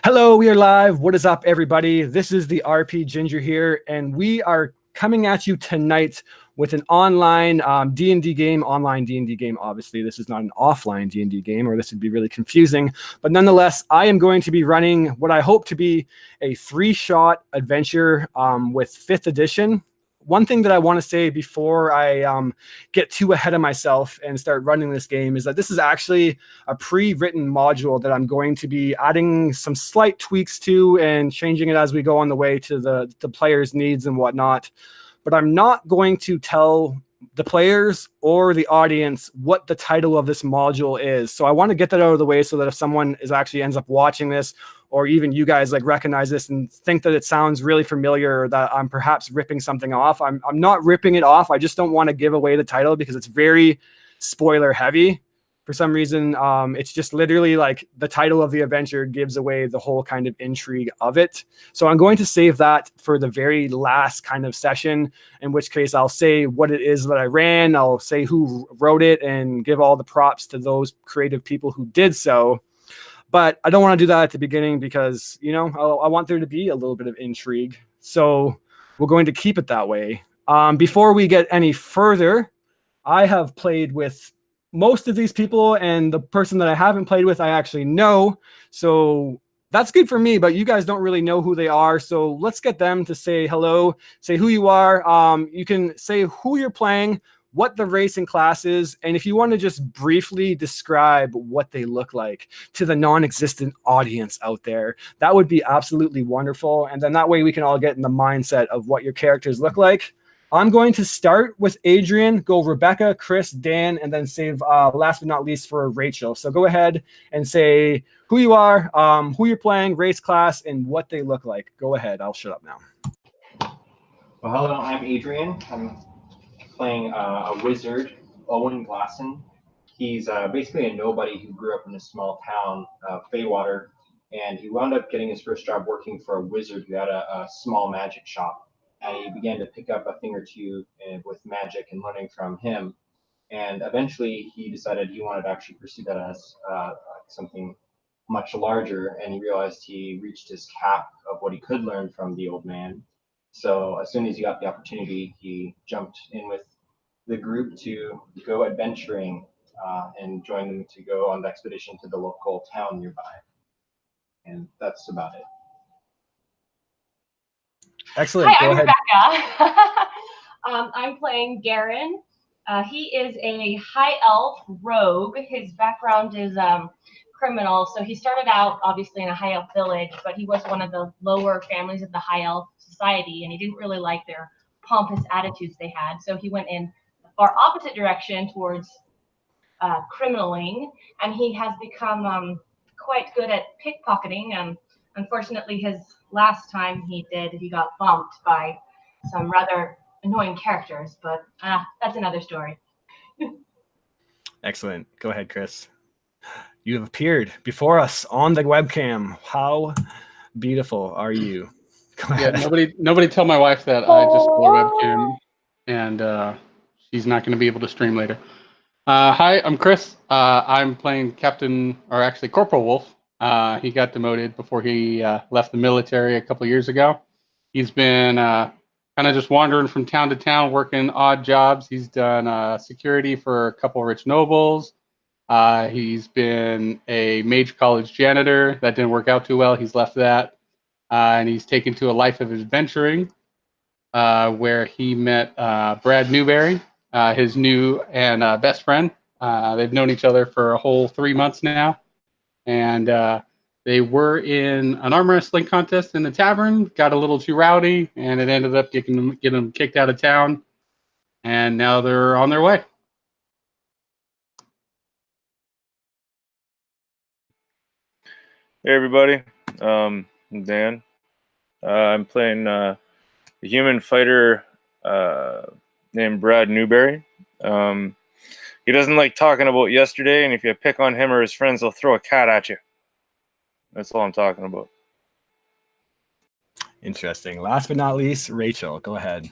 Hello, we are live. What is up, everybody? This is the RP Ginger here, and we are coming at you tonight with an online D&D game. Online D&D game, obviously. This is not an offline D&D game, or this would be really confusing. But nonetheless, I am going to be running what I hope to be a 3-shot adventure with 5th edition. One thing that I want to say before I get too ahead of myself and start running this game is that this is actually a pre-written module that I'm going to be adding some slight tweaks to and changing it as we go on the way to the players' needs and whatnot. But I'm not going to tell the players or the audience what the title of this module is. So I want to get that out of the way so that if someone actually ends up watching this, or even you guys like recognize this and think that it sounds really familiar, or that I'm perhaps ripping something off. I'm not ripping it off. I just don't want to give away the title because it's very spoiler heavy. For some reason, it's just literally like the title of the adventure gives away the whole kind of intrigue of it. So I'm going to save that for the very last kind of session, in which case I'll say what it is that I ran. I'll say who wrote it and give all the props to those creative people who did so. But I don't want to do that at the beginning because, you know, I want there to be a little bit of intrigue. So we're going to keep it that way. Before we get any further, I have played with most of these people, and the person that I haven't played with, I actually know. So that's good for me, but you guys don't really know who they are. So let's get them to say hello, say who you are. You can say who you're playing, what the race and class is, and if you want to just briefly describe what they look like to the non-existent audience out there, that would be absolutely wonderful. And then that way we can all get in the mindset of what your characters look like. I'm going to start with Adrian, go Rebecca, Chris, Dan, and then save last but not least for Rachel. So go ahead and say who you are, who you're playing, race, class, and what they look like. Go ahead. I'll shut up now. Well, hello, I'm Adrian. I'm playing a wizard, Owen Glasson. He's basically a nobody who grew up in a small town, Feywater, and he wound up getting his first job working for a wizard who had a small magic shop. And he began to pick up a thing or two with magic and learning from him. And eventually he decided he wanted to actually pursue that as something much larger, and he realized he reached his cap of what he could learn from the old man. So as soon as he got the opportunity, he jumped in with the group to go adventuring and join them to go on the expedition to the local town nearby. And that's about it. Excellent. Hi, Go I'm ahead. Rebecca. I'm playing Garen. He is a high elf rogue. His background is criminal. So he started out obviously in a high elf village, but he was one of the lower families of the high elf society, and he didn't really like their pompous attitudes they had. So he went in the far opposite direction towards criminaling, and he has become quite good at pickpocketing. Unfortunately, his last time he got bumped by some rather annoying characters, but that's another story. Excellent. Go ahead, Chris. You have appeared before us on the webcam. How beautiful are you? Go ahead. Yeah, nobody tell my wife that I just wore webcam, and she's not going to be able to stream later. Hi, I'm Chris. I'm playing Corporal Wolf. He got demoted before he left the military a couple years ago. He's been kind of just wandering from town to town, working odd jobs. He's done security for a couple rich nobles. He's been a mage college janitor. That didn't work out too well. He's left that. And he's taken to a life of adventuring, where he met Brad Newberry, his new and best friend. They've known each other for a whole 3 months now. And they were in an arm wrestling contest in the tavern, got a little too rowdy, and it ended up getting them kicked out of town. And now they're on their way. Hey everybody, I'm Dan. I'm playing a human fighter named Brad Newberry. He doesn't like talking about yesterday, and if you pick on him or his friends, they'll throw a cat at you. That's all I'm talking about. Interesting. Last but not least, Rachel, go ahead.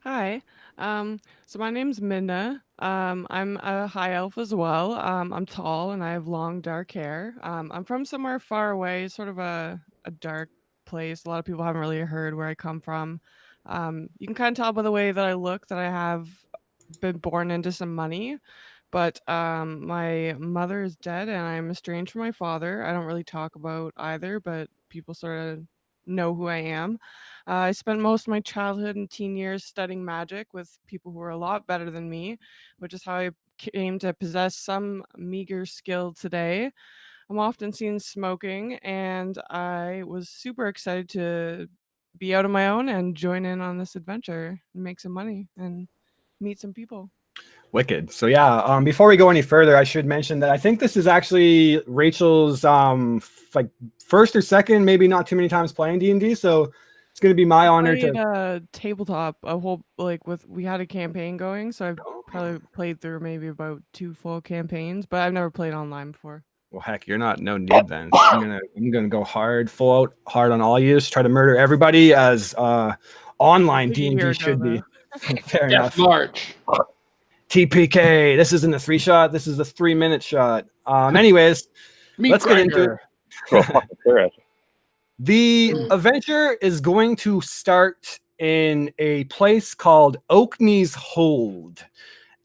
Hi. So my name's Minna. I'm a high elf as well. I'm tall and I have long dark hair. I'm from somewhere far away, sort of a dark place. A lot of people haven't really heard where I come from. You can kind of tell by the way that I look that I have been born into some money. But my mother is dead and I'm estranged from my father. I don't really talk about either, but people sort of know who I am. I spent most of my childhood and teen years studying magic with people who were a lot better than me, which is how I came to possess some meager skill today. I'm often seen smoking, and I was super excited to be out on my own and join in on this adventure and make some money and meet some people. Wicked. So yeah, before we go any further, I should mention that I think this is actually Rachel's like first or second, maybe not too many times playing D&D. So it's going to be my honor Played to tabletop a whole we had a campaign going, so I've probably played through maybe about 2 full campaigns, but I've never played online before. Well, heck, you're not no noob then. So I'm gonna go full out hard on all you. Just try to murder everybody as online D&D should be. Fair enough. March. TPK. This isn't a 3-shot. This is a 3-minute shot. Anyways, let's get into it. The adventure is going to start in a place called Oakney's Hold.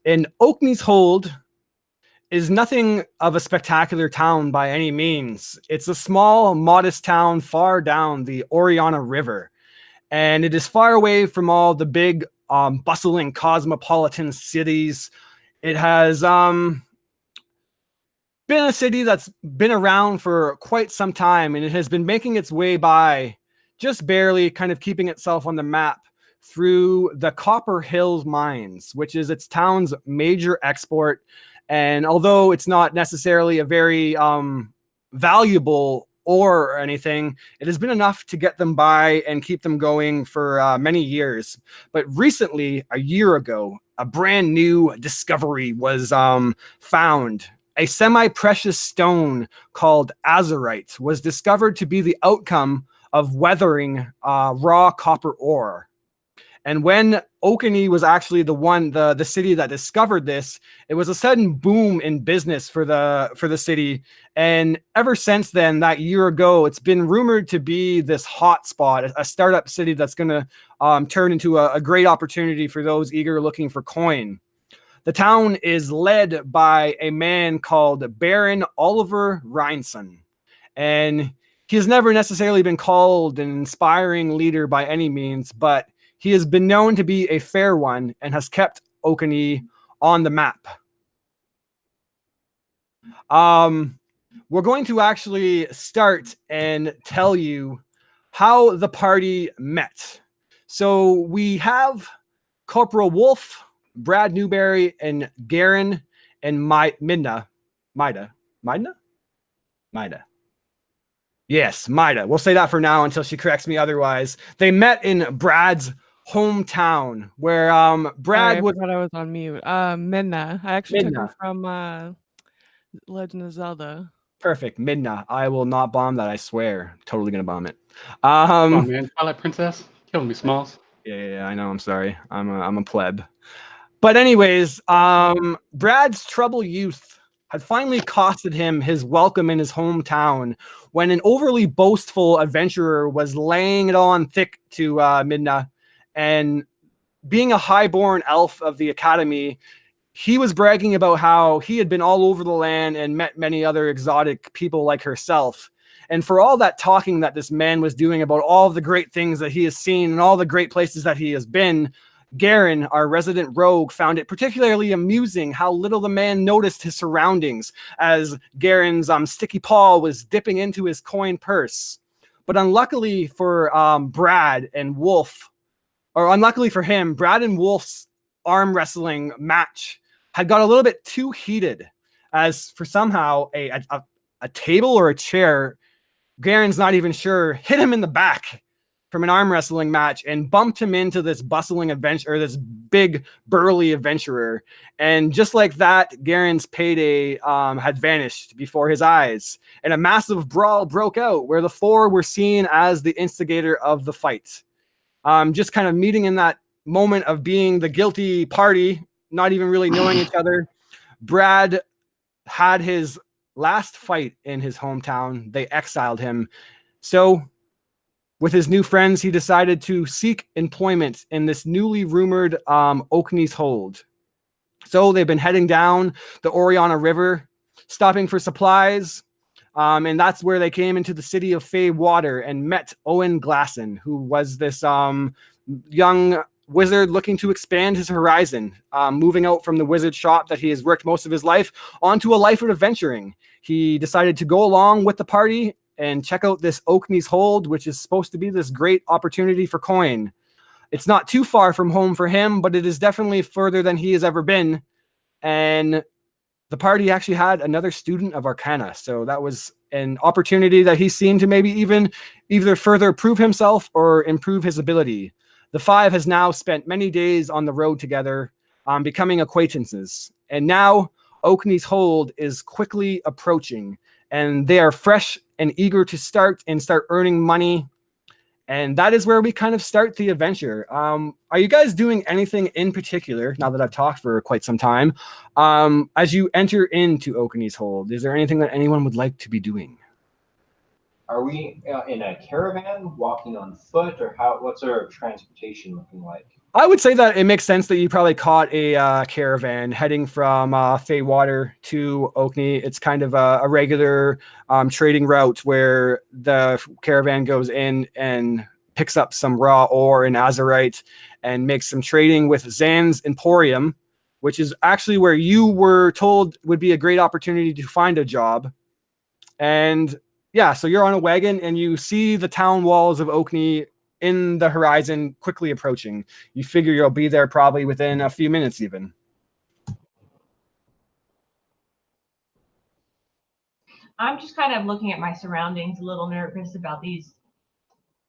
And Oakney's Hold is nothing of a spectacular town by any means. It's a small, modest town far down the Oriana River. And it is far away from all the big, bustling cosmopolitan cities. It has been a city that's been around for quite some time, and it has been making its way by, just barely kind of keeping itself on the map through the Copper Hills mines, which is its town's major export. And although it's not necessarily a very valuable ore or anything, it has been enough to get them by and keep them going for many years. But recently, a year ago, a brand new discovery was found. A semi-precious stone called Azurite was discovered to be the outcome of weathering raw copper ore. And when Oakney was actually the city that discovered this, it was a sudden boom in business for the city. And ever since then, that year ago, it's been rumored to be this hot spot, a startup city that's going to turn into a great opportunity for those eager looking for coin. The town is led by a man called Baron Oliver Reinson. And he has never necessarily been called an inspiring leader by any means, but he has been known to be a fair one and has kept Oakney on the map. We're going to actually start and tell you how the party met. So we have Corporal Wolf, Brad Newberry, and Garen and Mida. Yes, Mida. We'll say that for now until she corrects me otherwise. They met in Brad's hometown, where Brad I forgot I was on mute. Midna. I actually took him from Legend of Zelda. Perfect. Midna. I will not bomb that, I swear. Totally gonna bomb it. Come on, man. Twilight Princess. Killing me, Smalls. Yeah, I know. I'm sorry. I'm a pleb. But anyways, Brad's troubled youth had finally costed him his welcome in his hometown when an overly boastful adventurer was laying it on thick to Midna. And being a highborn elf of the academy, he was bragging about how he had been all over the land and met many other exotic people like herself. And for all that talking that this man was doing about all the great things that he has seen and all the great places that he has been, Garen, our resident rogue, found it particularly amusing how little the man noticed his surroundings as Garen's sticky paw was dipping into his coin purse. But unluckily for Brad and Wolf, or unluckily for him, Brad and Wolf's arm wrestling match had got a little bit too heated, as for somehow a table or a chair, Garen's not even sure, hit him in the back from an arm wrestling match and bumped him into this bustling adventure, this big burly adventurer. And just like that, Garen's payday had vanished before his eyes, and a massive brawl broke out where the four were seen as the instigator of the fight. Just kind of meeting in that moment of being the guilty party, not even really knowing each other. Brad had his last fight in his hometown. They exiled him. So with his new friends, he decided to seek employment in this newly rumored Oakney's Hold. So they've been heading down the Oriana River, stopping for supplies. And that's where they came into the city of Fey Water and met Owen Glasson, who was this young wizard looking to expand his horizon, moving out from the wizard shop that he has worked most of his life onto a life of adventuring. He decided to go along with the party and check out this Oakney's Hold, which is supposed to be this great opportunity for coin. It's not too far from home for him, but it is definitely further than he has ever been. And the party actually had another student of Arcana. So that was an opportunity that he's seen to maybe even either further prove himself or improve his ability. The five has now spent many days on the road together, becoming acquaintances. And now Oakney's Hold is quickly approaching, and they are fresh and eager to start earning money. And that is where we kind of start the adventure. Are you guys doing anything in particular, now that I've talked for quite some time, as you enter into Oakney's Hold? Is there anything that anyone would like to be doing? Are we in a caravan, walking on foot, or what's our transportation looking like? I would say that it makes sense that you probably caught a caravan heading from Fey Water to Oakney. It's kind of a regular trading route where the caravan goes in and picks up some raw ore in Azurite and makes some trading with Zan's Emporium, which is actually where you were told would be a great opportunity to find a job. And yeah, so you're on a wagon and you see the town walls of Oakney in the horizon quickly approaching. You figure you'll be there probably within a few minutes even. I'm just kind of looking at my surroundings, a little nervous about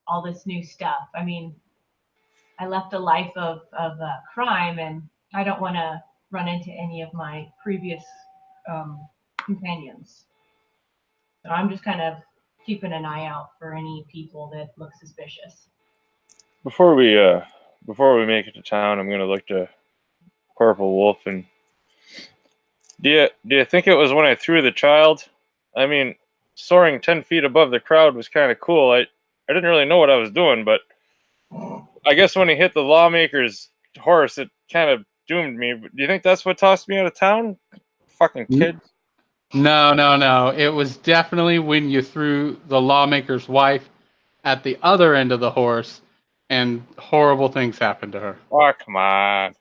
all this new stuff. I mean, I left a life of crime, and I don't want to run into any of my previous companions. So I'm just kind of keeping an eye out for any people that look suspicious. Before we make it to town, I'm gonna look to Corporal Wolf and do you think it was when I threw the child? I mean, soaring 10 feet above the crowd was kind of cool. I didn't really know what I was doing, but I guess when he hit the lawmaker's horse, it kind of doomed me. Do you think that's what tossed me out of town? Fucking kid. No. It was definitely when you threw the lawmaker's wife at the other end of the horse, and horrible things happened to her. Oh, come on.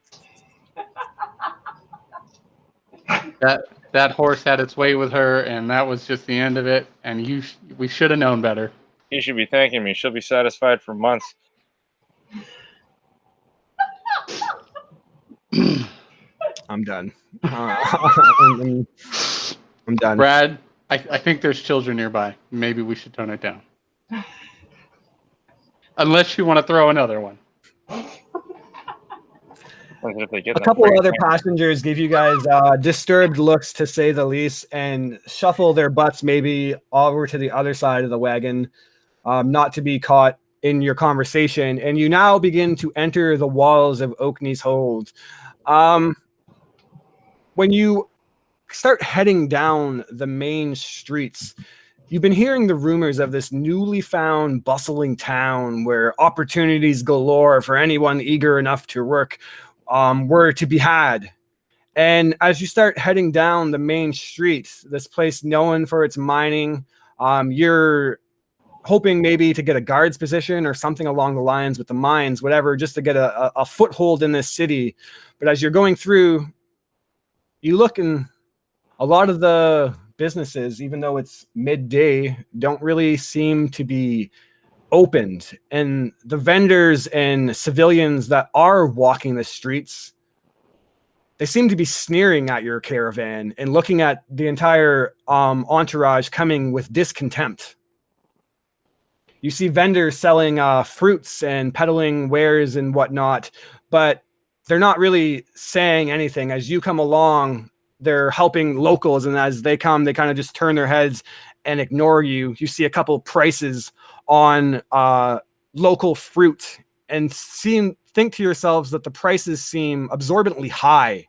That horse had its way with her, and that was just the end of it. And we should have known better. He should be thanking me. She'll be satisfied for months. I'm done. I'm done. Brad, I think there's children nearby. Maybe we should tone it down. Unless you want to throw another one. A couple of other passengers give you guys disturbed looks, to say the least, and shuffle their butts maybe over to the other side of the wagon, not to be caught in your conversation. And you now begin to enter the walls of Oakney's Hold. When you start heading down the main streets, you've been hearing the rumors of this newly found bustling town where opportunities galore for anyone eager enough to work were to be had. And as you start heading down the main streets, this place known for its mining, you're hoping maybe to get a guard's position or something along the lines with the mines, whatever, just to get a foothold in this city. But as you're going through, you look, and a lot of the businesses, even though it's midday, don't really seem to be opened. And the vendors and civilians that are walking the streets, they seem to be sneering at your caravan and looking at the entire entourage coming with discontempt. You see vendors selling fruits and peddling wares and whatnot, but they're not really saying anything. As you come along, they're helping locals, and as they come, they kind of just turn their heads and ignore you. You see a couple of prices on local fruit and think to yourselves that the prices seem absorbently high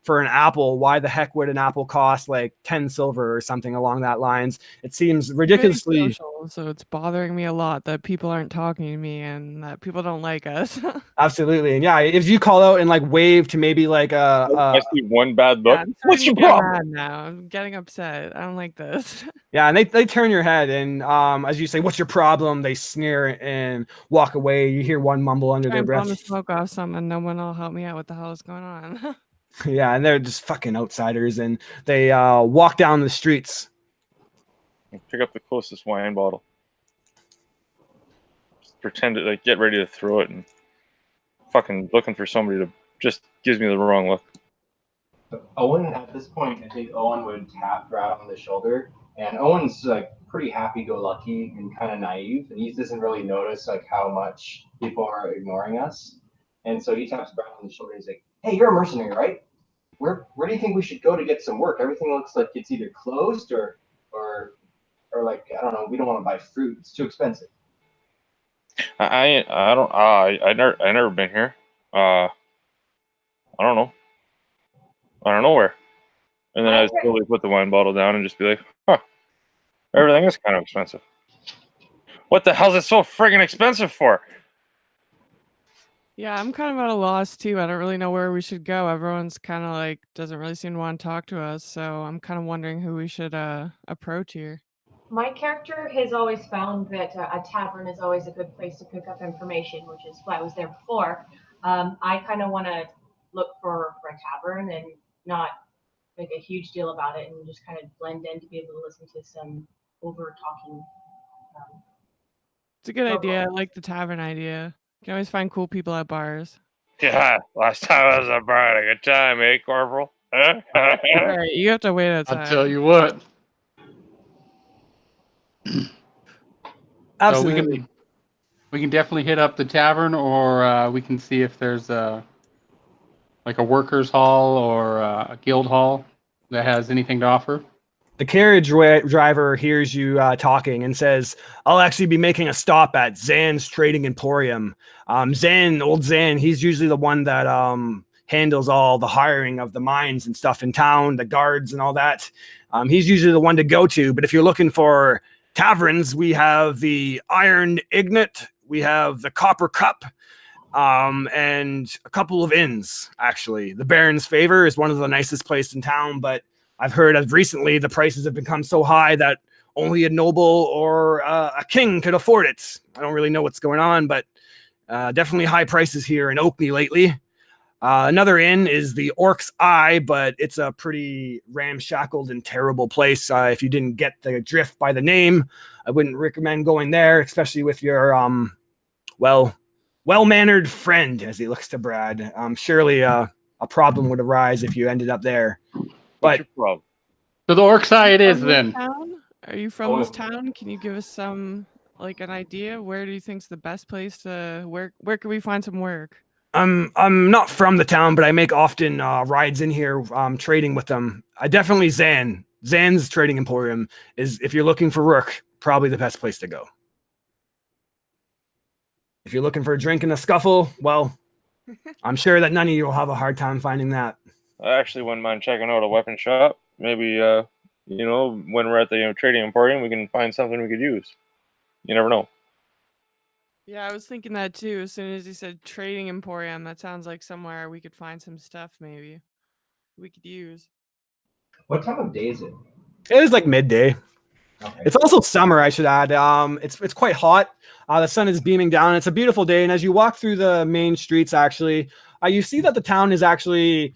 for an apple. Why the heck would an apple cost like 10 silver or something along that lines? It seems ridiculously Very social, so it's bothering me a lot that people aren't talking to me and that people don't like us. absolutely. And yeah, if you call out and like wave to maybe like I see one bad look. Yeah, I'm What's starting your to get problem? mad now. I'm getting upset. I don't like this. yeah, and they turn your head, and as you say, what's your problem? They sneer and walk away. You hear one mumble under Try their and breath. blow the smoke off some, and no one will help me out. What the hell is going on? Yeah, and they're just fucking outsiders, and they walk down the streets. Pick up the closest wine bottle. Just pretend to like get ready to throw it, and fucking looking for somebody to just gives me the wrong look. So Owen, at this point, I think Owen would tap Brad on the shoulder, and Owen's like pretty happy-go-lucky and kind of naive, and he doesn't really notice like how much people are ignoring us. And so he taps Brad on the shoulder. And he's like, "Hey, you're a mercenary, right? Where do you think we should go to get some work? Everything looks like it's either closed or like I don't know. We don't want to buy fruit. It's too expensive." I don't I never been here. I don't know. I don't know where. And then I just slowly put the wine bottle down and just be like, huh, everything is kind of expensive. What the hell is it so friggin' expensive for? Yeah, I'm kind of at a loss too. I don't really know where we should go. Everyone's kind of like doesn't really seem to want to talk to us, so I'm kind of wondering who we should approach here. My character has always found that a tavern is always a good place to pick up information, which is why I was there before. I kind of want to look for a tavern and not make a huge deal about it and just kind of blend in to be able to listen to some over talking. It's a good idea. I like the tavern idea. You can always find cool people at bars. Yeah, last time I was at bar, I had a good time, eh, Corporal? All right, you have to wait outside. I'll tell you what. Absolutely. So we can definitely hit up the tavern, or we can see if there's like a workers' hall or a guild hall that has anything to offer. The carriage driver hears you talking and says, "I'll actually be making a stop at Zan's Trading Emporium." Old Zan, he's usually the one that handles all the hiring of the mines and stuff in town, the guards and all that. He's usually the one to go to. But if you're looking for taverns, we have the Iron Ignite, we have the Copper Cup, and a couple of inns, actually. The Baron's Favor is one of the nicest places in town, but I've heard of recently the prices have become so high that only a noble or a king could afford it. I don't really know what's going on, but definitely high prices here in Oakney lately. Another inn is the Orc's Eye, but it's a pretty ramshackled and terrible place. If you didn't get the drift by the name, I wouldn't recommend going there, especially with your well-mannered friend, as he looks to Brad. Surely a problem would arise if you ended up there. What's But your problem? So the Orc's Eye it is From this then. town? Are you from this town? Can you give us some like an idea? Where do you think's the best place to where can we find some work? I'm not from the town, but I make often rides in here trading with them. I definitely Zan's Trading Emporium is, if you're looking for work, probably the best place to go. If you're looking for a drink and a scuffle, well, I'm sure that none of you will have a hard time finding that. I actually wouldn't mind checking out a weapon shop. Maybe, when we're at the Trading Emporium, we can find something we could use. You never know. Yeah, I was thinking that too. As soon as you said Trading Emporium, that sounds like somewhere we could find some stuff maybe we could use. What time of day is it? It is like midday. Okay. It's also summer, I should add. It's quite hot. The sun is beaming down. It's a beautiful day, and as you walk through the main streets, actually, you see that the town is actually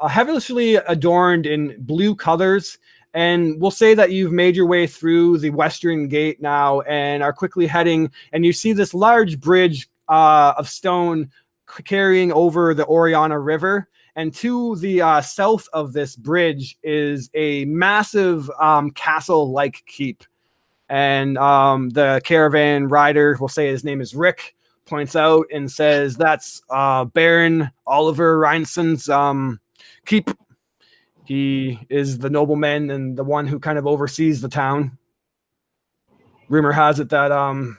heavily adorned in blue colors. And we'll say that you've made your way through the western gate now and are quickly heading, and you see this large bridge of stone carrying over the Oriana River. And to the south of this bridge is a massive castle-like keep. And the caravan rider, we'll say his name is Rick, points out and says that's Baron Oliver Reinson's keep. He is the nobleman and the one who kind of oversees the town. Rumor has it that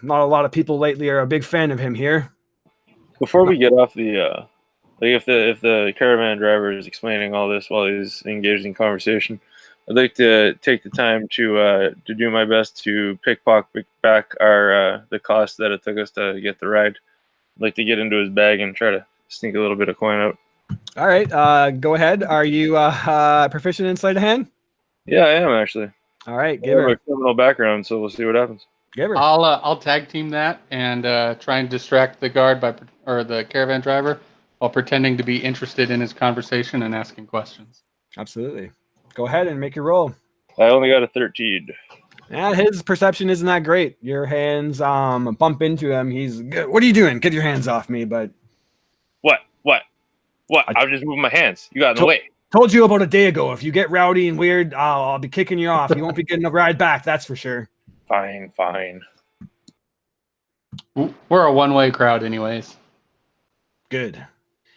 not a lot of people lately are a big fan of him here. Before we get off the Like if the caravan driver is explaining all this while he's engaged in conversation, I'd like to take the time to do my best to pickpocket back our the cost that it took us to get the ride. I'd like to get into his bag and try to sneak a little bit of coin out. All right, go ahead. Are you proficient in sleight of hand? Yeah, I am actually. All right, I give have her. a criminal background, so we'll see what happens. Give her. I'll tag team that and try and distract the guard or the caravan driver while pretending to be interested in his conversation and asking questions. Absolutely. Go ahead and make your roll. I only got a 13. Yeah, his perception isn't that great. Your hands bump into him. He's, what are you doing? Get your hands off me! But What? I was just moving my hands. You got in the way. told you about a day ago. If you get rowdy and weird, I'll be kicking you off. You won't be getting a ride back. That's for sure. Fine. We're a one-way crowd, anyways. Good.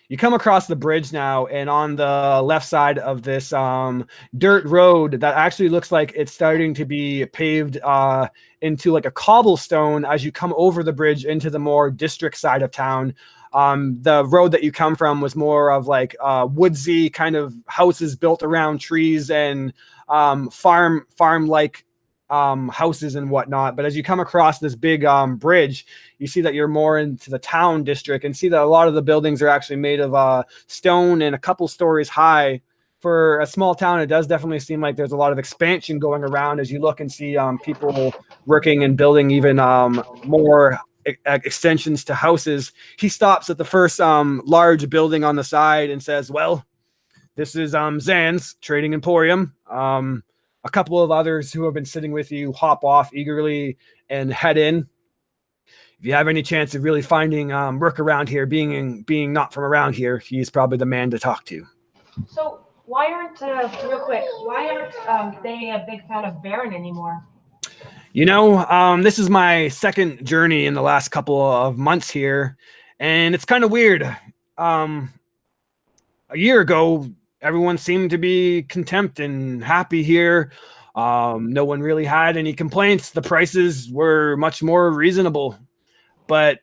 You come across the bridge now, and on the left side of this dirt road that actually looks like it's starting to be paved into like a cobblestone as you come over the bridge into the more district side of town. The road that you come from was more of like woodsy kind of houses built around trees and farm-like houses and whatnot. But as you come across this big bridge, you see that you're more into the town district and see that a lot of the buildings are actually made of stone and a couple stories high. For a small town, it does definitely seem like there's a lot of expansion going around as you look and see people working and building even more extensions to houses. He stops at the first large building on the side and says, well, this is Zan's Trading Emporium. A couple of others who have been sitting with you hop off eagerly and head in. If you have any chance of really finding work around here, being not from around here, he's probably the man to talk to. So why aren't they a big fan of Baron anymore? You know, this is my second journey in the last couple of months here, and it's kind of weird. A year ago, everyone seemed to be content and happy here. No one really had any complaints. The prices were much more reasonable. But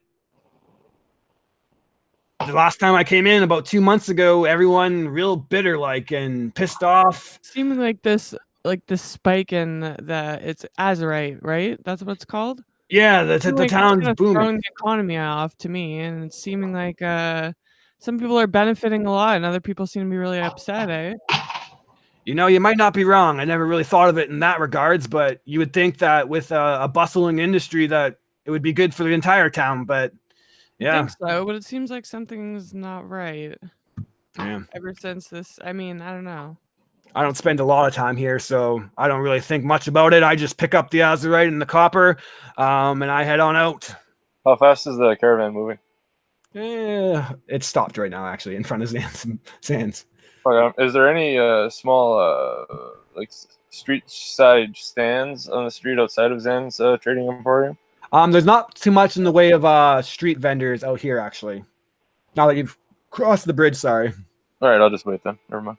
the last time I came in about 2 months ago, everyone real bitter like and pissed off. Seeming like this spike in it's Azurite, right? That's what it's called? Yeah, the town's kind of booming. throwing the economy off to me, and it's seeming like some people are benefiting a lot and other people seem to be really upset, eh? You know, you might not be wrong. I never really thought of it in that regards, but you would think that with a bustling industry that it would be good for the entire town, but yeah. I think so, but it seems like something's not right. Yeah. Ever since this, I mean, I don't know. I don't spend a lot of time here, so I don't really think much about it. I just pick up the Azurite and the copper, and I head on out. How fast is the caravan moving? It's stopped right now, actually, in front of Zan's. Okay. Is there any small like street side stands on the street outside of Zan's Trading Emporium? There's not too much in the way of street vendors out here, actually. Now that you've crossed the bridge, sorry. All right, I'll just wait then. Never mind.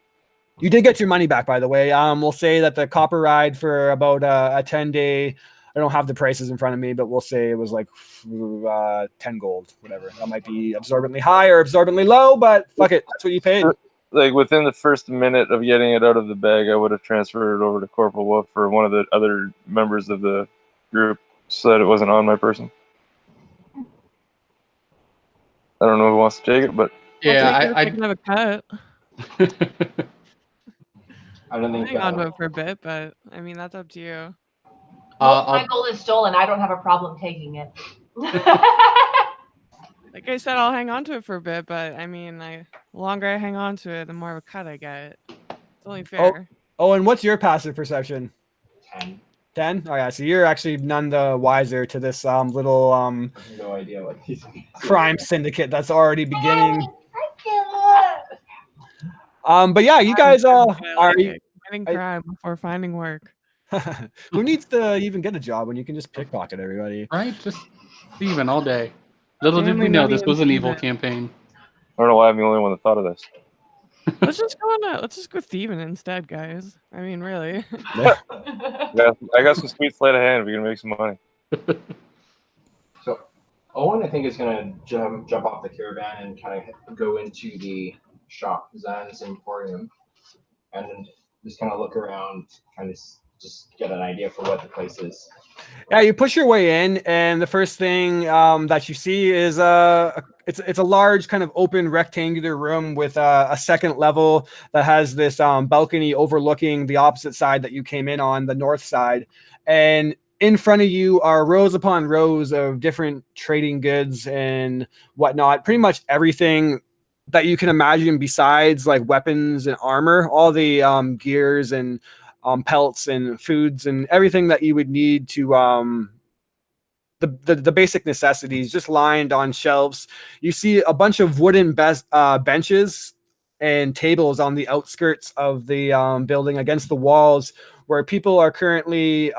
You did get your money back, by the way. We'll say that the copper ride for about a 10-day, I don't have the prices in front of me, but we'll say it was like 10 gold, whatever. That might be absorbently high or absorbently low, but fuck it. That's what you paid. Like within the first minute of getting it out of the bag, I would have transferred it over to Corporal Wolf for one of the other members of the group so that it wasn't on my person. I don't know who wants to take it, but yeah, I can have a cut. I don't think hang on to it for a bit, but I mean that's up to you. Well, my gold is stolen. I don't have a problem taking it. Like I said, I'll hang on to it for a bit, but I mean, the longer I hang on to it, the more of a cut I get. It's only fair. Oh, and what's your passive perception? 10. 10? Oh yeah, so you're actually none the wiser to this little no idea what these crime syndicate that's already beginning. But yeah, you guys are finding crime before finding work. Who needs to even get a job when you can just pickpocket everybody? Right? Just thieving all day. Little did we know this was an evil campaign. I don't know why I'm the only one that thought of this. Let's just go thieving instead, guys. I mean, really. Yeah, I got some sweet sleight of hand. We're gonna make some money. So, Owen, I think, is gonna jump off the caravan and kind of go into the shop, Zan's Emporium, and then just kind of look around, trying to just get an idea for what the place is. Yeah, you push your way in, and the first thing that you see is it's a large kind of open rectangular room with a second level that has this balcony overlooking the opposite side that you came in on, the north side. And in front of you are rows upon rows of different trading goods and whatnot. Pretty much everything that you can imagine besides like weapons and armor, all the gears and pelts and foods and everything that you would need to the basic necessities just lined on shelves. You see a bunch of wooden benches and tables on the outskirts of the building against the walls where people are currently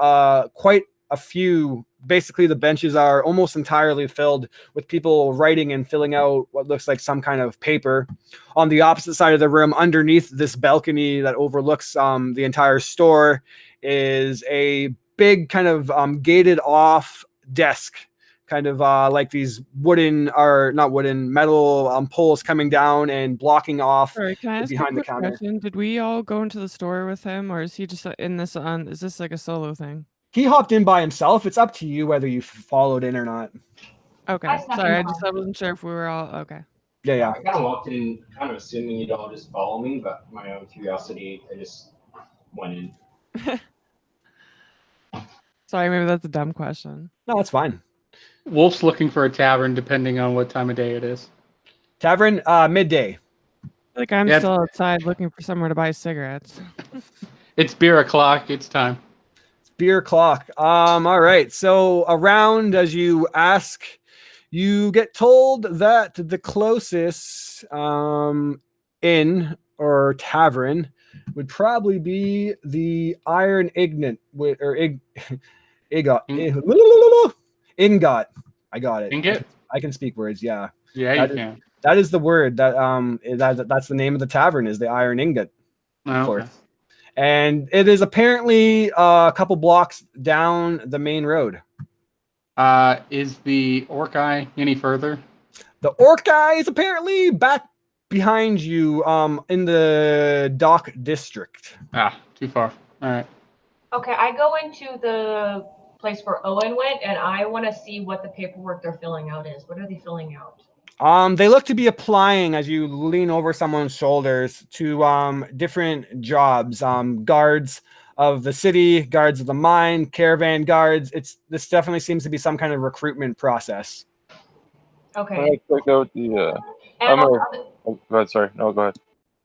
quite a few. Basically, the benches are almost entirely filled with people writing and filling out what looks like some kind of paper. On the opposite side of the room, underneath this balcony that overlooks the entire store, is a big kind of gated off desk, kind of like these wooden or not wooden metal poles coming down and blocking off Sorry, can I ask a behind the quick counter. question? Did we all go into the store with him, or is he just in this on? Is this like a solo thing? He hopped in by himself. It's up to you whether you followed in or not. Okay, snuck sorry, in I wasn't sure if we were all okay. Yeah. I kind of walked in, kind of assuming you'd all just follow me, but my own curiosity, I just went in. Sorry, maybe that's a dumb question. No, that's fine. Wolf's looking for a tavern, depending on what time of day it is. Tavern, midday. Like I'm Yeah. still outside looking for somewhere to buy cigarettes. It's beer o'clock. It's time. It's beer clock. All right. So around as you ask, you get told that the closest inn or tavern would probably be the Iron Ignat or Ingot. I got it. Ingot? I can speak words. Yeah. Yeah, you can. That is the word that's the name of the tavern, is the Iron Ingot, of Oh, course. okay. And it is apparently a couple blocks down the main road. Is the orc eye any further? The orc guy is apparently back behind you in the dock district. Too far. All right. Okay, I go into the place where Owen went, and I want to see what the paperwork they're filling out is. What are they filling out? They look to be applying as you lean over someone's shoulders to different jobs. Guards of the city, guards of the mine, caravan guards. This definitely seems to be some kind of recruitment process. Okay. I check out the. And go ahead. Sorry. No, go ahead.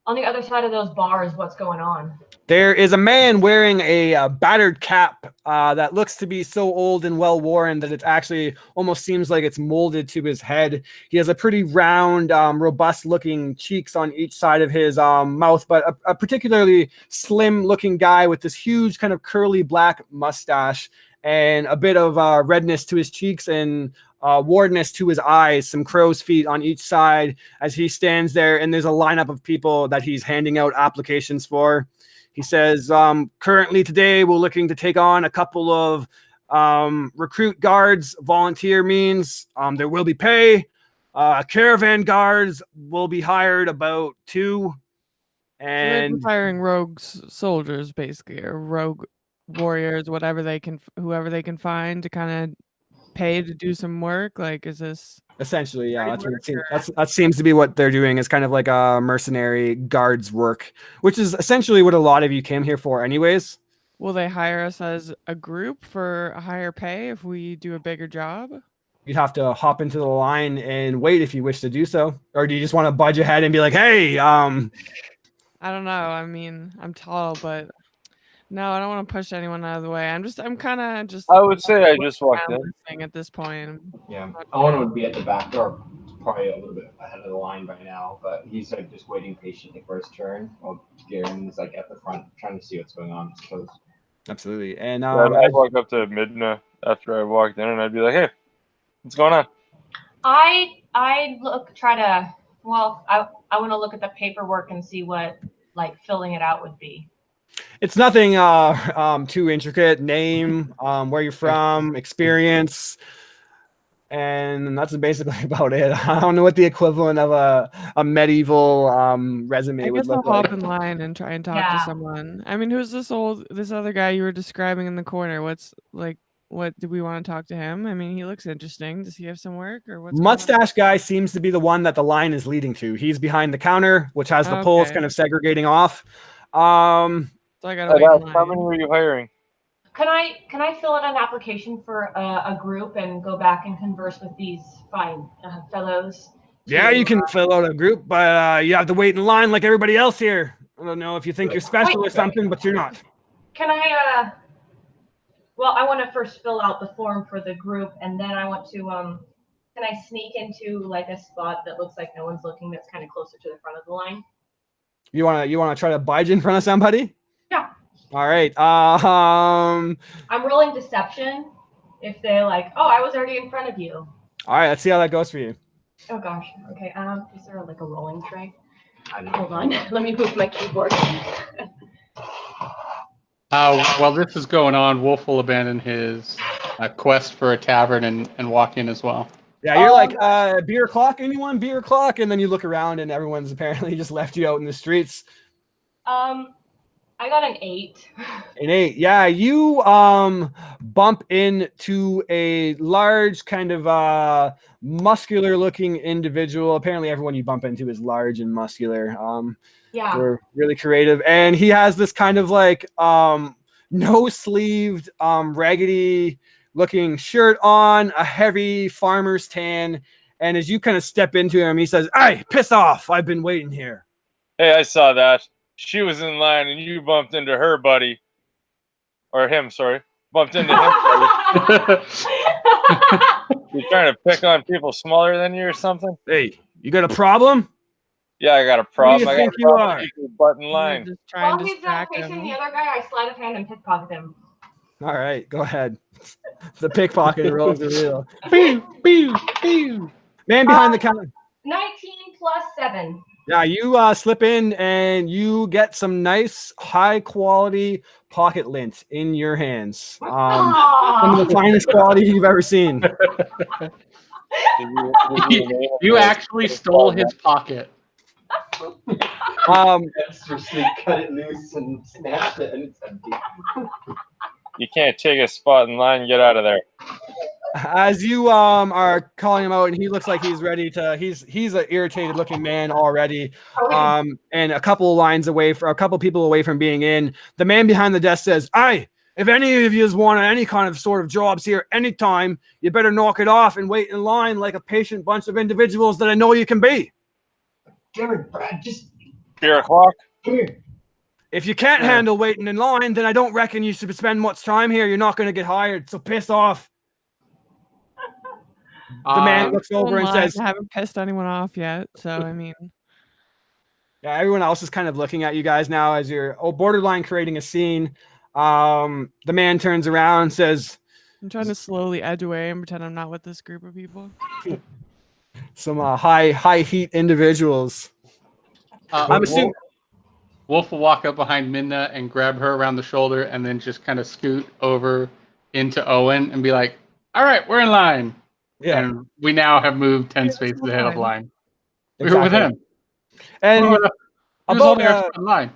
on the other side of those bars, what's going on? There is a man wearing a battered cap that looks to be so old and well worn that it actually almost seems like it's molded to his head. He has a pretty round, robust looking cheeks on each side of his mouth, but a particularly slim looking guy with this huge kind of curly black mustache and a bit of redness to his cheeks and wardness to his eyes, some crow's feet on each side as he stands there, and there's a lineup of people that he's handing out applications for. He says, currently today, we're looking to take on a couple of recruit guards. Volunteer means there will be pay. Caravan guards will be hired about 2. And hiring rogue soldiers, basically, or rogue warriors, whoever they can find to kind of pay to do some work. Like, is this essentially, yeah, that's what it seems. That seems to be what they're doing, is kind of like a mercenary guards work, which is essentially what a lot of you came here for anyways. Will they hire us as a group for a higher pay if we do a bigger job? You'd have to hop into the line and wait if you wish to do so. Or do you just want to budge ahead and be like, hey, I don't know. I mean, I'm tall, but no, I don't want to push anyone out of the way. I'm kind of just. I would say I just walked in. At this point. Yeah, Owen would be at the back door, probably a little bit ahead of the line by now, but he's like just waiting patiently for his turn while Garen's like at the front trying to see what's going on. So absolutely. And I'd walk up to Midna after I walked in, and I'd be like, "Hey, what's going on?" I want to look at the paperwork and see what like filling it out would be. It's nothing too intricate. Name, where you're from, experience, And that's basically about it. I don't know what the equivalent of a medieval resume I would guess I'll look like. hop in line and try and talk to Yeah. someone. I mean, who's this other guy you were describing in the corner? What do we want to talk to him? I mean, he looks interesting. Does he have some work or what's going on? Mustache guy seems to be the one that the line is leading to. He's behind the counter, which has the poles Okay. kind of segregating off. So I gotta wait in How many line. were you hiring? Can I fill out an application for a group and go back and converse with these fine fellows? Yeah, you can fill out a group, but you have to wait in line like everybody else here. I don't know if you think you're special or something, but you're not. Can I well, I want to first fill out the form for the group, and then I want to can I sneak into like a spot that looks like no one's looking, that's kind of closer to the front of the line? You wanna try to budge in front of somebody? Yeah. All right. I'm rolling deception. If they're like, oh, I was already in front of you. All right. Let's see how that goes for you. Oh gosh. Okay. Is there like a rolling tray? Hold on. Let me move my keyboard. While this is going on, Wolf will abandon his quest for a tavern and walk in as well. Yeah, you're like, beer clock, anyone? Beer clock? And then you look around and everyone's apparently just left you out in the streets. I got an 8. An 8. Yeah, you bump into a large kind of muscular looking individual. Apparently everyone you bump into is large and muscular. Yeah. They're really creative. And he has this kind of like no-sleeved, raggedy looking shirt on, a heavy farmer's tan. And as you kind of step into him, he says, "Hey, piss off. I've been waiting here." Hey, I saw that. She was in line and you bumped into her, buddy. Or him, sorry. Bumped into him, buddy. You trying to pick on people smaller than you or something? Hey, you got a problem? Yeah, I got a problem. Who do you I got think a you problem. are? You can butt in I'm line. just trying While to he's distract facing him. the other guy, I sleight of hand and pickpocket him. All right, go ahead. The pickpocket rolls the wheel. Pew, pew, pew. Man behind the counter. 19 plus 7. Yeah, you slip in and you get some nice, high quality pocket lint in your hands. Some of the finest quality you've ever seen. You actually stole his pocket. Dexterously cut it loose and snatched it, and it's empty. You can't take a spot in line and get out of there. As you are calling him out, and he looks like he's ready to. He's an irritated looking man already. And a couple lines away, for a couple people away from being in, the man behind the desk says, "Aye, if any of you want any kind of sort of jobs here anytime, you better knock it off and wait in line like a patient bunch of individuals that I know you can be. Damn it, Brad, just Beer o'clock. come here. If you can't handle waiting in line, then I don't reckon you should spend much time here. You're not going to get hired, so piss off." The man looks over and says, I haven't pissed anyone off yet, so I mean, yeah, everyone else is kind of looking at you guys now as you're borderline creating a scene. The man turns around and says, I'm trying to slowly edge away and pretend I'm not with this group of people. some high heat individuals. I'm assuming Wolf will walk up behind Minna and grab her around the shoulder and then just kind of scoot over into Owen and be like, "All right, we're in line." Yeah. And we now have moved 10 spaces ahead of line. We were with Exactly. him. And He was holding us in line.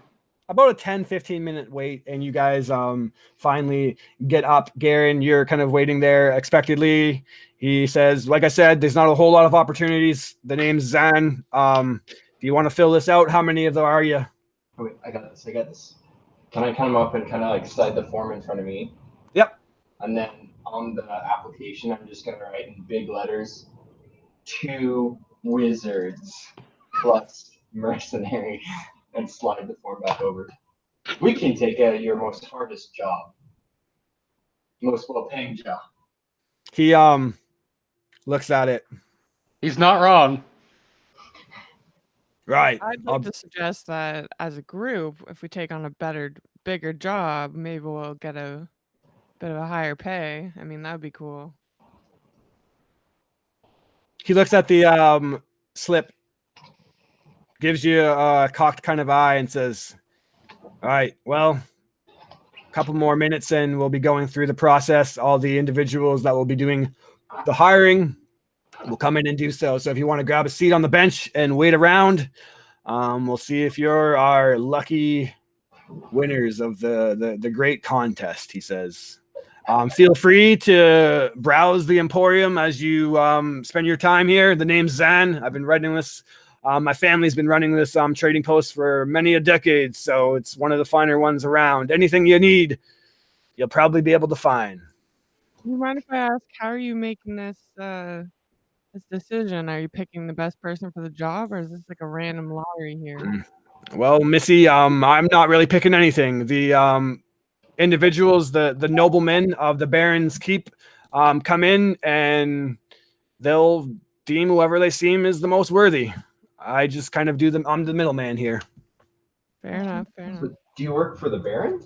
about a 10-15 minute wait, and you guys finally get up. Garen, you're kind of waiting there expectedly. He says, like I said, there's not a whole lot of opportunities. The name's Zan. Do you want to fill this out? How many of them are you? Oh, wait, I got this. Can I come up and kind of like slide the form in front of me? Yep. And then on the application, I'm just going to write in big letters, 2 wizards plus mercenaries, and slide the form back over. We can take your most hardest job. Most well-paying job. He looks at it. He's not wrong. Right. I'd like to suggest that as a group, if we take on a bigger job, maybe we'll get a bit of a higher pay. I mean, that would be cool. He looks at the slip, gives you a cocked kind of eye, and says, "All right, well, a couple more minutes and we'll be going through the process. All the individuals that will be doing the hiring will come in and do so. So if you want to grab a seat on the bench and wait around, we'll see if you're our lucky winners of the great contest, he says. Feel free to browse the Emporium as you spend your time here. The name's Zan. I've been running this. My family's been running this trading post for many a decade, so it's one of the finer ones around. Anything you need, you'll probably be able to find. Do you mind if I ask, how are you making this this decision? Are you picking the best person for the job, or is this like a random lottery here? Well, Missy, I'm not really picking anything. The individuals, the noblemen of the Baron's Keep, come in and they'll deem whoever they seem is the most worthy. I just kind of do them. I'm the middleman here. Fair enough. Fair enough. So, do you work for the Baron?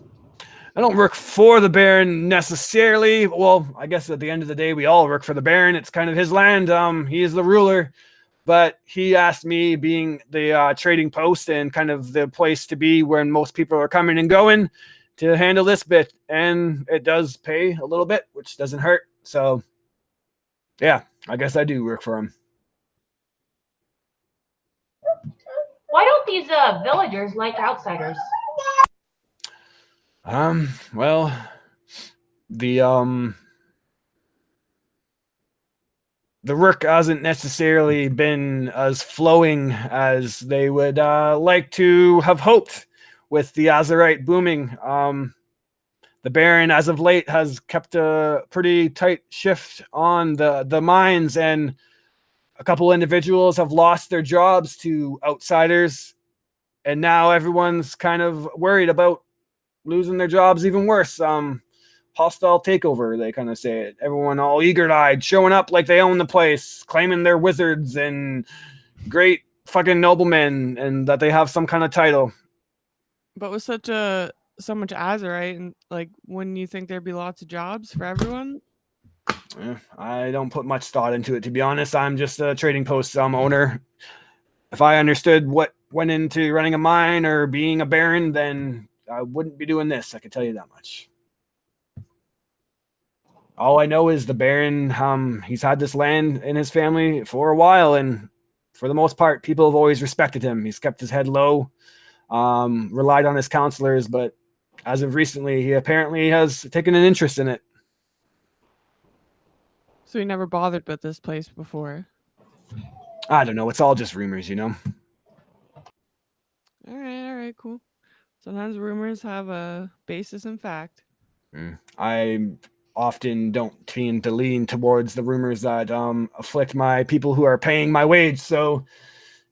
I don't work for the Baron necessarily. Well, I guess at the end of the day, we all work for the Baron. It's kind of his land. He is the ruler. But he asked me, being the trading post and kind of the place to be when most people are coming and going, to handle this bit. And it does pay a little bit, which doesn't hurt. So, yeah, I guess I do work for him. Why don't these villagers like outsiders? Well, the work hasn't necessarily been as flowing as they would like to have hoped with the Azurite booming. The Baron, as of late, has kept a pretty tight shift on the mines, and a couple individuals have lost their jobs to outsiders, and now everyone's kind of worried about losing their jobs even worse. Hostile takeover, they kind of say it. Everyone all eager-eyed, showing up like they own the place, claiming they're wizards and great fucking noblemen, and that they have some kind of title. But with so much Azurite, and like, wouldn't you think there'd be lots of jobs for everyone? I don't put much thought into it, to be honest. I'm just a trading post owner. If I understood what went into running a mine or being a baron, then I wouldn't be doing this. I can tell you that much. All I know is the Baron, he's had this land in his family for a while, and for the most part, people have always respected him. He's kept his head low, relied on his counselors, but as of recently, he apparently has taken an interest in it. So he never bothered with this place before? I don't know. It's all just rumors, you know? All right, cool. Sometimes rumors have a basis in fact. I often don't tend to lean towards the rumors that afflict my people who are paying my wage, so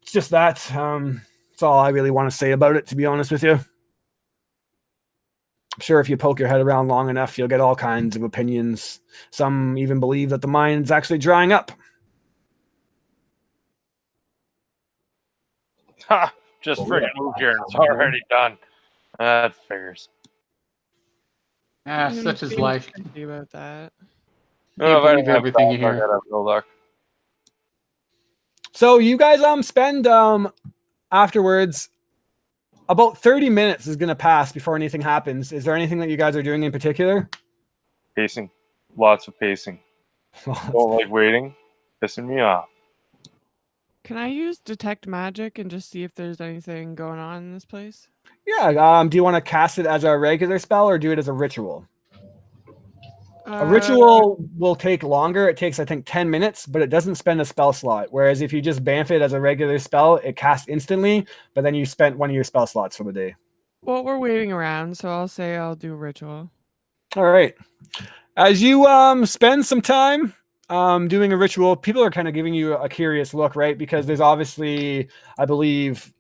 it's just that. That's all I really want to say about it, to be honest with you. I'm sure if you poke your head around long enough, you'll get all kinds of opinions. Some even believe that the mine's actually drying up. Ha! Just freaking moved here. It's already done. That figures. Such is life. About that. No, if I didn't have everything you that, I'd hear. have no luck. So you guys spend afterwards about 30 minutes is going to pass before anything happens. Is there anything that you guys are doing in particular? Pacing. Lots of pacing. Don't like waiting. Pissing me off. Can I use detect magic and just see if there's anything going on in this place? Yeah. Do you want to cast it as a regular spell or do it as a ritual? A ritual will take longer. It takes, I think, 10 minutes, but it doesn't spend a spell slot. Whereas if you just bamf it as a regular spell, it casts instantly, but then you spent one of your spell slots for the day. Well, we're waiting around, so I'll say I'll do ritual. All right. As you spend some time doing a ritual, people are kind of giving you a curious look, right? Because there's obviously, I believe,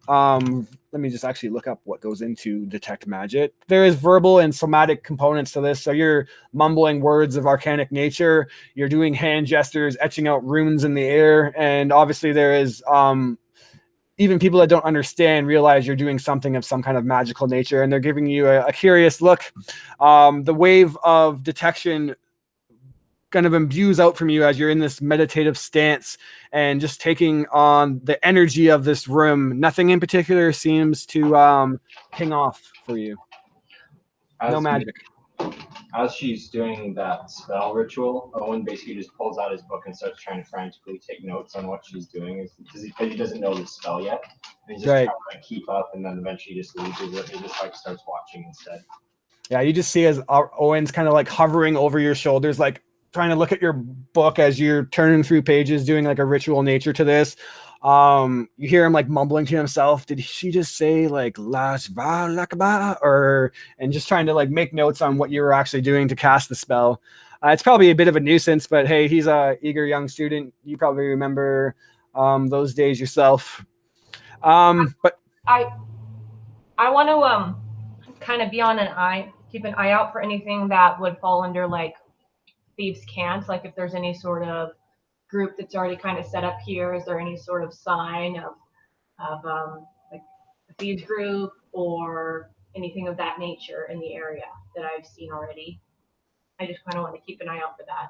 let me just actually look up what goes into detect magic. There is verbal and somatic components to this. So you're mumbling words of arcanic nature. You're doing hand gestures, etching out runes in the air. And obviously there is even people that don't understand realize you're doing something of some kind of magical nature. And they're giving you a curious look. The wave of detection kind of imbues out from you as you're in this meditative stance and just taking on the energy of this room. Nothing in particular seems to ping off for you. No magic. as she's doing that spell ritual, Owen basically just pulls out his book and starts trying to frantically take notes on what she's doing because he doesn't know the spell yet. And he's just Right. trying to like, keep up, and then eventually just loses it. He just like starts watching instead. Yeah, you just see as Owen's kind of like hovering over your shoulders, like trying to look at your book as you're turning through pages, doing like a ritual nature to this. You hear him like mumbling to himself. Did she just say like "Las va lakaba" or and just trying to like make notes on what you were actually doing to cast the spell. It's probably a bit of a nuisance, but hey, he's a eager young student. You probably remember those days yourself. But I want to kind of be on keep an eye out for anything that would fall under like thieves' cant. Like if there's any sort of group that's already kind of set up here, is there any sort of sign of like a thieves group or anything of that nature in the area that I've seen already? I just kind of want to keep an eye out for that.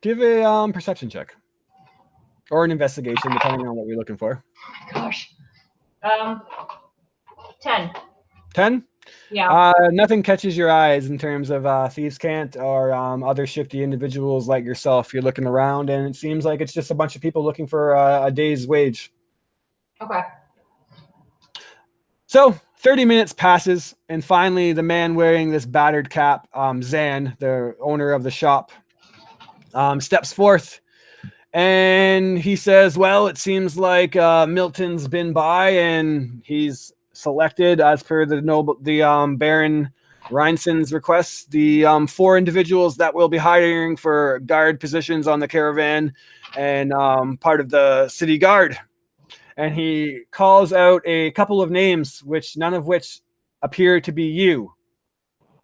give a perception check or an investigation, depending on what you're looking for. Oh my gosh. 10. 10? Yeah. Nothing catches your eyes in terms of thieves' cant or other shifty individuals like yourself. You're looking around, and it seems like it's just a bunch of people looking for a day's wage. Okay. So 30 minutes passes, and finally the man wearing this battered cap, Zan, the owner of the shop, steps forth. And he says, well, it seems like Milton's been by and he's selected as per the Baron Reinson's request, the 4 individuals that will be hiring for guard positions on the caravan and part of the city guard. And he calls out a couple of names, none of which appear to be you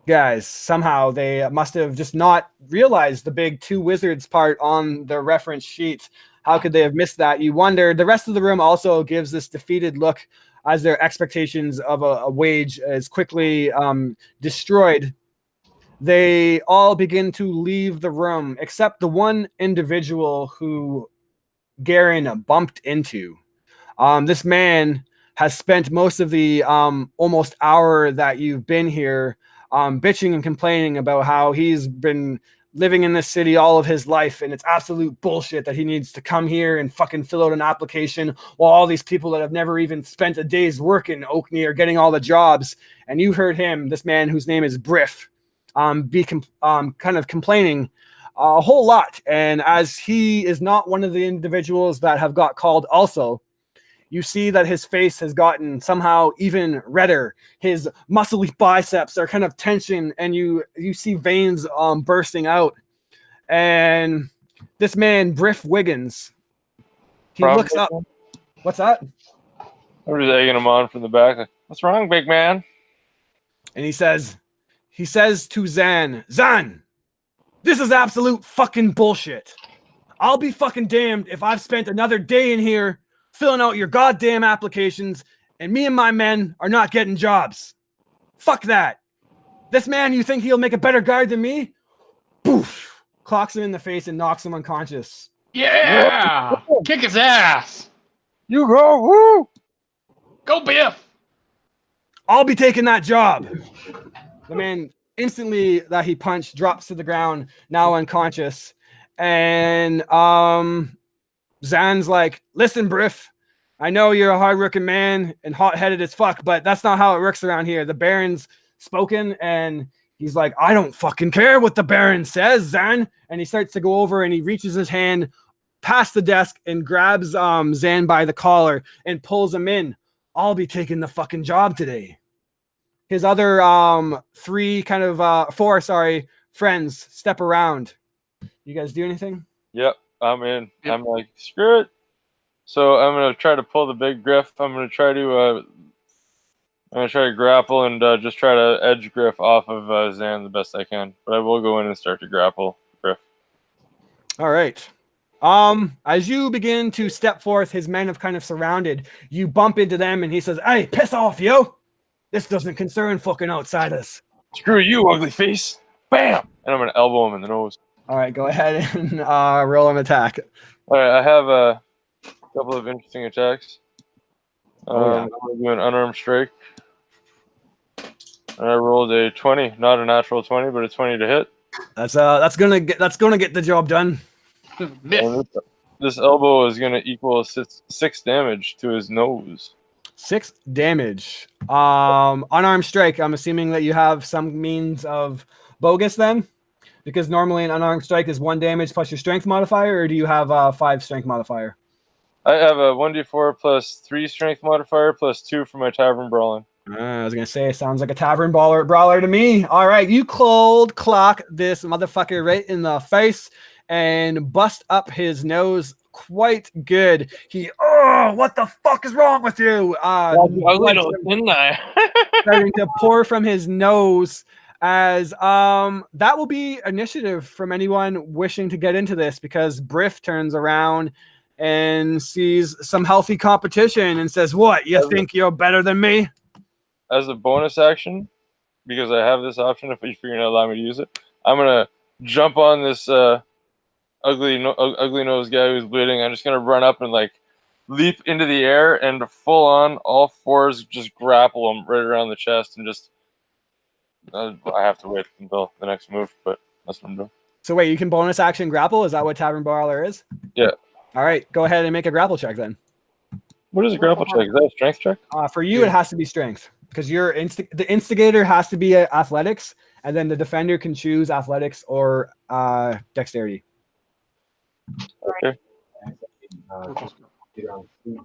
guys. Somehow they must have just not realized the big 2 wizards part on the reference sheet. How could they have missed that? You wonder. The rest of the room also gives this defeated look as their expectations of a wage is quickly destroyed. They all begin to leave the room, except the one individual who Garen bumped into. This man has spent most of the almost hour that you've been here bitching and complaining about how he's been living in this city all of his life, and it's absolute bullshit that he needs to come here and fucking fill out an application while all these people that have never even spent a day's work in Oakney are getting all the jobs. And you heard him, this man whose name is Briff, kind of complaining a whole lot. And as he is not one of the individuals that have got called also, you see that his face has gotten somehow even redder. His muscly biceps are kind of tension, and you see veins bursting out. And this man, Briff Wiggins, he looks up. What's that? I'm just egging him on from the back. Like, what's wrong, big man? And he says to Zan, this is absolute fucking bullshit. I'll be fucking damned if I've spent another day in here filling out your goddamn applications, and me and my men are not getting jobs. Fuck that. This man, you think he'll make a better guard than me? Poof! Clocks him in the face and knocks him unconscious. Yeah! Kick his ass! You go, woo! Go Biff! I'll be taking that job. The man instantly that he punched drops to the ground, now unconscious. And Zan's like, listen, Briff, I know you're a hard-working man and hot-headed as fuck, but that's not how it works around here. The Baron's spoken, and he's like, I don't fucking care what the Baron says, Zan. And he starts to go over, and he reaches his hand past the desk and grabs Zan by the collar and pulls him in. I'll be taking the fucking job today. His other 4 friends step around. You guys do anything? Yep, I'm in. Yep. I'm like, screw it. So I'm gonna try to pull the big Griff. I'm gonna try to grapple and just try to edge Griff off of Zan the best I can. But I will go in and start to grapple Griff. All right. As you begin to step forth, his men have kind of surrounded. You bump into them, and he says, "Hey, piss off, yo! This doesn't concern fucking outsiders." Screw you, ugly face! Bam! And I'm gonna elbow him in the nose. All right, go ahead and roll an attack. All right, I have a couple of interesting attacks. Yeah. I'm gonna do an unarmed strike. And I rolled a 20, not a natural 20, but a 20 to hit. That's gonna get the job done. Miss. And this elbow is gonna equal 6 damage to his nose. 6 damage. Unarmed strike. I'm assuming that you have some means of bogus then, because normally an unarmed strike is 1 damage plus your strength modifier, or do you have a 5 strength modifier? I have a 1d4 plus 3 strength modifier plus 2 for my tavern brawling. I was gonna say, sounds like a tavern brawler to me. All right, you cold clock this motherfucker right in the face and bust up his nose quite good. What the fuck is wrong with you? Didn't I? Starting to pour from his nose as that will be initiative from anyone wishing to get into this, because Briff turns around and sees some healthy competition and says, "What, you think you're better than me?" As a bonus action, because I have this option, if you're going to allow me to use it, I'm gonna jump on this ugly nose guy who's bleeding. I'm just gonna run up and like leap into the air and full on all fours just grapple him right around the chest and just. I have to wait until the next move, but that's what I'm doing. So wait, you can bonus action grapple? Is that what Tavern Brawler is? Yeah. All right, go ahead and make a grapple check then. What is a grapple check? Is that a strength check? For you, it has to be strength, because the instigator has to be athletics, and then the defender can choose athletics or dexterity. Okay.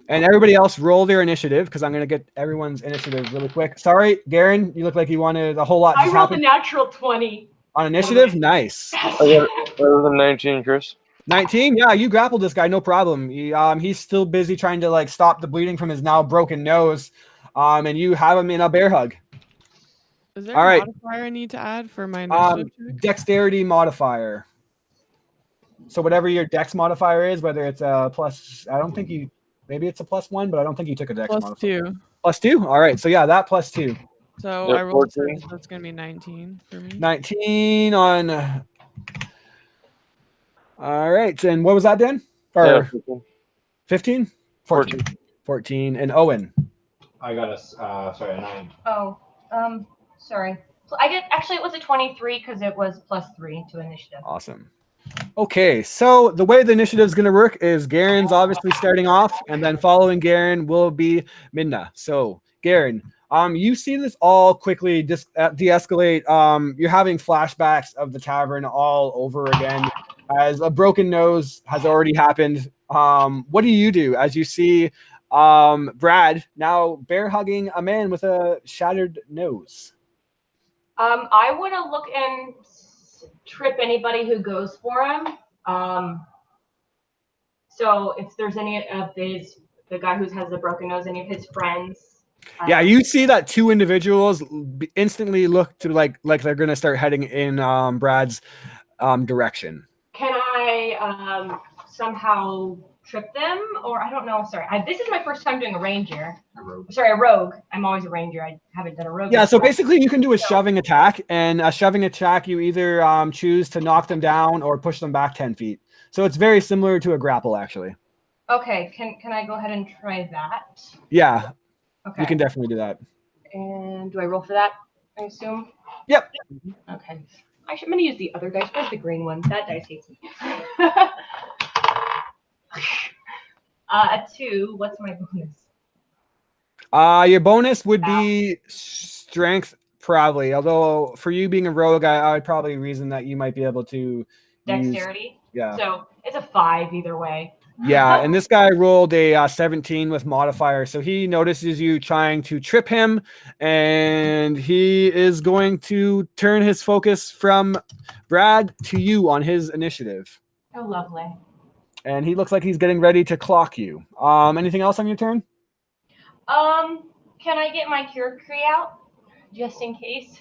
And everybody else roll their initiative, because I'm going to get everyone's initiative really quick. Sorry, Garen, you look like you wanted a whole lot. I rolled a natural 20. On initiative? Nice. I got better than 19, Chris. 19? Yeah, you grappled this guy, no problem. He's still busy trying to like stop the bleeding from his now broken nose. And you have him in a bear hug. Is there All a right. modifier I need to add for my initiative check? Dexterity modifier. So whatever your dex modifier is, whether it's a plus, I don't think you, maybe it's a +1, but I don't think you took a dex modifier. +2? All right, so yeah, that +2. So Yep, I rolled 14. 6, so it's going to be 19 for me. 19 on... All right, and what was that, Dan? Or Yeah, 15? 14. 14. And Owen? I got a 9. Oh, sorry. So actually, it was a 23 because it was +3 to initiative. Awesome. Okay, so the way the initiative is going to work is Garen's obviously starting off, and then following Garen will be Minna. So, Garen, you see this all quickly de-escalate. You're having flashbacks of the tavern all over again, as a broken nose has already happened. What do you do as you see Brad now bear hugging a man with a shattered nose? I want to look and trip anybody who goes for him. So if there's any of the guy who has the broken nose, any of his friends. Yeah, you see that 2 individuals instantly look to like they're gonna start heading in Brad's direction. Can I somehow trip them, or I don't know? Sorry, this is my first time doing a ranger. A rogue. I'm always a ranger. I haven't done a rogue. Yeah, so basically you can do a shoving attack, and a shoving attack you either choose to knock them down or push them back 10 feet. So it's very similar to a grapple, actually. Okay, can I go ahead and try that? Yeah, okay. You can definitely do that. And do I roll for that, I assume? Yep. Okay. I'm going to use the other dice. Where's the green one? That dice hates me. A 2. What's my bonus? Your bonus would be strength, probably. Although for you being a rogue, I would probably reason that you might be able to dexterity. Yeah. So it's a 5 either way. Yeah, and this guy rolled a 17 with modifier, so he notices you trying to trip him, and he is going to turn his focus from Brad to you on his initiative. Oh, lovely. And he looks like he's getting ready to clock you. Anything else on your turn? Can I get my cure tree out just in case?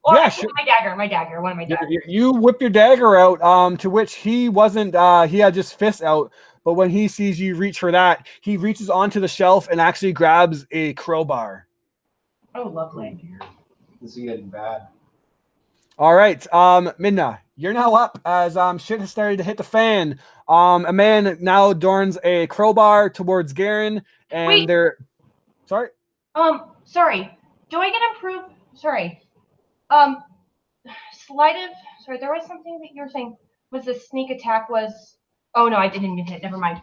Or Yeah, sure. My dagger, one of my daggers. You whip your dagger out, to which he wasn't, he had just fists out, but when he sees you reach for that, he reaches onto the shelf and actually grabs a crowbar. Oh, lovely. This is getting bad. All right, Minna, you're now up as shit has started to hit the fan. A man now adorns a crowbar towards Garen, and Wait. they're... Sorry? Sorry. Do I get improved? Sorry. sorry, there was something that you were saying. Was the sneak attack was? Oh no, I didn't even hit. Never mind.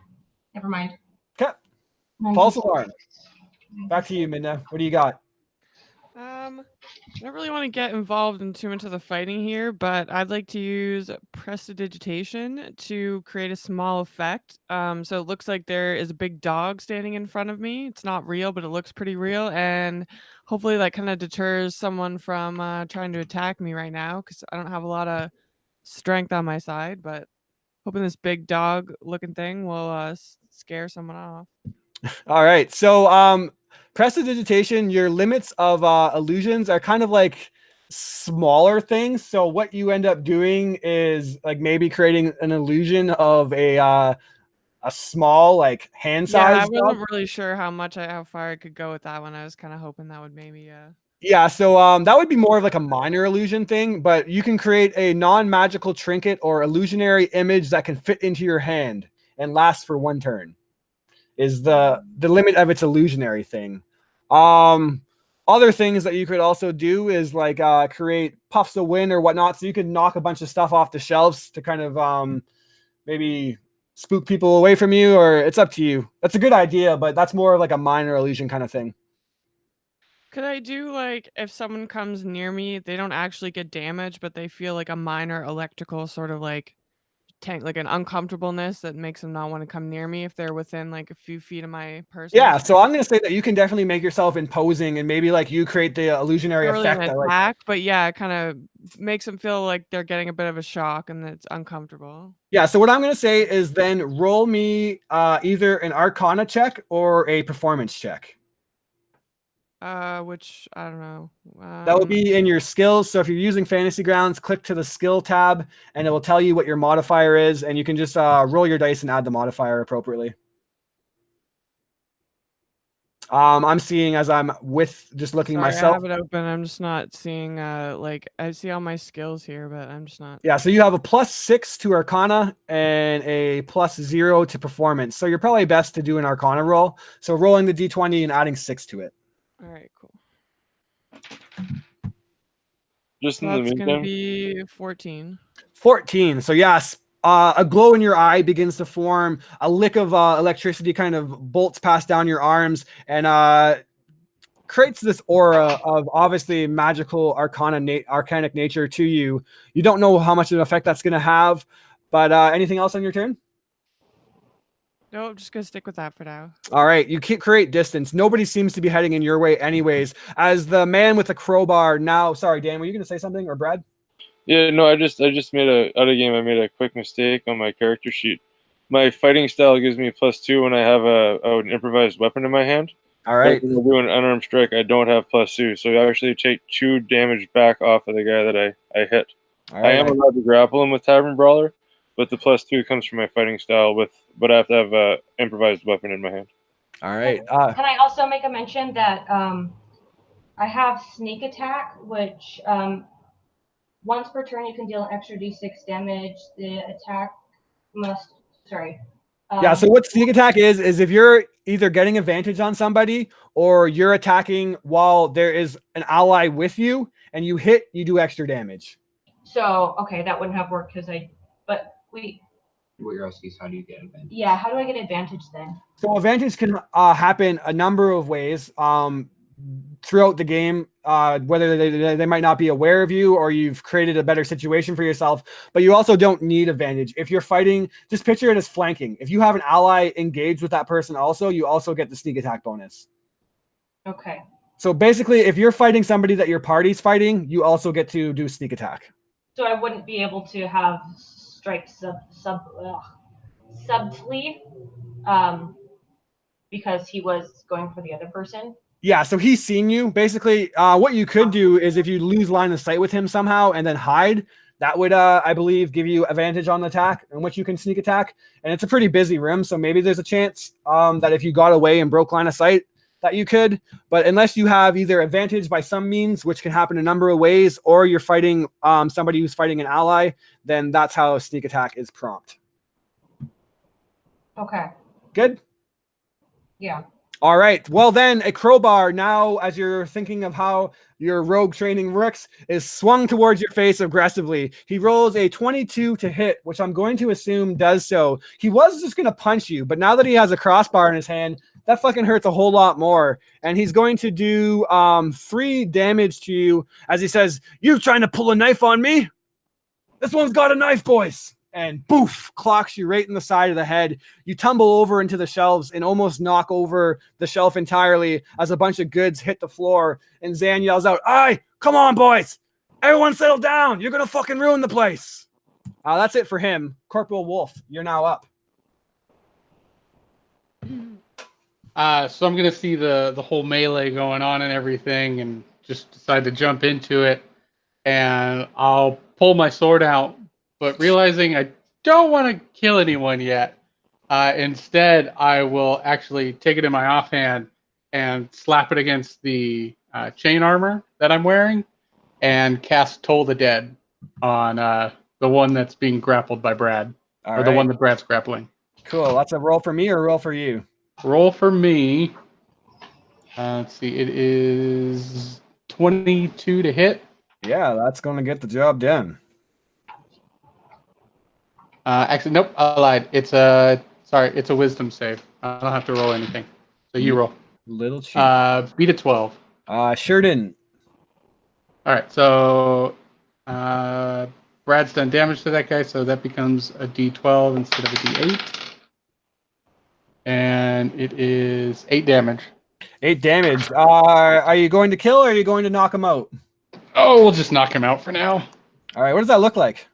Okay. False alarm. Back to you, Minna. What do you got? I don't really want to get involved in too much of the fighting here, but I'd like to use prestidigitation to create a small effect. So it looks like there is a big dog standing in front of me. It's not real, but it looks pretty real, and hopefully that kind of deters someone from trying to attack me right now, because I don't have a lot of strength on my side, but hoping this big dog looking thing will scare someone off. All right. So prestidigitation, your limits of illusions are kind of like smaller things. So what you end up doing is like maybe creating an illusion of a small like hand size. Yeah, I wasn't really sure how far I could go with that one. I was kind of hoping that would maybe Yeah, so that would be more of like a minor illusion thing, but you can create a non-magical trinket or illusionary image that can fit into your hand and last for 1 turn. Is the limit of its illusionary thing. Other things that you could also do is like create puffs of wind or whatnot, so you could knock a bunch of stuff off the shelves to kind of maybe spook people away from you, or it's up to you. That's a good idea, but that's more like a minor illusion kind of thing. Could I do like if someone comes near me, they don't actually get damaged, but they feel like a minor electrical sort of like like an uncomfortableness that makes them not want to come near me if they're within like a few feet of my person? Yeah, so I'm gonna say that you can definitely make yourself imposing, and maybe like you create the illusionary Not really effect. an That, attack, but yeah, it kind of makes them feel like they're getting a bit of a shock and it's uncomfortable. Yeah, so what I'm gonna say is then roll me either an Arcana check or a performance check. Which I don't know. That will be in your skills. So if you're using Fantasy Grounds, click to the skill tab, and it will tell you what your modifier is, and you can just roll your dice and add the modifier appropriately. I'm seeing as I'm just looking Sorry, myself. I have it open. I'm just not seeing like I see all my skills here, but I'm just not. Yeah, so you have a +6 to Arcana and a +0 to performance. So you're probably best to do an Arcana roll. So rolling the D20 and adding 6 to it. All right, cool. Just So in the that's meantime, gonna be 14. 14. So yes, a glow in your eye begins to form. A lick of electricity kind of bolts past down your arms and creates this aura of obviously magical arcanic nature to you. You don't know how much of an effect that's going to have, but anything else on your turn? Nope, just gonna stick with that for now. All right, you can't create distance. Nobody seems to be heading in your way anyways. As the man with the crowbar now, sorry, Dan, were you going to say something, or Brad? yeah, no, I just made out of game. I made a quick mistake on my character sheet. My fighting style gives me +2 when I have an improvised weapon in my hand. All right. When I do an unarmed strike, I don't have +2, so I actually take 2 damage back off of the guy that I hit. All right. I am allowed to grapple him with Tavern Brawler, but the +2 comes from my fighting style but I have to have an improvised weapon in my hand. All right. Can I also make a mention that I have sneak attack, which once per turn you can deal an extra d6 damage. The attack must, yeah, so what sneak attack is if you're either getting advantage on somebody or you're attacking while there is an ally with you and you hit, you do extra damage. So, okay, that wouldn't have worked but wait. How do you get advantage? Yeah, how do I get advantage then? So advantage can happen a number of ways throughout the game, whether they might not be aware of you or you've created a better situation for yourself, but you also don't need advantage. If you're fighting, just picture it as flanking. If you have an ally engaged with that person also, you also get the sneak attack bonus. Okay. So basically, if you're fighting somebody that your party's fighting, you also get to do sneak attack. So I wouldn't be able to have strike subtly because he was going for the other person. Yeah, so he's seen you. Basically, what you could do is if you lose line of sight with him somehow and then hide, that would, I believe, give you advantage on the attack in which you can sneak attack. And it's a pretty busy room, so maybe there's a chance that if you got away and broke line of sight, that you could. But unless you have either advantage by some means, which can happen a number of ways, or you're fighting somebody who's fighting an ally, then that's how sneak attack is prompt. Okay. Good? Yeah. All right. Well, then a crowbar now, as you're thinking of how your rogue training works, is swung towards your face aggressively. He rolls a 22 to hit, which I'm going to assume does so. He was just going to punch you, but now that he has a crossbar in his hand, that fucking hurts a whole lot more. And he's going to do 3 damage to you as he says, "You trying to pull a knife on me? This one's got a knife, boys." And boof, clocks you right in the side of the head. You tumble over into the shelves and almost knock over the shelf entirely as a bunch of goods hit the floor. And Zan yells out, "Aye, come on, boys. Everyone settle down. You're going to fucking ruin the place." That's it for him. Corporal Wolf, you're now up. So I'm going to see the whole melee going on and everything and just decide to jump into it. And I'll pull my sword out, but realizing I don't want to kill anyone yet. Instead, I will actually take it in my offhand and slap it against the chain armor that I'm wearing and cast Toll the Dead on the one that's being grappled by Brad. The one that Brad's grappling. Cool. That's a roll for me or a roll for you? Roll for me. Let's see. It is 22 to hit. Yeah, that's going to get the job done. Actually, nope, I lied. It's a wisdom save. I don't have to roll anything. So you roll. Little cheat. Beat a 12. Sure didn't. All right, so Brad's done damage to that guy, so that becomes a D12 instead of a D8. And it is 8 damage. 8 damage. Are you going to kill or are you going to knock him out? Oh, we'll just knock him out for now. All right, what does that look like?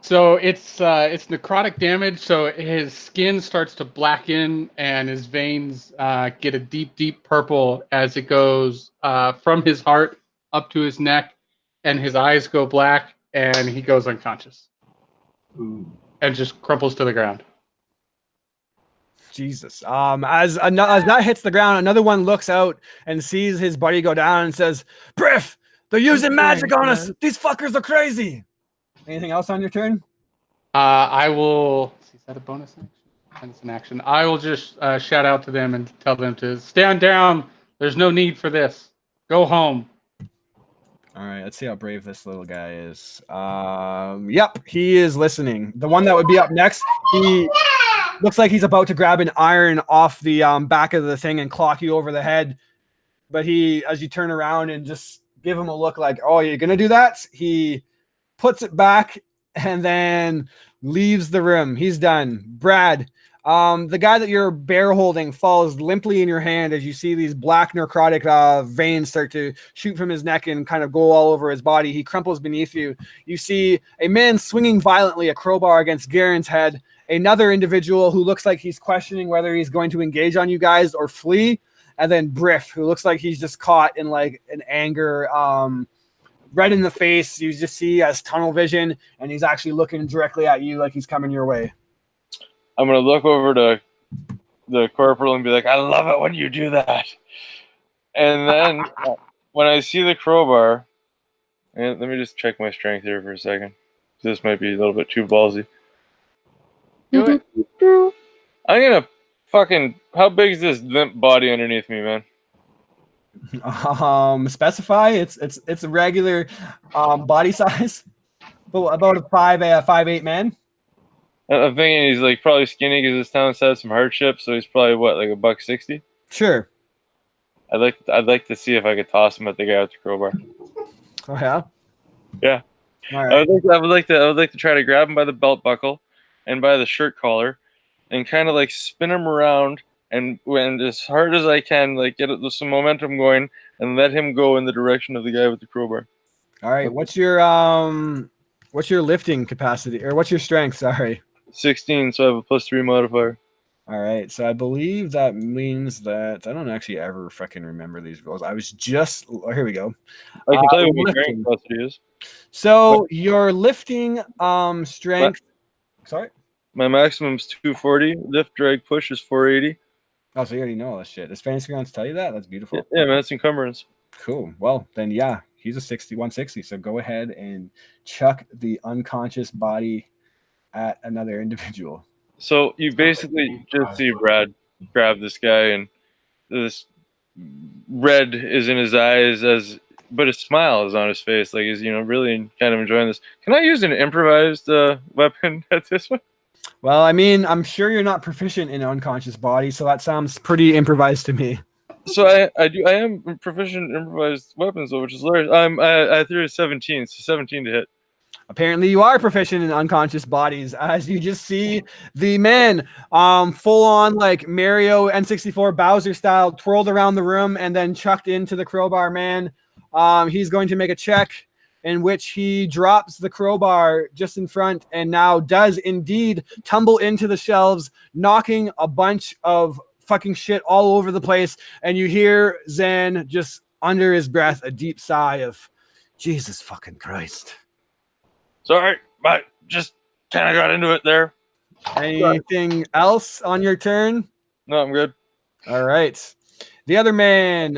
So it's necrotic damage. So his skin starts to blacken and his veins get a deep, deep purple as it goes from his heart up to his neck, and his eyes go black, and he goes unconscious. Ooh. And just crumples to the ground. Jesus. As that hits the ground, another one looks out and sees his buddy go down and says, "Briff, they're using magic on us. These fuckers are crazy." Anything else on your turn? I will. Is that a bonus action? That's an action. I will just shout out to them and tell them to stand down. There's no need for this. Go home. All right, let's see how brave this little guy is. Yep, he is listening. The one that would be up next, he looks like he's about to grab an iron off the back of the thing and clock you over the head. But as you turn around and just give him a look like, "Oh, you're going to do that?" He puts it back and then leaves the room. He's done. Brad, the guy that you're bear holding falls limply in your hand as you see these black necrotic veins start to shoot from his neck and kind of go all over his body. He crumples beneath you. You see a man swinging violently a crowbar against Garen's head. Another individual who looks like he's questioning whether he's going to engage on you guys or flee. And then Briff, who looks like he's just caught in like an anger, red in the face. You just see as tunnel vision, and he's actually looking directly at you like he's coming your way. I'm going to look over to the corporal and be like, "I love it when you do that." And then when I see the crowbar, and let me just check my strength here for a second. This might be a little bit too ballsy. Do it. I'm going to fucking... How big is this limp body underneath me, man? Specify. It's a regular body size, but about a 5'8" man. I'm thinking he's like probably skinny because this town's had some hardship, so he's probably what, like $160? Sure. I'd like to see if I could toss him at the guy with the crowbar. Oh yeah. Yeah. All right. I would like to try to grab him by the belt buckle and by the shirt collar, and kind of like spin him around and as hard as I can, like get some momentum going and let him go in the direction of the guy with the crowbar. All right. What's your lifting capacity, or what's your strength? Sorry. 16, so I have a +3 modifier. All right, so I believe that means that I don't actually ever fucking remember these rules. I was just here we go. I can tell you what my strength capacity is. So your lifting strength. Sorry. My maximum is 240. Lift, drag, push is 480. Oh, so you already know all this shit. Does fantasy grounds tell you that? That's beautiful. Yeah, man, it's encumbrance. Cool. Well, then yeah, he's a 160. So go ahead and chuck the unconscious body at another individual. So you basically just see Brad grab this guy, and this red is in his eyes, but a smile is on his face, like he's really kind of enjoying this. Can I use an improvised weapon at this one? Well, I mean, I'm sure you're not proficient in unconscious body, so that sounds pretty improvised to me. So I am proficient in improvised weapons, though, which is hilarious. I threw a 17, so 17 to hit. Apparently you are proficient in unconscious bodies, as you just see the man full on like Mario N64 Bowser style twirled around the room and then chucked into the crowbar man. He's going to make a check in which he drops the crowbar just in front and now does indeed tumble into the shelves, knocking a bunch of fucking shit all over the place. And you hear Zen just under his breath a deep sigh of Jesus fucking Christ. Sorry, but just kind of got into it there. Anything else on your turn? No, I'm good. All right. The other man,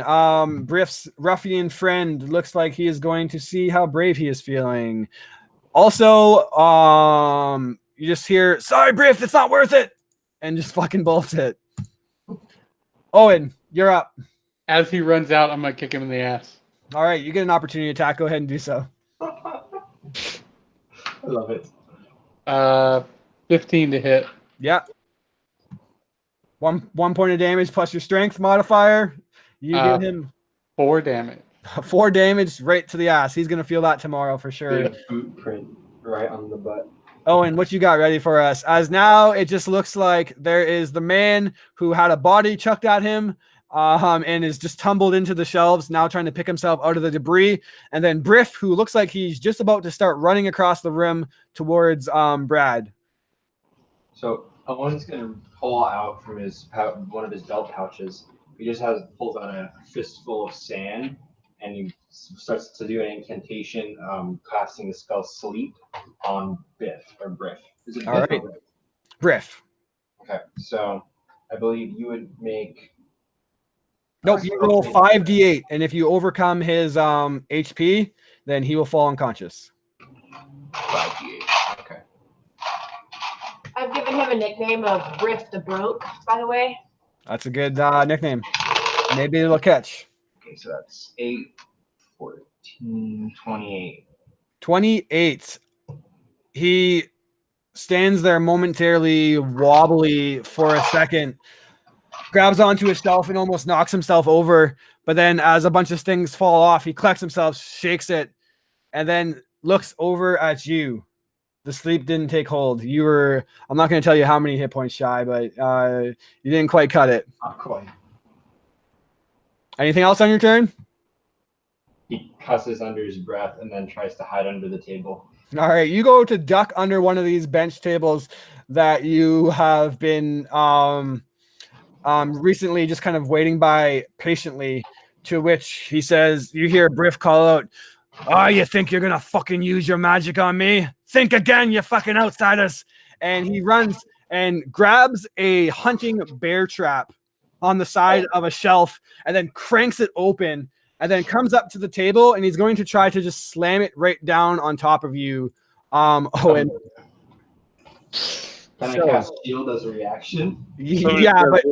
Briff's ruffian friend, looks like he is going to see how brave he is feeling. Also, you just hear, sorry, Briff, it's not worth it. And just fucking bolts it. Owen, you're up. As he runs out, I'm going to kick him in the ass. All right, you get an opportunity attack. Go ahead and do so. I love it. 15 to hit. Yeah. One point of damage plus your strength modifier. You give him 4 damage. 4 damage right to the ass. He's gonna feel that tomorrow for sure. A boot print right on the butt. Owen, what you got ready for us? As now it just looks like there is the man who had a body chucked at him, and is just tumbled into the shelves, now trying to pick himself out of the debris. And then Briff, who looks like he's just about to start running across the room towards Brad. So Owen's gonna pull out from one of his belt pouches. He just pulls out a fistful of sand, and he starts to do an incantation, casting the spell Sleep on Briff. Is it Biff All right. or Briff? Briff. Okay, so I believe you would make. Nope, you roll 5d8, and if you overcome his HP, then he will fall unconscious. 5d8. Okay. I've given him a nickname of Briff the Broke, by the way. That's a good nickname. Maybe it'll catch. Okay, so that's 8, 14, 28. 28. He stands there momentarily wobbly for a second, grabs onto his shelf and almost knocks himself over. But then as a bunch of things fall off, he collects himself, shakes it, and then looks over at you. The sleep didn't take hold. You were, I'm not going to tell you how many hit points shy, but you didn't quite cut it. Not quite. Anything else on your turn? He cusses under his breath and then tries to hide under the table. All right, you go to duck under one of these bench tables that you have been recently just kind of waiting by patiently, to which he says, you hear Briff call out, "Oh, you think you're going to fucking use your magic on me? Think again, you fucking outsiders." And he runs and grabs a hunting bear trap on the side of a shelf and then cranks it open and then comes up to the table, and he's going to try to just slam it right down on top of you, Owen. Can I cast shield as a reaction? Yeah, but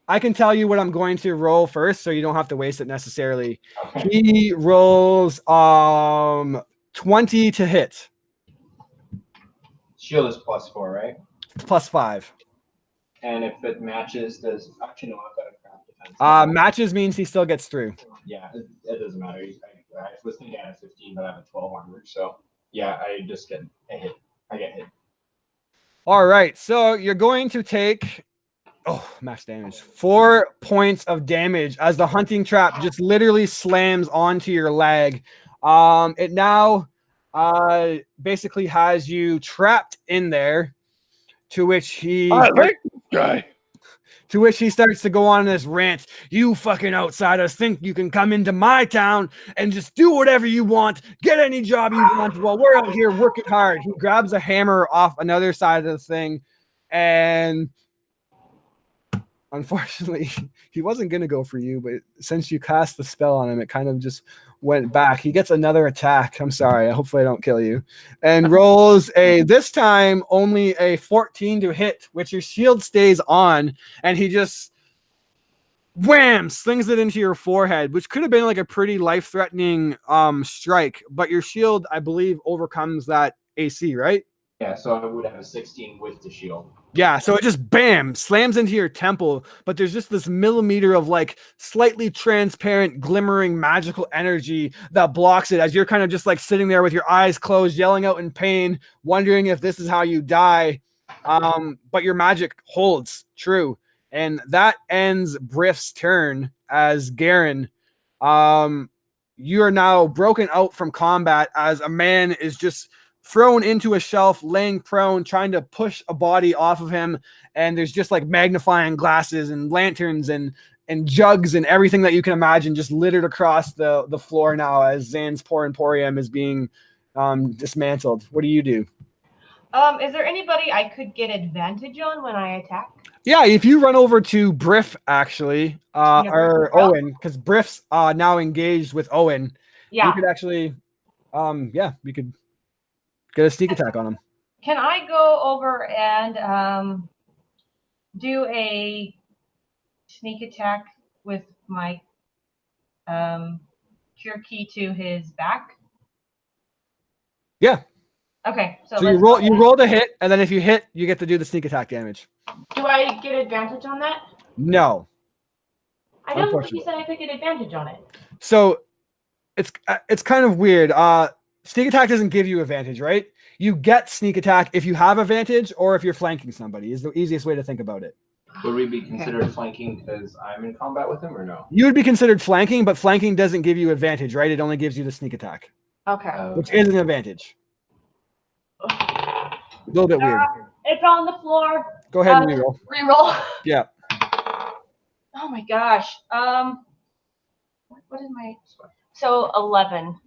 I can tell you what I'm going to roll first, so you don't have to waste it necessarily. Okay. He rolls 20 to hit. Shield is +4, right? It's +5. And if it matches, does actually no, I've got a craft defense. Matches means he still gets through. Yeah, it doesn't matter. I was thinking I have 15, but I have a 12 armor, so yeah, I just get a hit. I get hit. All right, so you're going to take max damage. 4 points of damage as the hunting trap just literally slams onto your leg. It now basically has you trapped in there, to which he starts to go on this rant. "You fucking outsiders think you can come into my town and just do whatever you want, get any job you want while we're out here working hard." He grabs a hammer off another side of the thing, and unfortunately, he wasn't going to go for you, but since you cast the spell on him, it kind of just went back. He gets another attack. I'm sorry. Hopefully I don't kill you. And rolls this time only a 14 to hit, which your shield stays on. And he just wham, slings it into your forehead, which could have been like a pretty life-threatening strike. But your shield, I believe, overcomes that AC, right? Yeah, so I would have a 16 with the shield. Yeah, so it just bam slams into your temple, but there's just this millimeter of like slightly transparent, glimmering magical energy that blocks it as you're kind of just like sitting there with your eyes closed, yelling out in pain, wondering if this is how you die. But your magic holds true, and that ends Briff's turn as Garen. You are now broken out from combat as a man is just thrown into a shelf, laying prone, trying to push a body off of him. And there's just like magnifying glasses and lanterns and jugs and everything that you can imagine just littered across the floor now as Zan's Pour Emporium is being dismantled. What do you do? Is there anybody I could get advantage on when I attack? Yeah, if you run over to Briff, actually, or Briff? Owen, because Briff's now engaged with Owen. Yeah. You could actually, we could get a sneak attack on him. Can I go over and do a sneak attack with my cure key to his back? Yeah. Okay. So you roll the hit, and then if you hit, you get to do the sneak attack damage. Do I get advantage on that? No. I don't think you said I could get advantage on it. So it's kind of weird. Sneak attack doesn't give you advantage, right? You get sneak attack if you have advantage or if you're flanking somebody is the easiest way to think about it. Would we be considered flanking because I'm in combat with him or no? You would be considered flanking, but flanking doesn't give you advantage, right? It only gives you the sneak attack. Okay. Which is an advantage. A little bit weird. It's on the floor. Go ahead and reroll. Reroll. Yeah. Oh my gosh. What is my score? So 11.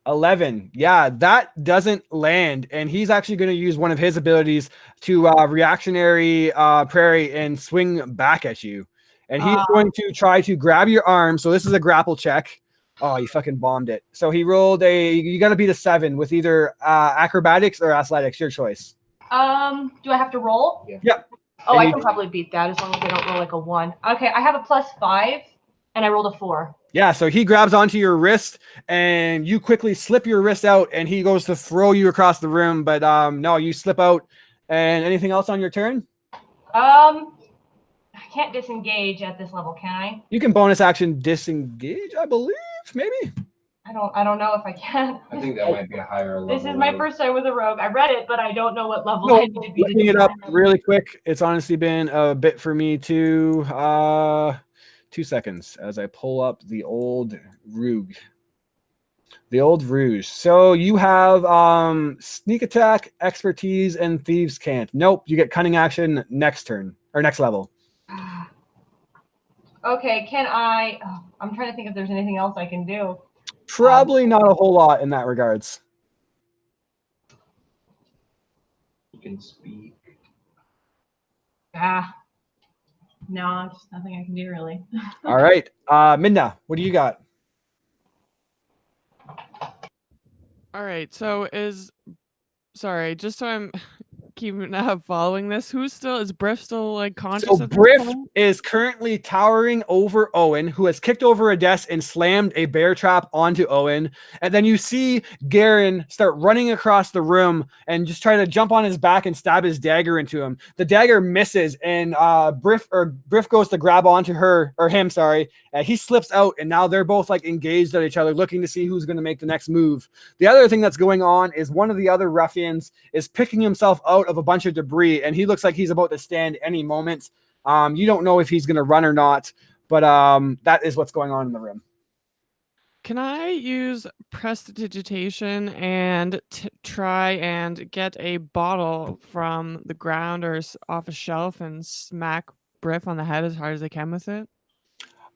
11. Yeah, that doesn't land. And he's actually going to use one of his abilities to reactionary parry and swing back at you. And he's going to try to grab your arm. So this is a grapple check. Oh, you fucking bombed it. So he rolled you got to beat a 7 with either acrobatics or athletics, your choice. Do I have to roll? Yeah. Yep. Oh, I can probably beat that as long as I don't roll like a 1. Okay, I have a +5 and I rolled a 4. Yeah, so he grabs onto your wrist and you quickly slip your wrist out and he goes to throw you across the room, but no, you slip out. And anything else on your turn? I can't disengage at this level, can I? You can bonus action disengage, I believe, maybe. I don't know if I can. I think that might be a higher level. This is my first time with a rogue. I read it, but I don't know what level No, I need to be. looking it up really quick. It's honestly been a bit for me too. 2 seconds as I pull up the old Rogue. The old Rouge. So you have sneak attack, expertise, and thieves can't. Nope, you get cunning action next turn or next level. Okay, can I? I'm trying to think if there's anything else I can do. Probably not a whole lot in that regards. You can speak. No, just nothing I can do really. All right, Minna, what do you got? All right, so sorry, just so I'm keeping following this, is Briff still like conscious? So at this Briff point? is currently towering over Owen, who has kicked over a desk and slammed a bear trap onto Owen. And then you see Garen start running across the room and just try to jump on his back and stab his dagger into him. The dagger misses, and Briff goes to grab onto him. He slips out, and now they're both like engaged at each other, looking to see who's going to make the next move. The other thing that's going on is one of the other ruffians is picking himself out of a bunch of debris, and he looks like he's about to stand any moment. You don't know if he's going to run or not, but that is what's going on in the room. Can I use prestidigitation and try and get a bottle from the ground or off a shelf and smack Briff on the head as hard as I can with it?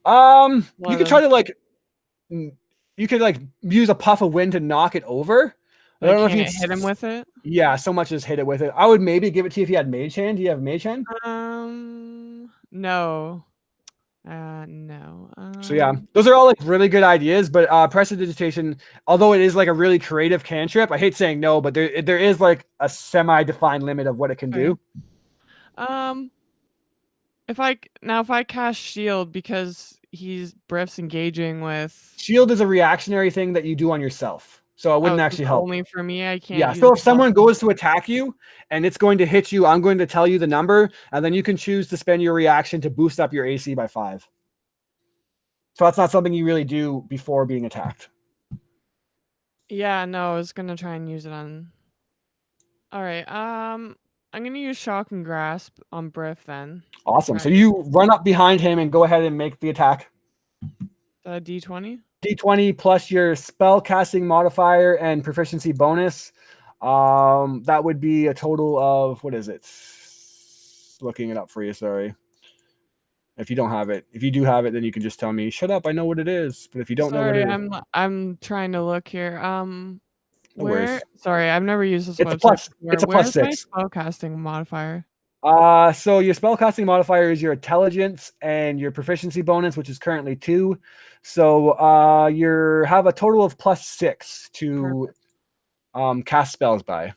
You could try to you could use a puff of wind to knock it over. I don't know if you hit him with it. Yeah, so much as hit it with it. I would maybe give it to you if you had Mage Hand. Do you have Mage Hand? No. No. So yeah, those are all like really good ideas, but prestidigitation, although it is like a really creative cantrip, I hate saying no, but there is like a semi-defined limit of what it can do. If I cast shield because Briff's engaging with. Shield is a reactionary thing that you do on yourself, so it wouldn't so actually it's help. Only for me, I can't. Yeah. Use So it if someone also. goes to attack you and it's going to hit you, I'm going to tell you the number, and then you can choose to spend your reaction to boost up your AC by 5. So that's not something you really do before being attacked. Yeah, no, I was gonna try and use it on. All right. I'm gonna use shock and grasp on Briff then. Awesome. Right. So you run up behind him and go ahead and make the attack. D20. D20 plus your spell casting modifier and proficiency bonus. That would be a total of, what is it? Looking it up for you. Sorry. If you don't have it, if you do have it, then you can just tell me, shut up, I know what it is. But if you don't know what it is, I'm trying to look here. no worries. Sorry, I've never used this It's a website plus. before. It's a plus Where's 6. my spellcasting modifier? So your spellcasting modifier is your intelligence and your proficiency bonus, which is currently 2. So you have a total of plus 6 to cast spells by.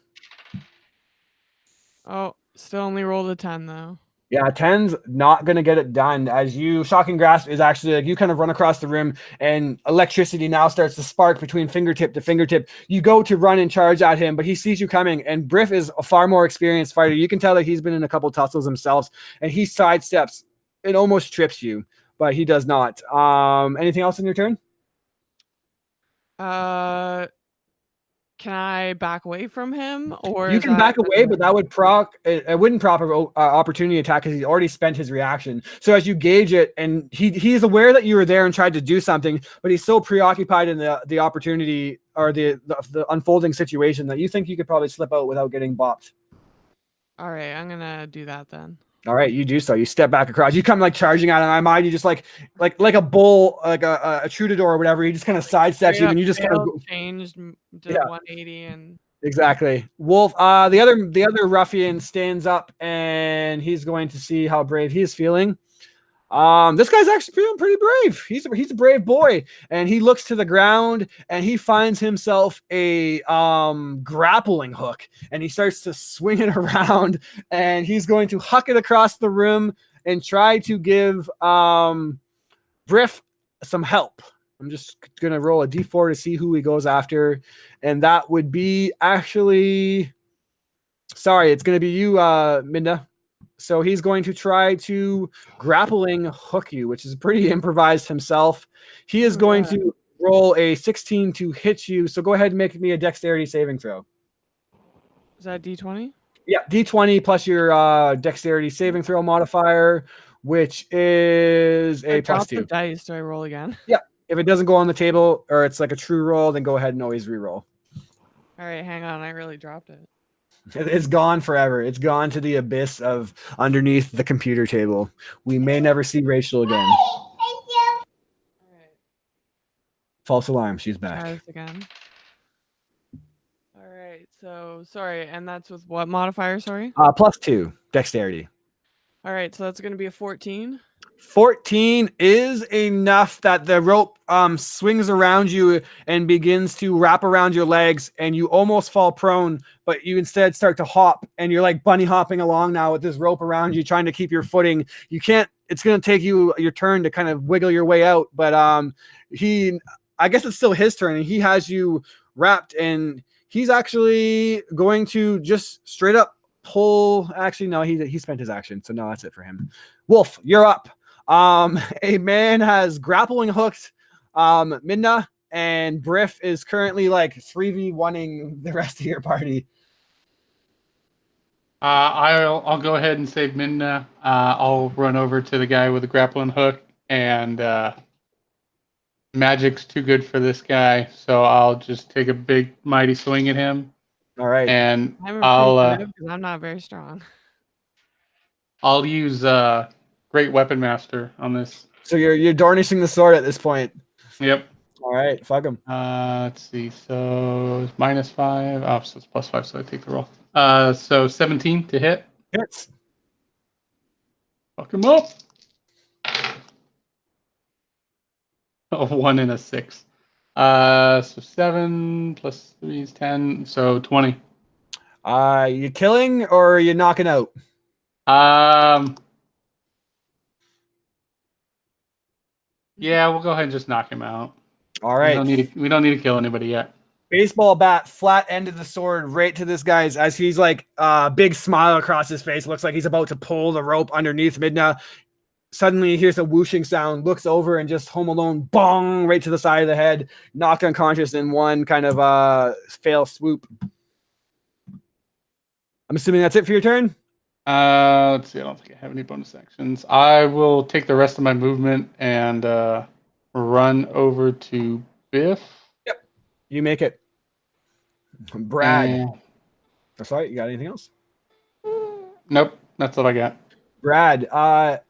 Oh, still only rolled a 10 though. Yeah, 10's not going to get it done. As you, Shocking Grasp is actually like you kind of run across the room and electricity now starts to spark between fingertip to fingertip. You go to run and charge at him, but he sees you coming, and Briff is a far more experienced fighter. You can tell that he's been in a couple tussles himself, and he sidesteps and almost trips you, but he does not. Anything else in your turn? Can I back away from him, or you can back away, but that would it wouldn't prop an opportunity attack because he's already spent his reaction. So as you gauge it, and he's aware that you were there and tried to do something, but he's so preoccupied in the opportunity or the unfolding situation that you think you could probably slip out without getting bopped. All right, I'm gonna do that then. All right, you do so. You step back across. You come like charging out of my mind. You just like a bull, like a troubadour or whatever. He just kind of sidesteps you, and you just kind of changed to 180 and exactly. Wolf. The other ruffian stands up, and he's going to see how brave he is feeling. This guy's actually feeling pretty brave. He's a brave boy, and he looks to the ground and he finds himself a grappling hook, and he starts to swing it around, and he's going to huck it across the room and try to give Briff some help. I'm just gonna roll a d4 to see who he goes after, and that would be actually, sorry, it's gonna be you, Minda. So he's going to try to grappling hook you, which is pretty improvised himself. He is going to roll a 16 to hit you. So go ahead and make me a dexterity saving throw. Is that D20? Yeah, D20 plus your dexterity saving throw modifier, which is a plus 2. The dice. Do I roll again? Yeah. If it doesn't go on the table or it's like a true roll, then go ahead and always re-roll. All right, hang on. I really dropped it. It's gone forever. It's gone to the abyss of underneath the computer table. We may never see Rachel again. All right. False alarm. She's back. Try this again. All right. So sorry, and that's with what modifier? Sorry. Plus 2 dexterity. All right. So that's going to be a 14. 14 is enough that the rope swings around you and begins to wrap around your legs, and you almost fall prone, but you instead start to hop, and you're like bunny hopping along now with this rope around you, trying to keep your footing. You can't, it's going to take you your turn to kind of wiggle your way out, but I guess it's still his turn, and he has you wrapped, and he's actually going to just straight up pull. Actually, no, he spent his action, so no, that's it for him. Wolf, you're up. A man has grappling hooked Minna, and Briff is currently like 3v1ing the rest of your party. I'll go ahead and save Minna. I'll run over to the guy with the grappling hook, and magic's too good for this guy, so I'll just take a big mighty swing at him. All right, and because I'm not very strong. I'll use Great Weapon Master on this. So you're garnishing the sword at this point. Yep. All right, fuck him. Let's see. So it's -5. Oh, so it's +5. So I take the roll. So 17 to hit. Hits. Fuck him up. A 1 and a 6. So 7 plus 3 is 10. So 20. You killing or are you knocking out? Yeah, we'll go ahead and just knock him out. All right. We don't need to kill anybody yet. Baseball bat, flat end of the sword, right to this guy's as he's like big smile across his face. Looks like he's about to pull the rope underneath Midna. Suddenly he hears a whooshing sound, looks over, and just Home Alone, bong, right to the side of the head, knocked unconscious in one kind of fail swoop. I'm assuming that's it for your turn? Let's see. I don't think I have any bonus actions. I will take the rest of my movement and run over to Biff. Yep. You make it. Brad. And... Sorry, you got anything else? Nope. That's all I got. Brad,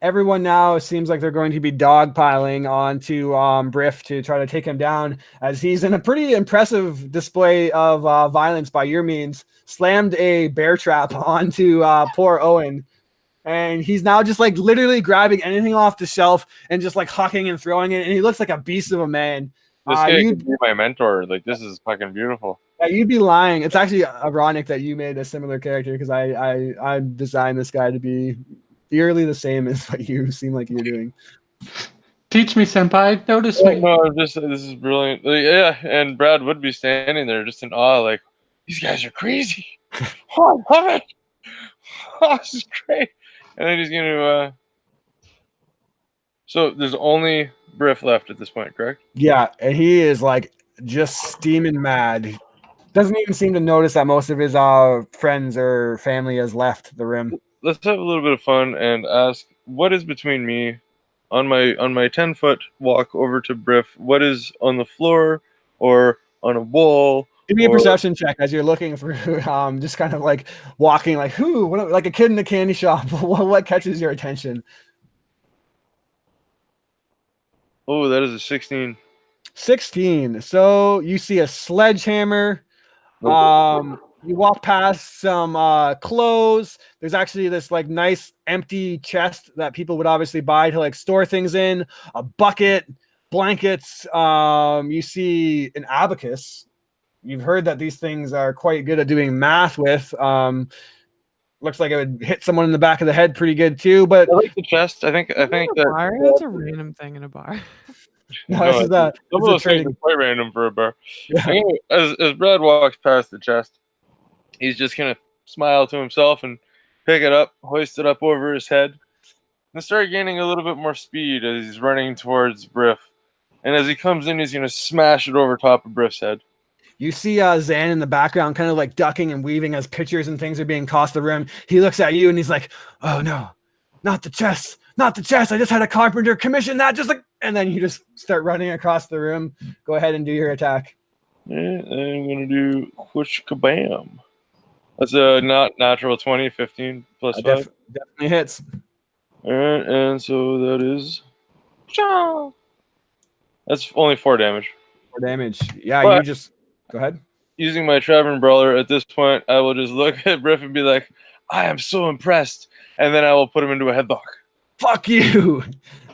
everyone now seems like they're going to be dogpiling onto Briff to try to take him down, as he's in a pretty impressive display of violence by your means. Slammed a bear trap onto poor Owen, and he's now just like literally grabbing anything off the shelf and just like hucking and throwing it, and he looks like a beast of a man. This guy could be my mentor. Like, this is fucking beautiful. Yeah, you'd be lying. It's actually ironic that you made a similar character, because I designed this guy to be eerily the same as what you seem like you're doing. Teach me, senpai. Notice me. No, this is brilliant. Like, yeah, and Brad would be standing there just in awe, like, these guys are crazy. Oh, I love it. Oh, this is great. And then he's going to... So there's only Briff left at this point, correct? Yeah, and he is like just steaming mad. Doesn't even seem to notice that most of his friends or family has left the rim. Let's have a little bit of fun and ask, what is between me on my 10-foot walk over to Briff? What is on the floor or on a wall? Give me a perception check as you're looking through, just kind of like walking, like like a kid in a candy shop. What catches your attention? Oh, that is a 16. 16. So you see a sledgehammer. You walk past some clothes. There's actually this like nice empty chest that people would obviously buy to like store things in. A bucket, blankets. You see an abacus. You've heard that these things are quite good at doing math with. Looks like it would hit someone in the back of the head pretty good too. But I like the chest. I think that bar? That's a random thing in a bar. No, this is some of those things are quite random for a bar. Yeah. Anyway, as Brad walks past the chest, he's just gonna smile to himself and pick it up, hoist it up over his head, and start gaining a little bit more speed as he's running towards Briff. And as he comes in, he's gonna smash it over top of Briff's head. You see Zan in the background kind of like ducking and weaving as pitchers and things are being tossed to the rim. He looks at you and he's like, oh no, not the chest, not the chest. I just had a carpenter commission that, just like, and then you just start running across the room. Go ahead and do your attack. Yeah, and I'm going to do whoosh kabam. That's a not natural 20, 15 plus 5. Definitely hits. All right, and so that is... That's only 4 damage. 4 damage. Yeah, But you just... Go ahead. Using my Tavern Brawler, at this point, I will just look at Briff and be like, I am so impressed. And then I will put him into a headlock. Fuck you.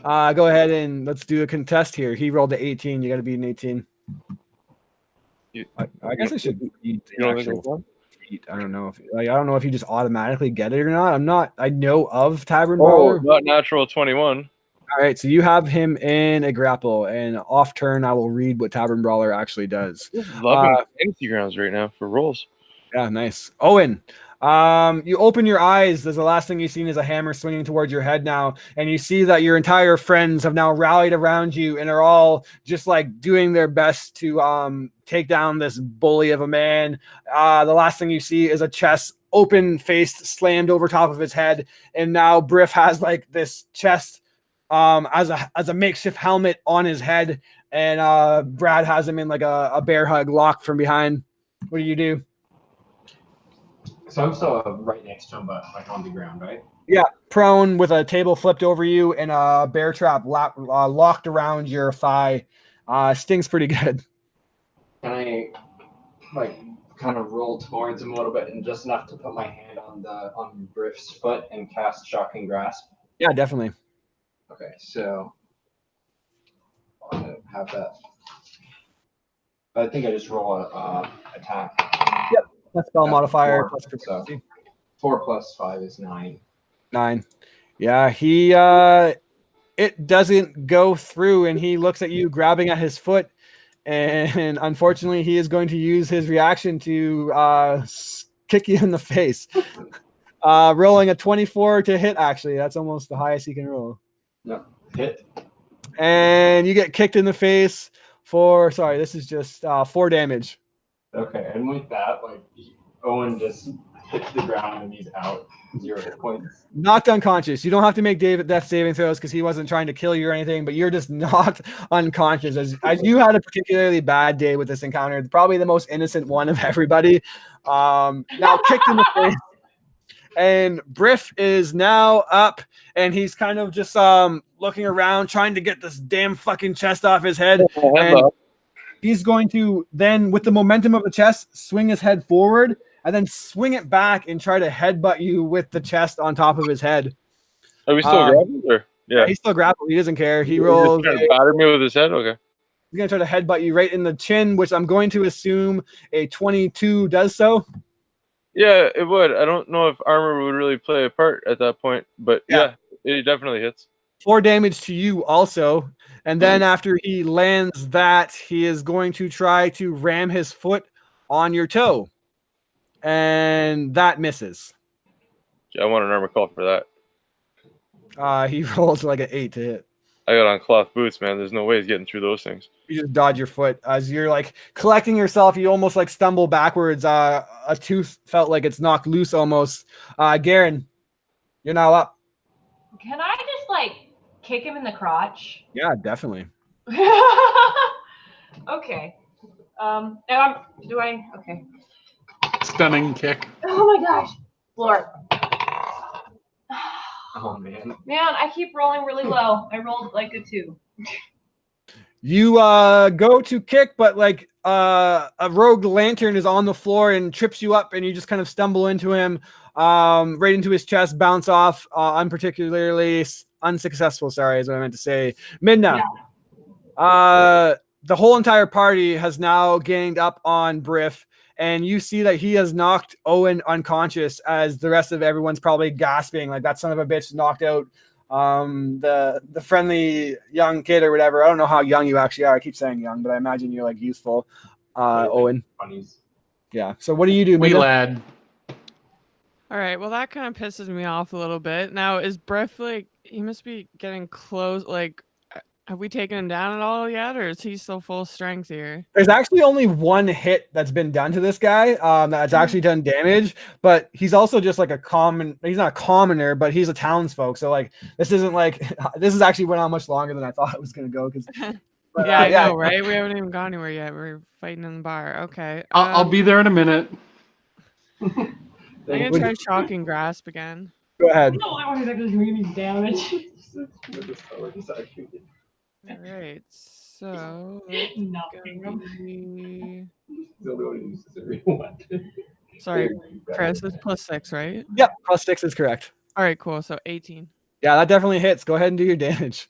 Go ahead and let's do a contest here. He rolled a 18. You got to beat an 18. I guess I should beat the actual feat. I don't know if you just automatically get it or not. I know of Tavern Brawler. Not natural 21. All right, so you have him in a grapple, and off turn, I will read what Tavern Brawler actually does. Loving fantasy grounds right now for rolls. Yeah, nice. Owen, you open your eyes. There's the last thing you've seen is a hammer swinging towards your head now, and you see that your entire friends have now rallied around you and are all just like doing their best to take down this bully of a man. The last thing you see is a chest open-faced slammed over top of his head, and now Briff has like this chest as a makeshift helmet on his head, and Brad has him in like a bear hug locked from behind. What do you do? So I'm still right next to him, but like on the ground, right? Yeah, prone with a table flipped over you and a bear trap locked around your thigh. Stings pretty good. Can I like kind of roll towards him a little bit and just enough to put my hand on Briff's foot and cast Shocking Grasp? Yeah, definitely. Okay, so have that. I think I just roll a attack. Yep. That's spell Yeah, modifier 4, plus so proficiency. 4 plus 5 is 9. 9. Yeah, he it doesn't go through, and he looks at you grabbing at his foot, and unfortunately he is going to use his reaction to kick you in the face. Rolling a 24 to hit, actually. That's almost the highest he can roll. Yep. Hit. And you get kicked in the face for, sorry, this is just 4 damage. Okay, and with that, like, Owen just hits the ground and he's out. 0 hit points. Knocked unconscious. You don't have to make death saving throws because he wasn't trying to kill you or anything, but you're just knocked unconscious. As you had a particularly bad day with this encounter, probably the most innocent one of everybody. Now kicked in the face. And Briff is now up, and he's kind of just looking around, trying to get this damn fucking chest off his head. And he's going to then, with the momentum of the chest, swing his head forward, and then swing it back and try to headbutt you with the chest on top of his head. Are we still grappling? Or? Yeah. He's still grappled. He doesn't care. He He's rolls. trying to batter me with his head? Okay. He's going to try to headbutt you right in the chin, which I'm going to assume a 22 does so. Yeah, it would. I don't know if armor would really play a part at that point, but yeah it definitely hits. 4 damage to you also. And then after he lands that, he is going to try to ram his foot on your toe. And that misses. I want an armor call for that. He rolls like an 8 to hit. I got on cloth boots, man. There's no way he's getting through those things. You just dodge your foot. As you're like collecting yourself, you almost like stumble backwards. A tooth felt like it's knocked loose almost. Garen, you're now up. Can I just like kick him in the crotch? Yeah, definitely. Okay. Okay. Stunning kick. Oh my gosh. Lord. Oh, man. Man, I keep rolling really low. I rolled like a 2. You go to kick, but like a rogue lantern is on the floor and trips you up, and you just kind of stumble into him, right into his chest, bounce off, unparticularly unsuccessful. Sorry, is what I meant to say. Midna. Yeah. The whole entire party has now ganged up on Briff, and you see that he has knocked Owen unconscious as the rest of everyone's probably gasping like that son of a bitch knocked out the friendly young kid or whatever. I don't know how young you actually are. I keep saying young, but I imagine you're like youthful. Owen. Funnies. Yeah. So what do you do, Wee Minda? lad. All right. Well, that kind of pisses me off a little bit. Now, is Briff like, he must be getting close. Like, have we taken him down at all yet, or is he still full strength here? There's actually only 1 hit that's been done to this guy that's actually done damage, but he's also just like he's not a commoner, but he's a townsfolk. So like, this isn't like, this has actually went on much longer than I thought it was going to go. Yeah, I know, right? We haven't even gone anywhere yet. We're fighting in the bar. Okay. I'll be there in a minute. I'm going to try shocking grasp again. Go ahead. No, I want to actually doing any damage. All right. So, let's Nothing. Sorry, Chris, it's +6, right? Yep, +6 is correct. All right, cool. So 18. Yeah, that definitely hits. Go ahead and do your damage.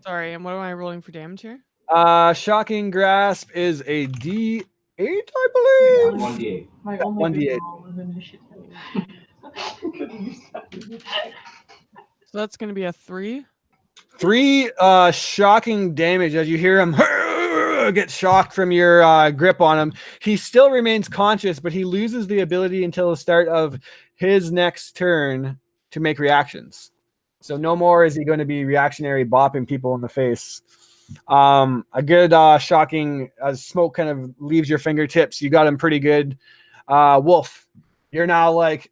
Sorry, and what am I rolling for damage here? Shocking grasp is a D8, I believe. 1d8. My Yeah, only 1d8. good roll was initiative. So that's going to be a 3. 3 shocking damage as you hear him get shocked from your grip on him. He still remains conscious, but he loses the ability until the start of his next turn to make reactions. So no more is he going to be reactionary bopping people in the face. A good shocking as smoke kind of leaves your fingertips. You got him pretty good. Wolf, you're now like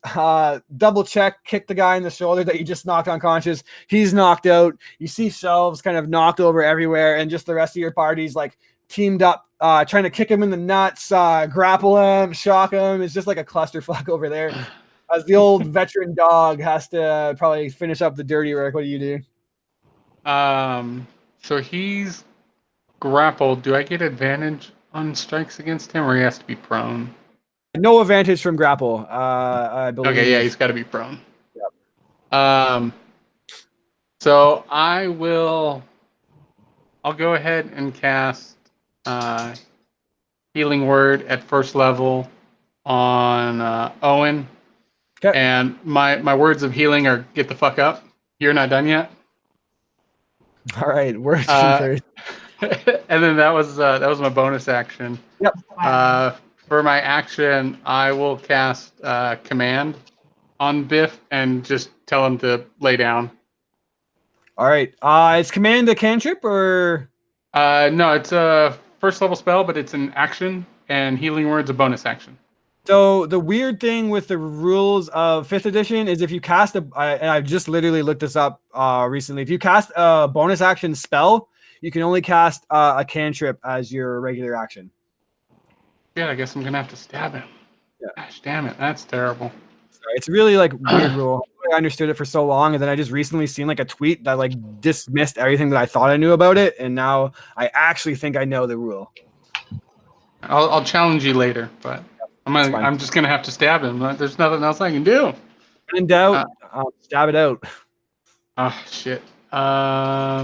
double check, kick the guy in the shoulder that you just knocked unconscious. He's knocked out. You see shelves kind of knocked over everywhere, and just the rest of your party's like teamed up, trying to kick him in the nuts, grapple him, shock him. It's just like a clusterfuck over there. As the old veteran dog has to probably finish up the dirty work. What do you do? So he's grappled. Do I get advantage on strikes against him, or he has to be prone? No advantage from grapple, I believe. Okay, yeah, he's got to be prone. Yep. So I will I'll go ahead and cast Healing Word at first level on Owen. Okay. And my words of healing are get the fuck up. You're not done yet. All right. Words of Uh, encouragement. and then that was my bonus action. Yep. For my action, I will cast Command on Biff and just tell him to lay down. All right. Is command a cantrip or? No, it's a first level spell, but it's an action, and Healing Word's a bonus action. So the weird thing with the rules of 5th edition is if you cast and I just literally looked this up recently. If you cast a bonus action spell, you can only cast a cantrip as your regular action. Yeah, I guess I'm gonna have to stab him. Yeah. Gosh, damn it, that's terrible. It's really like weird rule. I understood it for so long, and then I just recently seen like a tweet that like dismissed everything that I thought I knew about it, and now I actually think I know the rule. I'll challenge you later, but I'm just gonna have to stab him. There's nothing else I can do. When in doubt, stab it out. Oh shit. I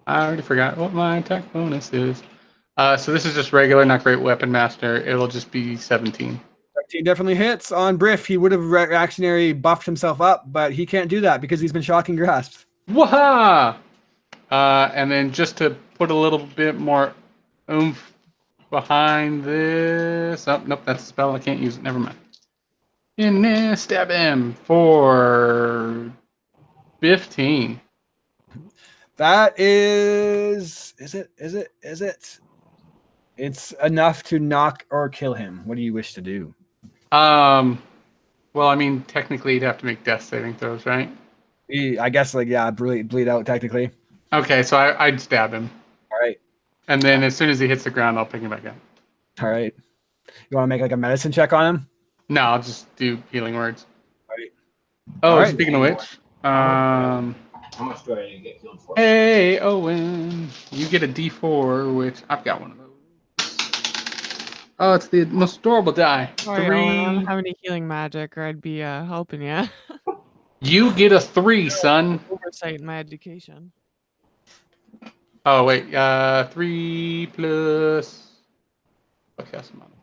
already forgot what my attack bonus is. So this is just regular, not great weapon master. It'll just be 17. 13 definitely hits on Briff. He would have reactionary buffed himself up, but he can't do that because he's been shocking grasped. Waha! And then just to put a little bit more oomph behind this. Oh, nope, that's a spell. I can't use it. Never mind. In there, stab him for 15. That is it? It's enough to knock or kill him. What do you wish to do? Well, I mean, technically, you'd have to make death saving throws, right? I guess, like, yeah, bleed out technically. Okay, so I'd stab him. All right. And then as soon as he hits the ground, I'll pick him back up. All right. You want to make like a medicine check on him? No, I'll just do healing words. All right. Oh, All right. Speaking of which, How much do I get healed for? hey, Owen, you get a D4, which I've got one of those. Oh, it's the most adorable die. Sorry, Owen, I don't have any healing magic, or I'd be helping you. You get a 3, son. Oversight in my education. Oh wait, 3 plus. Okay, that's modifier.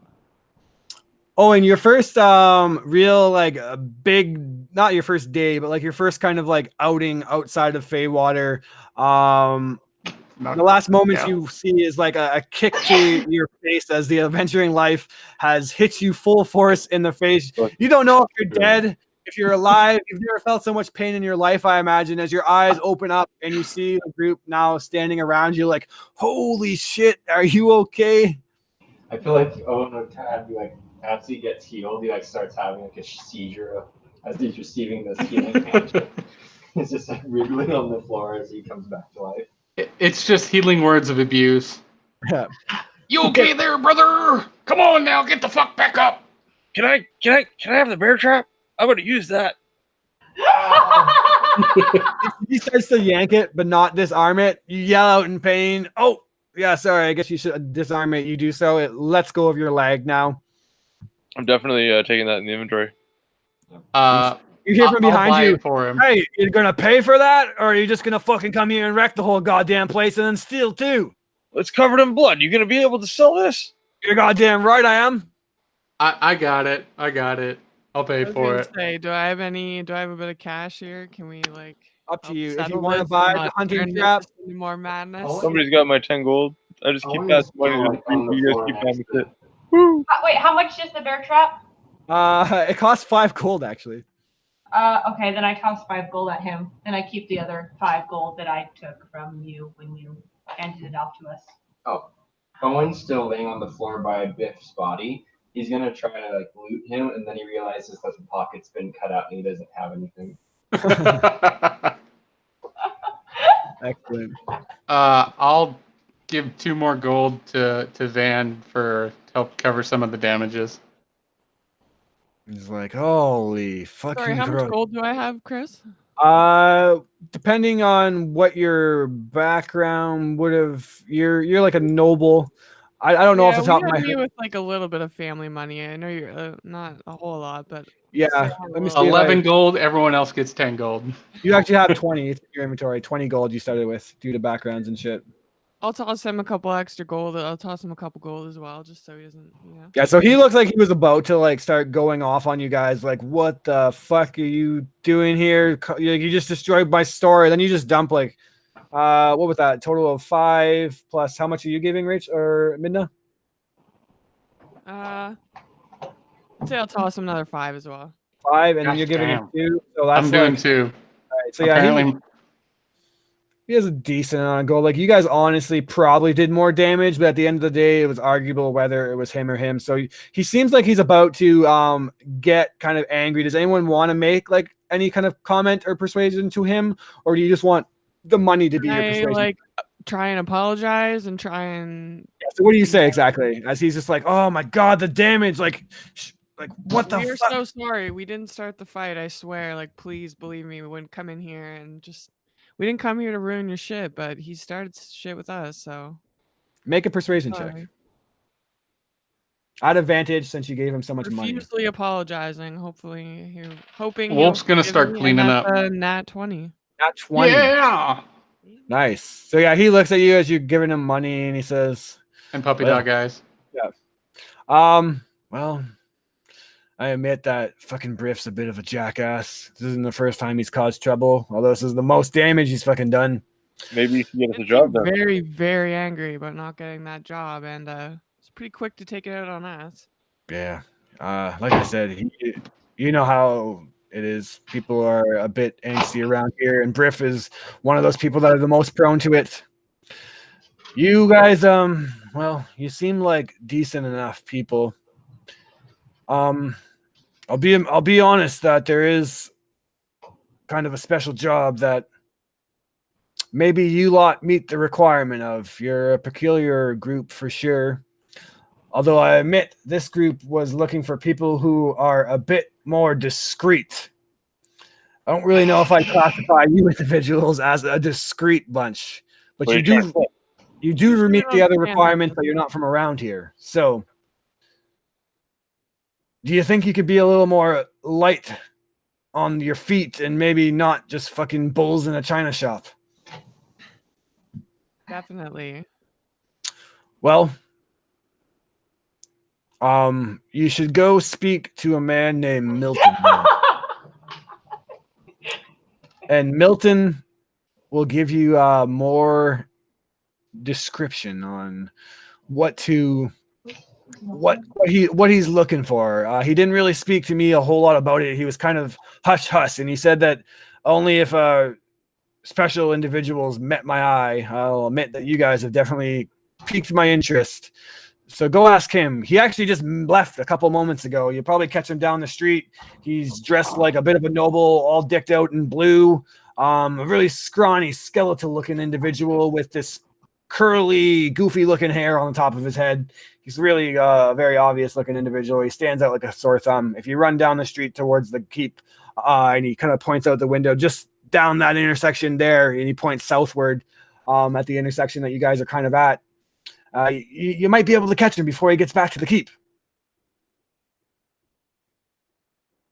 Oh, and your first real like big, not your first day, but like your first kind of like outing outside of Feywater. The last moments you see is like a kick to your face as the adventuring life has hit you full force in the face. You don't know if you're dead, if you're alive. You've never felt so much pain in your life, I imagine, as your eyes open up and you see the group now standing around you like, holy shit, are you okay? I feel like Owen would kind of be like, as he gets healed, he like starts having like a seizure as he's receiving this healing hand. He's just like wriggling on the floor as he comes back to life. It's just healing words of abuse. Yeah. You okay there, brother? Come on now, get the fuck back up. Can I have the bear trap? I'm gonna use that. He starts to yank it, but not disarm it. You yell out in pain. Oh, yeah, sorry. I guess you should disarm it. You do so. It lets go of your leg now. I'm definitely taking that in the inventory. You hear from behind you, for him. hey, you're going to pay for that? Or are you just going to fucking come here and wreck the whole goddamn place and then steal too? It's covered in blood. You gonna be able to sell this? You're goddamn right I am. I got it. I'll pay for it. Say, do I have a bit of cash here? Can we like Up to you. If you settle want to this buy and the not hunting turn trap. this into more madness? Oh, Somebody's got my 10 gold. I just keep passing money to the people. You guys keep having it. Woo! Wait, how much is the bear trap? It costs 5 gold actually. Okay, then I toss 5 gold at him, and I keep the other 5 gold that I took from you when you handed it off to us. Oh, Owen's still laying on the floor by Biff's body. He's gonna try to like loot him, and then he realizes that the pocket's been cut out and he doesn't have anything. Excellent. I'll give 2 more gold to Van to help cover some of the damages. He's like, holy fucking Sorry, how much gross. gold do I have, Chris? Depending on what your background would have, you're like a noble. I don't know off the we top of have my me head. with like a little bit of family money. I know you're not a whole lot, but Yeah, say let me hello. see. 11 gold. Everyone else gets 10 gold. You actually have 20 in your inventory. 20 gold you started with due to backgrounds and shit. I'll toss him a couple extra gold. I'll toss him a couple gold as well, just so he doesn't, Yeah, so he looks like he was about to like start going off on you guys, like, what the fuck are you doing here? You just destroyed my store. Then you just dump like, what was that? Total of 5 plus how much are you giving, Rach or Midna? I'd say I'll toss him another 5 as well. 5, and then Gosh, you're giving him damn. 2. So that's I'm doing like 2. right, so yeah, Apparently, he has a decent amount of gold. Like you guys honestly probably did more damage, but at the end of the day, it was arguable whether it was him or him. So he seems like he's about to get kind of angry. Does anyone want to make like any kind of comment or persuasion to him, or do you just want the money to be your persuasion? Like try and apologize and try and. Yeah, so what do you say exactly? As he's just like, oh my god, the damage, like what the We are fuck? so sorry. We didn't start the fight. I swear. Like, please believe me. We wouldn't come in here and just. We didn't come here to ruin your shit, but he started shit with us. So Make a persuasion check. At advantage since you gave him so much money. Profusely apologizing. Hopefully, hoping Wolf's he'll gonna forgive start me, cleaning and up. that's a nat 20. Nat 20. Yeah. Nice. So yeah, he looks at you as you're giving him money, and he says, And puppy Well, dog guys. well, I admit that fucking Briff's a bit of a jackass. This isn't the first time he's caused trouble, although this is the most damage he's fucking done. Maybe you should get us a job done. Very, very angry about not getting that job, and it's pretty quick to take it out on us. Yeah. Like I said, you know how it is. People are a bit angsty around here, and Briff is one of those people that are the most prone to it. You guys, well, you seem like decent enough people. I'll be honest that there is kind of a special job that maybe you lot meet the requirement of. You're a peculiar group for sure. Although I admit this group was looking for people who are a bit more discreet. I don't really know if I classify you individuals as a discreet bunch, but you do meet the other requirements that you're not from around here. So do you think you could be a little more light on your feet and maybe not just fucking bulls in a china shop? Definitely. Well, you should go speak to a man named Milton. And Milton will give you more description on what he's looking for. He didn't really speak to me a whole lot about it. He was kind of hush, and he said that only if special individuals met my eye. I'll admit that you guys have definitely piqued my interest. So go ask him. He actually just left a couple moments ago. You'll probably catch him down the street. He's dressed like a bit of a noble, all decked out in blue. A really scrawny, skeletal-looking individual with this curly, goofy-looking hair on the top of his head. He's really a very obvious-looking individual. He stands out like a sore thumb. If you run down the street towards the keep, and he kind of points out the window, just down that intersection there, and he points southward at the intersection that you guys are kind of at. You might be able to catch him before he gets back to the keep.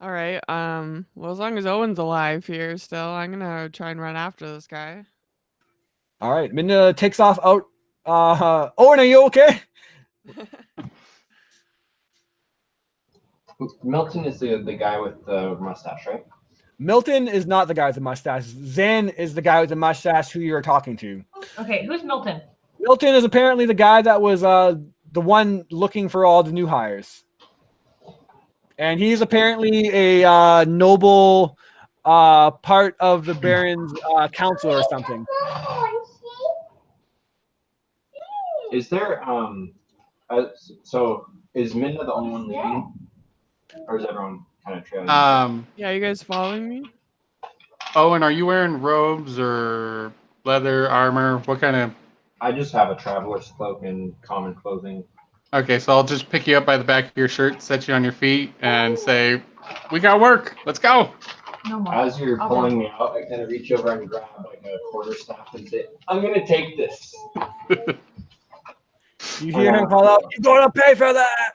All right. Well, as long as Owen's alive here still, I'm gonna try and run after this guy. All right. Minna takes off out. Owen, are you okay? Milton is the guy with the mustache, right? Milton is not the guy with the mustache. Zen is the guy with the mustache who you're talking to. Okay, who's Milton? Milton is apparently the guy that was the one looking for all the new hires. And he's apparently a noble part of the Baron's council or something. Is there so is Minna the only one leaving, or is everyone kind of trailing? Yeah, you guys following me? Owen, are you wearing robes or leather armor? What kind of? I just have a traveler's cloak and common clothing. Okay, so I'll just pick you up by the back of your shirt, set you on your feet, and say, "We got work. Let's go." No more. As you're pulling me out, I kind of reach over and grab like a quarterstaff and say, "I'm gonna take this." You hear him call out, "You're gonna pay for that!"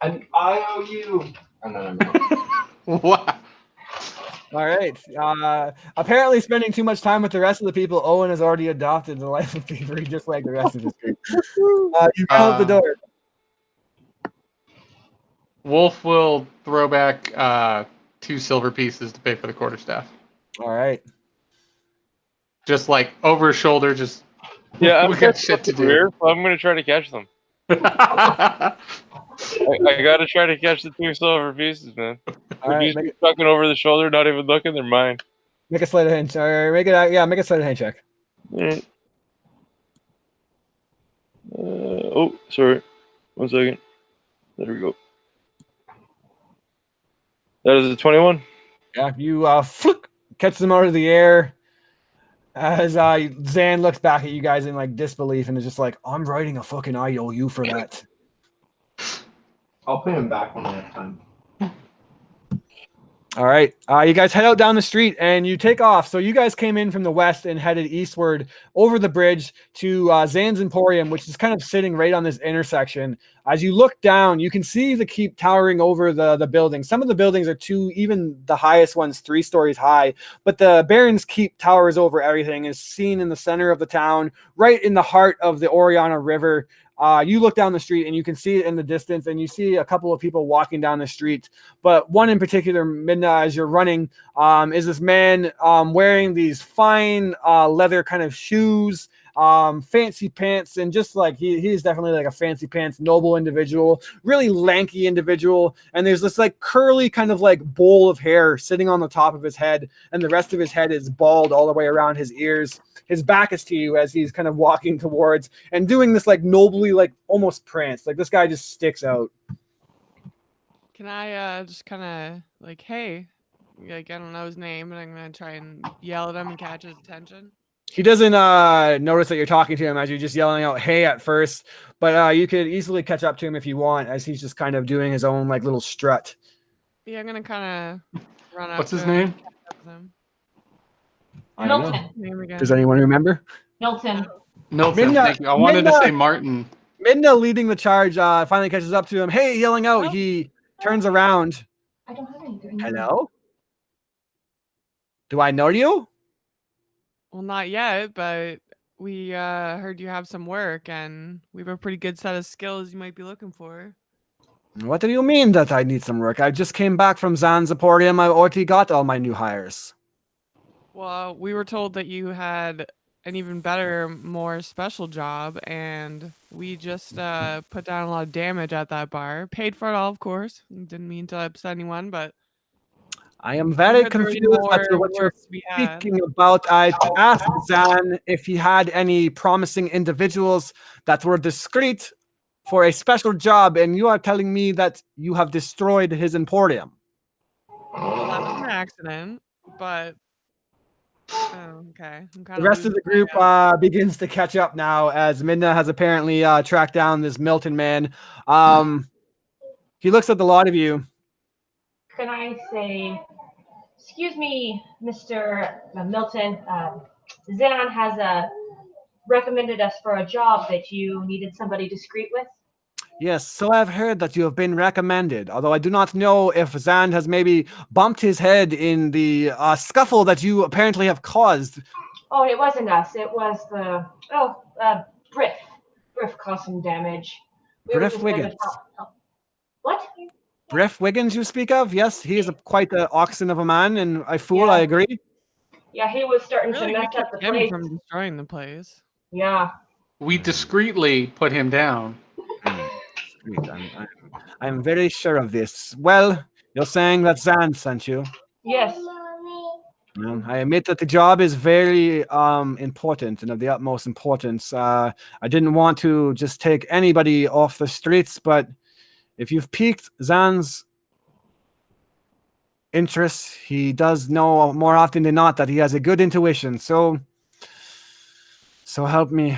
And I owe you. And then I'm out. Wow. All right. Apparently, spending too much time with the rest of the people, Owen has already adopted the life of thievery, just like the rest of his group. You go out the door. Wolf will throw back 2 silver pieces to pay for the quarterstaff. All right. Just like over his shoulder, just Yeah, we got shit to do. Here, so I'm gonna try to catch them. I gotta try to catch the 2 silver pieces, man. All right. They're tucking over the shoulder, not even looking. They're mine. Make a sleight of hand. Or make it. Make a sleight of hand check. Alright. Oh, sorry. 1 second. There we go. That is a 21. Yeah. You catch them out of the air. As Zan looks back at you guys in like disbelief and is just like, "I'm writing a fucking IOU for that." I'll pay him back when I have time. All right. You guys head out down the street and you take off. So you guys came in from the west and headed eastward over the bridge to Zan's Emporium, which is kind of sitting right on this intersection. As you look down, you can see the keep towering over the building. Some of the buildings are even the highest ones, 3 stories high. But the Baron's Keep towers over everything, is seen in the center of the town, right in the heart of the Oriana River. You look down the street and you can see it in the distance, and you see a couple of people walking down the street. But one in particular, Midna, as you're running, is this man wearing these fine leather kind of shoes, fancy pants, and just like he's definitely like a fancy pants noble individual, really lanky individual. And there's this like curly kind of like bowl of hair sitting on the top of his head, and the rest of his head is bald all the way around his ears. His back is to you as he's kind of walking towards and doing this like nobly, like almost prance. Like this guy just sticks out. Can I just kind of like, hey, like I don't know his name, and I'm gonna try and yell at him and catch his attention. He doesn't notice that you're talking to him as you're just yelling out, "Hey," at first, but you could easily catch up to him if you want, as he's just kind of doing his own like little strut. Yeah, I'm gonna kind of run up. What's his to him name? and catch up with him. I don't know. Milton. Name again. Does anyone remember? Milton. Milton. Midna- Thank you. I wanted to Midna- say Martin. Midna, leading the charge, finally catches up to him. "Hey," yelling out. He turns around. I don't have any. "Hello? Do I know you?" Well, not yet, but we heard you have some work, and we have a pretty good set of skills you might be looking for. "What do you mean that I need some work? I just came back from Zan's Emporium. I already got all my new hires." Well, we were told that you had an even better, more special job, and we just put down a lot of damage at that bar. Paid for it all, of course. Didn't mean to upset anyone, but "I am very heard there was confused as to more what you're work to be had. speaking about. I asked Zan if he had any promising individuals that were discreet for a special job, and you are telling me that you have destroyed his emporium." Well, that was an accident, but oh, okay. I'm The kind rest of the group begins to catch up now, as Midna has apparently tracked down this Milton man. He looks at the lot of you. Can I say, excuse me, Mr. Milton? Zan has recommended us for a job that you needed somebody discreet with. "Yes, so I've heard that you have been recommended, although I do not know if Zan has maybe bumped his head in the scuffle that you apparently have caused." Oh, it wasn't us. It was the Briff. Briff caused some damage. We were Briff just there to Wiggins. help. What? Briff Wiggins you speak of? Yes, he is quite the oxen of a man, and a fool, Yeah. I agree. Yeah, he was starting Really, to we mess up kept the him place. from destroying the place. Yeah. We discreetly put him down. I'm very sure of this. Well, you're saying that Zan sent you. Yes. Well, I admit that the job is very important and of the utmost importance. I didn't want to just take anybody off the streets, but if you've piqued Zan's interest, he does know more often than not that he has a good intuition. So help me.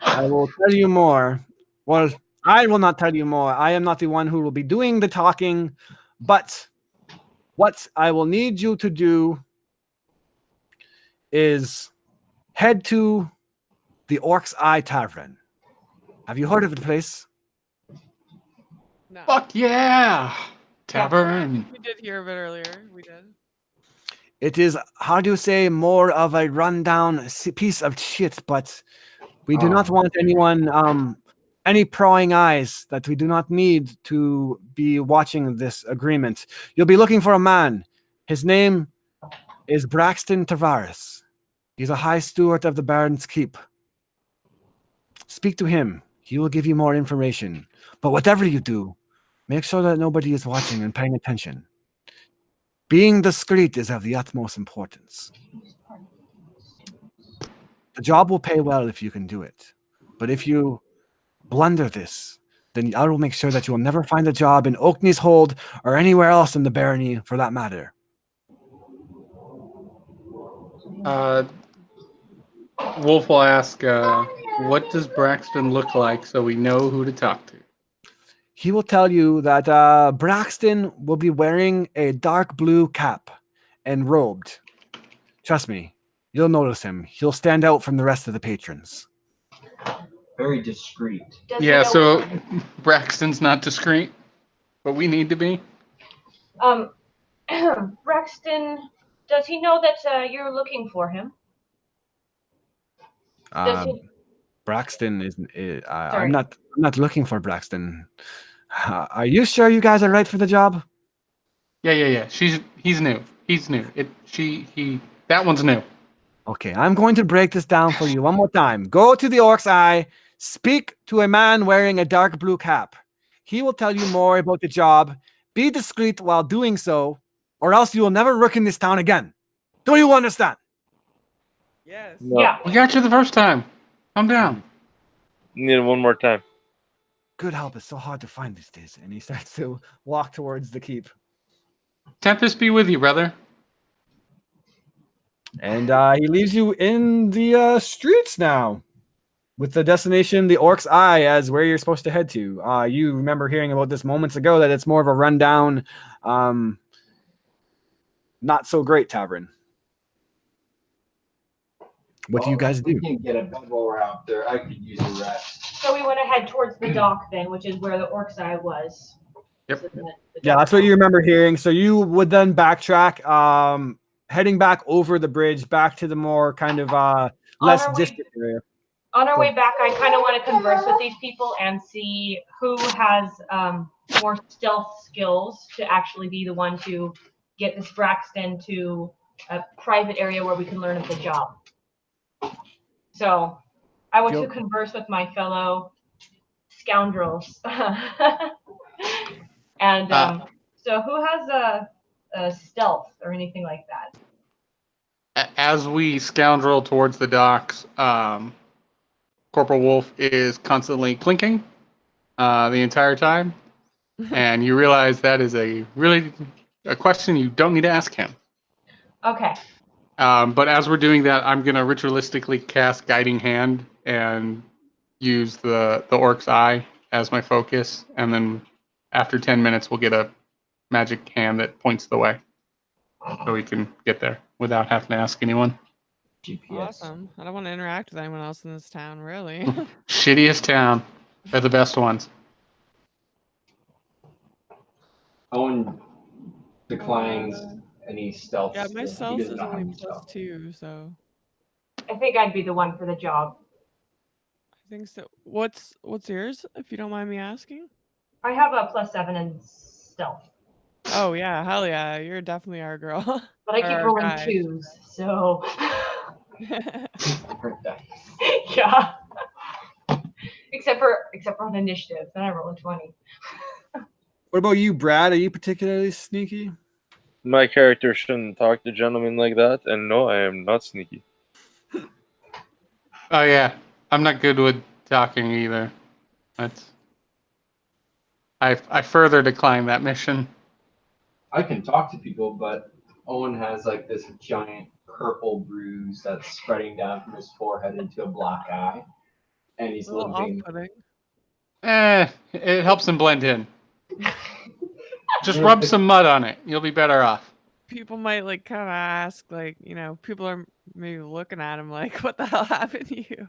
I will tell you more. Well, I will not tell you more. I am not the one who will be doing the talking, but what I will need you to do is head to the Orc's Eye Tavern. Have you heard of the place? No. Fuck yeah! Tavern. We did hear of it earlier. We did. It is, how do you say, more of a rundown piece of shit, but we do not want anyone, any prying eyes that we do not need to be watching this agreement. You'll be looking for a man. His name is Braxton Tavares. He's a high steward of the Baron's Keep. Speak to him. He will give you more information. But whatever you do, make sure that nobody is watching and paying attention. Being discreet is of the utmost importance. The job will pay well if you can do it. But if you blunder this, then I will make sure that you will never find a job in Oakney's Hold or anywhere else in the barony for that matter. Wolf will ask, what does Braxton look like so we know who to talk to? He will tell you that Braxton will be wearing a dark blue cap and robed. Trust me, you'll notice him. He'll stand out from the rest of the patrons. Very discreet. Does he Yeah, know- so Braxton's not discreet, but we need to be. Braxton, does he know that you're looking for him? Does he? Braxton isn't. Sorry. I'm not looking for Braxton. Are you sure you guys are right for the job? Yeah. He's new. He's new. That one's new. Okay, I'm going to break this down for you one more time. Go to the Orc's Eye. Speak to a man wearing a dark blue cap. He will tell you more about the job. Be discreet while doing so, or else you will never work in this town again. Do you understand? Yes. No. Yeah. We got you the first time. Calm down. Need it one more time. Good help is so hard to find these days. And he starts to walk towards the keep. Tempest be with you, brother. And he leaves you in the streets now, with the destination, the Orc's Eye, as where you're supposed to head to. You remember hearing about this moments ago, that it's more of a rundown, not so great tavern. What do you guys do? We can get a bed while we're out there. I could use a rest. So we want to head towards the dock then, which is where the Orc's Eye was. Yep. So the Yeah, dock. that's what you remember hearing. So you would then backtrack, heading back over the bridge, back to the more kind of less our way- distant area. On our way back, I kind of want to converse with these people and see who has more stealth skills to actually be the one to get this Braxton to a private area where we can learn of the job. So I want to Yep. converse with my fellow scoundrels. And so who has a stealth or anything like that? As we scoundrel towards the docks, Corporal Wolf is constantly clinking the entire time. And you realize that is a question you don't need to ask him. Okay. But as we're doing that, I'm going to ritualistically cast Guiding Hand and use the Orc's Eye as my focus. And then after 10 minutes, we'll get a magic hand that points the way. So we can get there without having to ask anyone. GPS. Awesome. I don't want to interact with anyone else in this town, really. Shittiest town. They're the best ones. Owen declines any stealth. Yeah, my skill. He stealth does is not have only any stealth. +2, so I think I'd be the one for the job. I think so. What's yours, if you don't mind me asking? I have a +7 in stealth, Oh yeah, hell yeah, you're definitely our girl. but I keep Or rolling guy. 2s, so Different dice. yeah. Except for an initiative, then I roll a 20. What about you, Brad? Are you particularly sneaky? My character shouldn't talk to gentlemen like that, and no, I am not sneaky. Oh yeah, I'm not good with talking either. I further decline that mission. I can talk to people, but Owen has like this giant purple bruise that's spreading down from his forehead into a black eye, and he's A little limping. off-putting. It helps him blend in. Just rub some mud on it. You'll be better off. People might like kind of ask, like, people are maybe looking at him like, what the hell happened to you?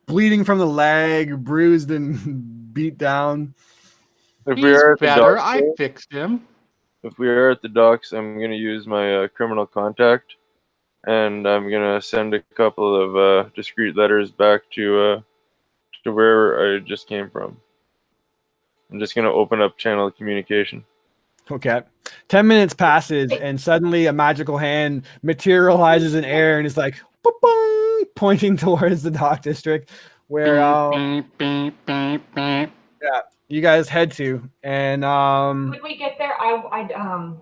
bleeding from the leg, bruised and beat down. If we He's are at the better. docks, I though, fixed him. if we are at the docks, I'm gonna use my criminal contact, and I'm gonna send a couple of discreet letters back to where I just came from. I'm just gonna open up channel of communication. Okay. 10 minutes passes, and suddenly a magical hand materializes in air and is like "Boop-boom," pointing towards the dock district where Beep, beep, beep, beep. you guys head to. And When we get there,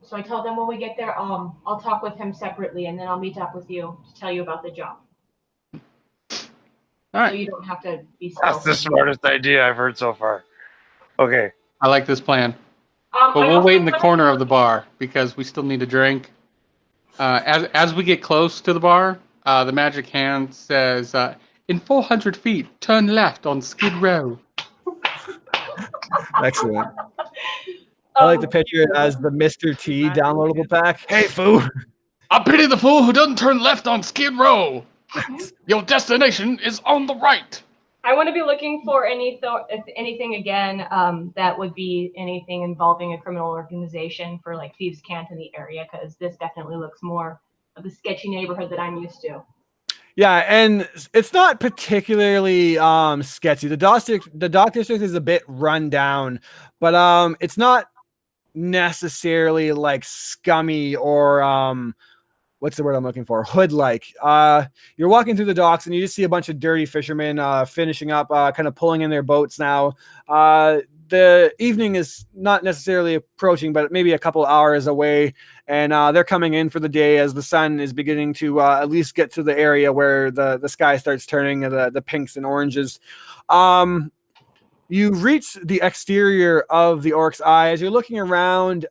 so I tell them when we get there, I'll talk with him separately, and then I'll meet up with you to tell you about the job. All So right. you don't have to be That's the smartest idea I've heard so far. Okay. I like this plan. But But we'll wait in the corner of the bar because we still need a drink. As we get close to the bar, the magic hand says, in 400 feet, turn left on Skid Row. excellent. I like to picture it as the Mr. T downloadable pack. Hey, foo. I pity the fool who doesn't turn left on Skid Row. Your destination is on the right. I want to be looking for anything again that would be anything involving a criminal organization for like thieves' cant in the area, because this definitely looks more of the sketchy neighborhood that I'm used to. Yeah, and it's not particularly sketchy. The dock district is a bit run down, but it's not necessarily like scummy or what's the word I'm looking for? Hood-like. You're walking through the docks and you just see a bunch of dirty fishermen finishing up, kind of pulling in their boats now. The evening is not necessarily approaching, but maybe a couple hours away, and they're coming in for the day as the sun is beginning to at least get to the area where the sky starts turning the pinks and oranges. You reach the exterior of the Orc's Eye. As you're looking around,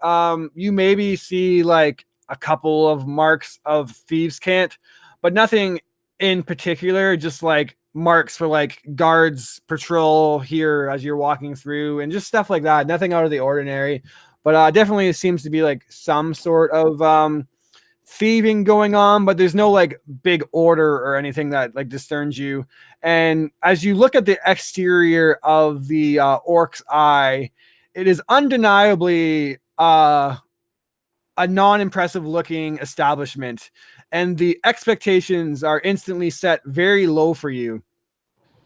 you maybe see like a couple of marks of thieves' cant, but nothing in particular, just like marks for like guards patrol here as you're walking through and just stuff like that. Nothing out of the ordinary, but definitely it seems to be like some sort of thieving going on, but there's no like big order or anything that like discerns you. And as you look at the exterior of the Orc's Eye, it is undeniably a non-impressive looking establishment, and the expectations are instantly set very low for you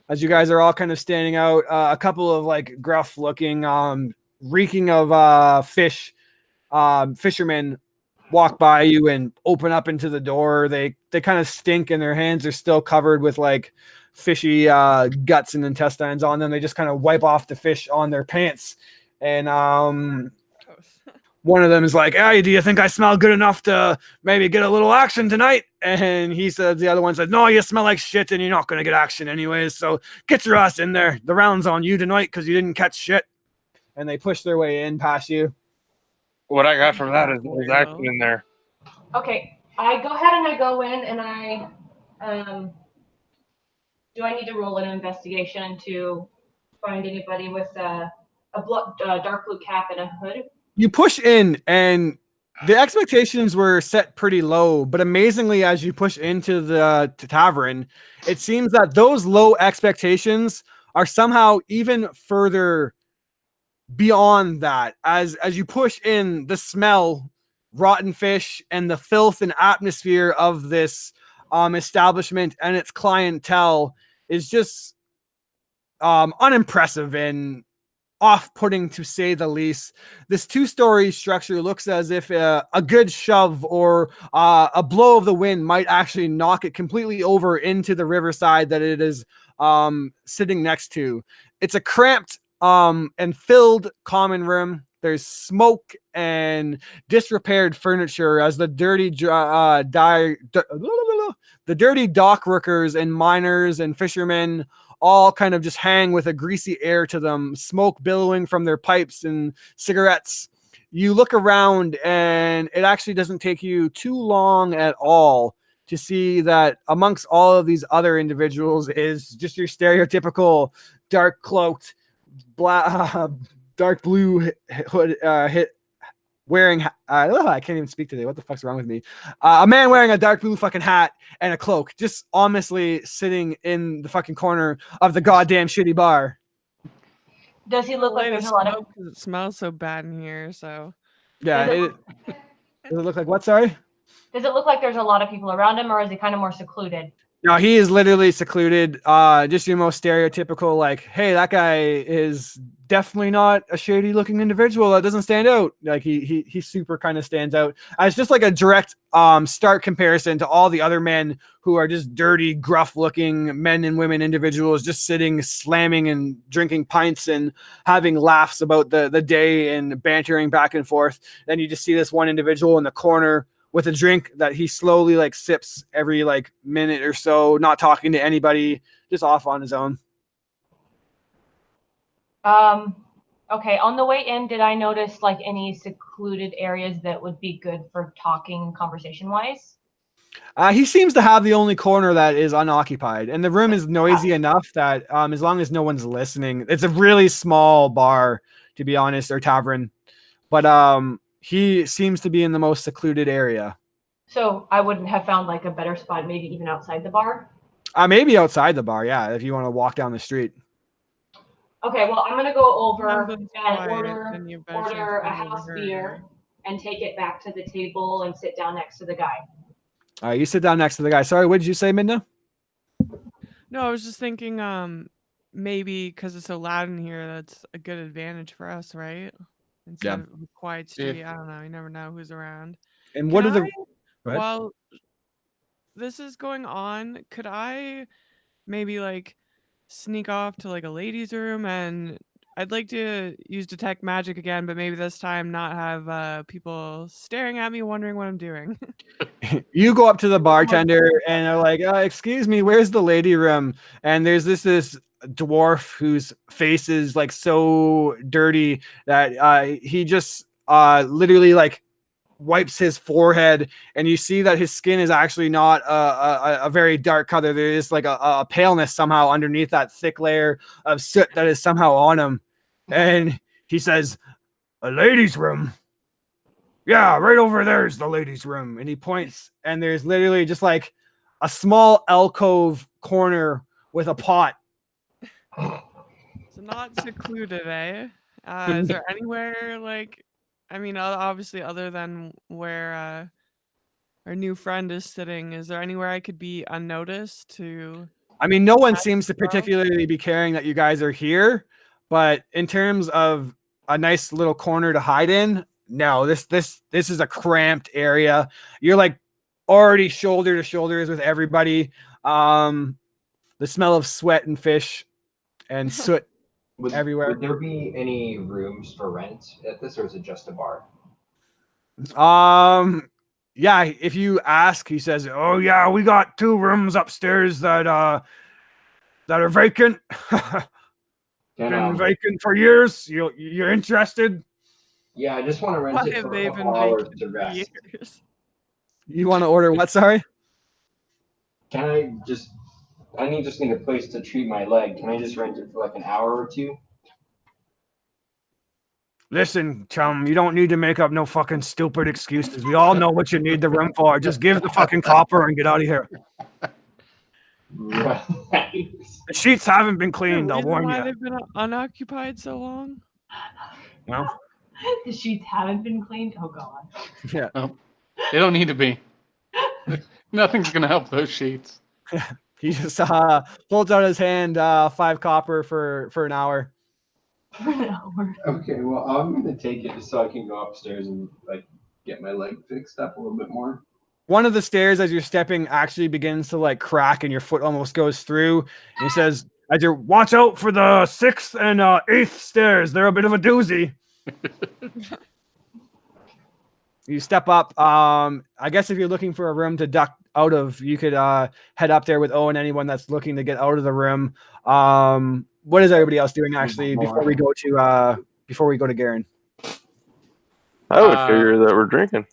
as you guys are all kind of standing out. A couple of like gruff looking reeking of fishermen walk by you and open up into the door. They kind of stink and their hands are still covered with like fishy guts and intestines on them. They just kind of wipe off the fish on their pants, and one of them is like, hey, do you think I smell good enough to maybe get a little action tonight? And he says, the other one says, no, you smell like shit and you're not going to get action anyways. So get your ass in there. The round's on you tonight because you didn't catch shit. And they push their way in past you. What I got from that is there's action in there. Okay, I go ahead and I go in and I do I need to roll an investigation to find anybody with a dark blue cap and a hood? You push in, and the expectations were set pretty low, but amazingly, as you push into the tavern, it seems that those low expectations are somehow even further beyond that. As you push in, the smell, rotten fish, and the filth and atmosphere of this establishment and its clientele is just unimpressive and off-putting, to say the least. This two-story structure looks as if a good shove or a blow of the wind might actually knock it completely over into the riverside that it is sitting next to. It's a cramped and filled common room. There's smoke and disrepaired furniture as the dirty dock workers and miners and fishermen all kind of just hang with a greasy air to them, smoke billowing from their pipes and cigarettes. You look around, and it actually doesn't take you too long at all to see that amongst all of these other individuals is just your stereotypical dark cloaked, dark blue hood, I can't even speak today. What the fuck's wrong with me? A man wearing a dark blue fucking hat and a cloak, just ominously sitting in the fucking corner of the goddamn shitty bar. Does he look like there's a lot of? Because it smells so bad in here. So Yeah. Does Does it look like what? Sorry. Does it look like there's a lot of people around him, or is he kind of more secluded? No, he is literally secluded. Just your most stereotypical, like, hey, that guy is definitely not a shady looking individual. That doesn't stand out. Like he super kind of stands out. It's just like a direct stark comparison to all the other men who are just dirty, gruff looking men and women individuals just sitting, slamming and drinking pints and having laughs about the day and bantering back and forth. Then you just see this one individual in the corner with a drink that he slowly like sips every like minute or so, not talking to anybody, just off on his own. Okay. On the way in, did I notice like any secluded areas that would be good for talking conversation wise? He seems to have the only corner that is unoccupied, and the room is noisy enough that as long as no one's listening, it's a really small bar, to be honest, or tavern. But he seems to be in the most secluded area. So I wouldn't have found like a better spot, maybe even outside the bar. Maybe outside the bar, yeah, if you want to walk down the street. Okay, well, I'm gonna go over Sounds and quiet, order and you better order a something over house her. beer and take it back to the table and sit down next to the guy. All right, you sit down next to the guy. Sorry, what did you say, Minda? No, I was just thinking, maybe because it's so loud in here, that's a good advantage for us, right? Instead of a quiet street. I don't know. You never know who's around. And what are the? Can Go ahead. While this is going on, could I maybe like sneak off to like a ladies' room, and I'd like to use detect magic again, but maybe this time not have people staring at me wondering what I'm doing. You go up to the bartender and they're like, excuse me, where's the lady room? And there's this dwarf whose face is like so dirty that he just literally like wipes his forehead, and you see that his skin is actually not a very dark color. There is like a paleness somehow underneath that thick layer of soot that is somehow on him. And he says, a ladies' room? Yeah, right over there's the ladies' room. And he points, and there's literally just like a small alcove corner with a pot. So not secluded, eh? Is there anywhere like, I mean, obviously other than where our new friend is sitting, is there anywhere I could be unnoticed to? I mean, no one seems to particularly be caring that you guys are here, but in terms of a nice little corner to hide in, no, this is a cramped area. You're like already shoulder to shoulders with everybody. The smell of sweat and fish and soot everywhere. Would there be any rooms for rent at this, or is it just a bar? Yeah, if you ask, he says, oh yeah, we got 2 rooms upstairs that are vacant. Been vacant for years. You're interested? Yeah, I just want to rent Why it have for they a been couple hours vacant to for rest. years? You want to order what? Sorry. Can I just need a place to treat my leg. Can I just rent it for like an hour or 2? Listen, chum, you don't need to make up no fucking stupid excuses. We all know what you need the room for. Just give the fucking copper and get out of here. Right. The sheets haven't been cleaned, I'll Reason warn why you. they've been unoccupied so long? No? The sheets haven't been cleaned. Oh god. Yeah. They don't need to be. Nothing's gonna help those sheets. He just holds out his hand, 5 copper for an hour. For an hour. Okay, well, I'm gonna take it just so I can go upstairs and like get my leg fixed up a little bit more. One of the stairs as you're stepping actually begins to like crack and your foot almost goes through. And he says, as you watch out for the 6th and 8th stairs, they're a bit of a doozy. You step up. I guess if you're looking for a room to duck out of, you could head up there with Owen, anyone that's looking to get out of the room. What is everybody else doing actually before we go to Garen? I would figure that we're drinking.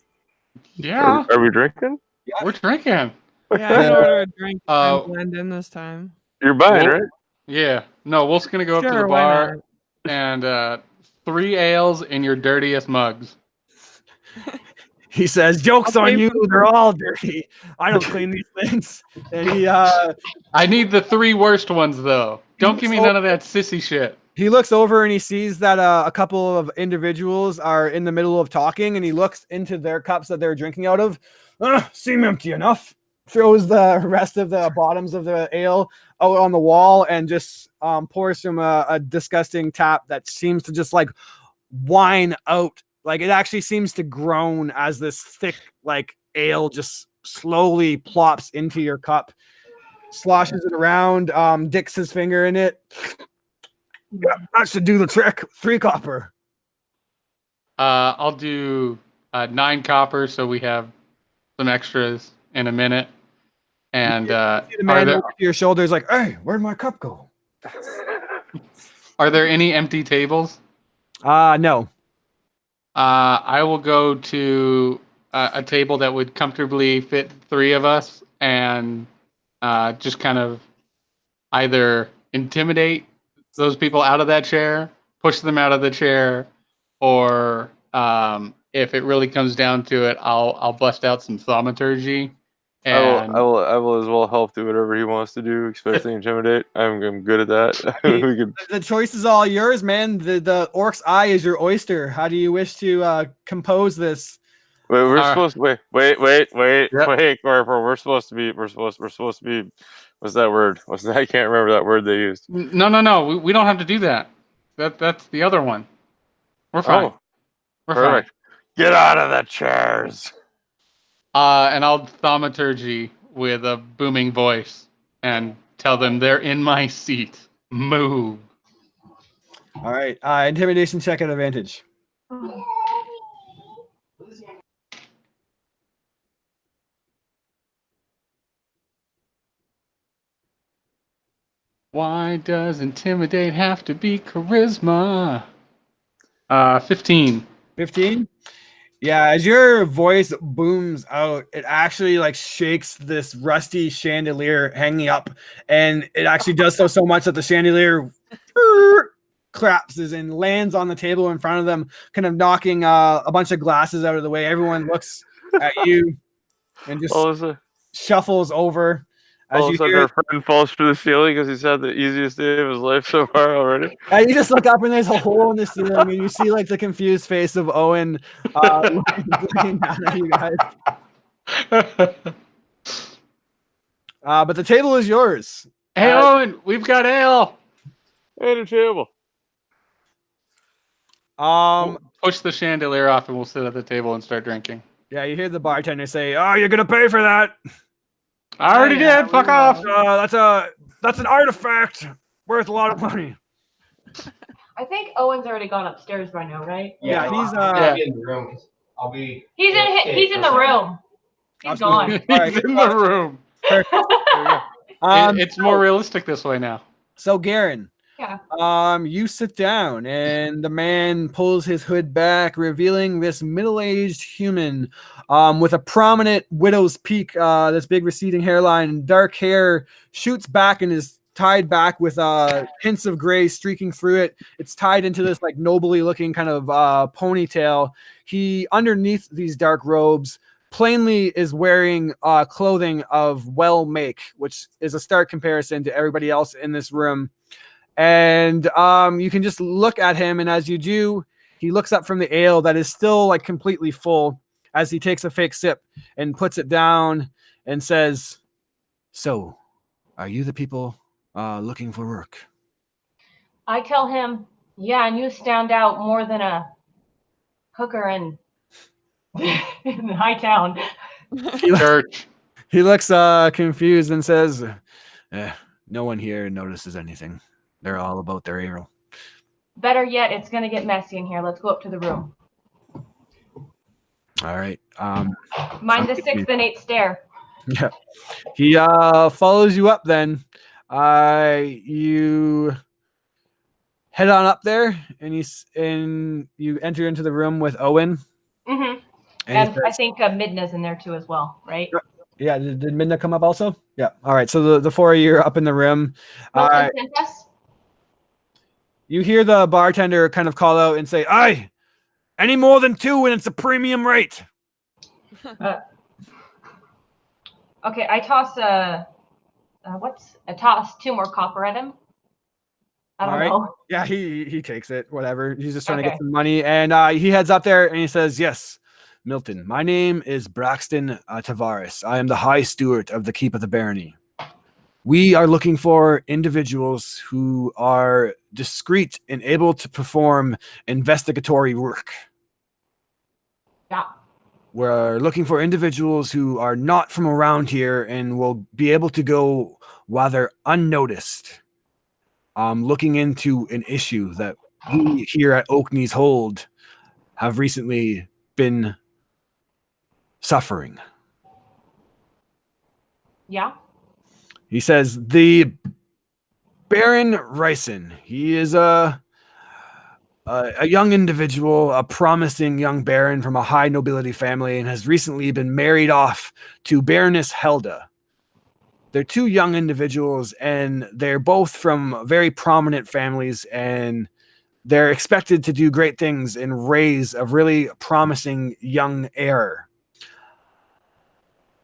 Yeah. Are we drinking? Yeah. We're drinking. Yeah, I'm gonna order a drink and blend in this time. You're buying, right? Yeah. No, Wolf's gonna go up to the Sure, why bar and 3 ales in your dirtiest mugs. He says, "Joke's Okay, on you. They're all dirty. I don't clean these things." And I need the 3 worst ones though. Don't give me none of that sissy shit. he looks over and he sees that a couple of individuals are in the middle of talking, and he looks into their cups that they're drinking out of. Seem empty enough. Throws the rest of the bottoms of the ale out on the wall and just pours from a disgusting tap that seems to just like whine out. Like it actually seems to groan as this thick like ale just slowly plops into your cup, sloshes it around, dicks his finger in it. Yeah, that should do the trick. 3 copper. I'll do 9 copper, so we have some extras in a minute. And See the man over your shoulders like, "Hey, where'd my cup go?" are there any empty tables? No. I will go to a table that would comfortably fit 3 of us, and just kind of either intimidate those people out of that chair, push them out of the chair, or if it really comes down to it, I'll bust out some thaumaturgy. And I will as well help do whatever he wants to do, especially intimidate. I'm good at that. I mean, We could, the choice is all yours, man. The orc's eye is your oyster. How do you wish to compose this? wait, we're supposed to wait, Yep. Corporal. We're supposed to be. What's that word? I can't remember that word they used. No. We don't have to do that. That's the other one. We're fine. Oh, We're perfect. Get out of the chairs. fine. And I'll thaumaturgy with a booming voice and tell them they're in my seat. Move. All right. Intimidation check at advantage. Why does intimidate have to be charisma? 15. 15. Yeah, as your voice booms out, it actually like shakes this rusty chandelier hanging up, and it actually does so much that the chandelier collapses and lands on the table in front of them, kind of knocking a bunch of glasses out of the way. Everyone looks at you and just shuffles over. All of a sudden, our friend falls through the ceiling because he's had the easiest day of his life so far already. You just look up and there's a hole in the ceiling, and you see like the confused face of Owen looking down at you guys. But the table is yours. Hey, Owen, we've got ale. And a table. Push the chandelier off and we'll sit at the table and start drinking. Yeah, you hear the bartender say, "Oh, you're gonna pay for that." I already did. Fuck off. That's an artifact worth a lot of money. I think Owen's already gone upstairs by now, right? Yeah, he's I'll be in the room. 'Cause I'll be. He's in the room. He's gone. He's in the room. It's more realistic this way now. So Garen, Yeah. you sit down, and the man pulls his hood back, revealing this middle-aged human with a prominent widow's peak, this big receding hairline, dark hair shoots back and is tied back with hints of gray streaking through it. It's tied into this like nobly looking kind of ponytail. He, underneath these dark robes, plainly is wearing clothing of well make, which is a stark comparison to everybody else in this room. And you can just look at him, and as you do, he looks up from the ale that is still like completely full as he takes a fake sip and puts it down and says, "So, are you the people looking for work?" I tell him, yeah, and you stand out more than a hooker in high town. Church. He looks confused and says, "No one here notices anything. They're all about their ale." Better yet, it's going to get messy in here. Let's go up to the room. All right. Mind the 6th and 8th stair. Yeah. He follows you up then. You head on up there, and you enter into the room with Owen. Mm-hmm. And I think Midna's in there too as well, right? Yeah. Did Midna come up also? Yeah. All right. So the 4 of you are up in the room. You hear the bartender kind of call out and say, "Aye, Any more than 2 and it's a premium rate. Okay, I toss toss 2 more copper at him. I don't know. Yeah, he takes it. Whatever. He's just trying to get Okay. some money, and he heads up there and he says, "Yes, Milton. My name is Braxton Tavares. I am the High Steward of the Keep of the Barony. We are looking for individuals who are discreet and able to perform investigatory work. Yeah. We're looking for individuals who are not from around here and will be able to go while they're unnoticed. Looking into an issue that we here at Oakney's Hold have recently been suffering." Yeah. He says, "The Baron Ryson, he is a young individual, a promising young baron from a high nobility family, and has recently been married off to Baroness Helda. They're 2 young individuals, and they're both from very prominent families, and they're expected to do great things and raise a really promising young heir.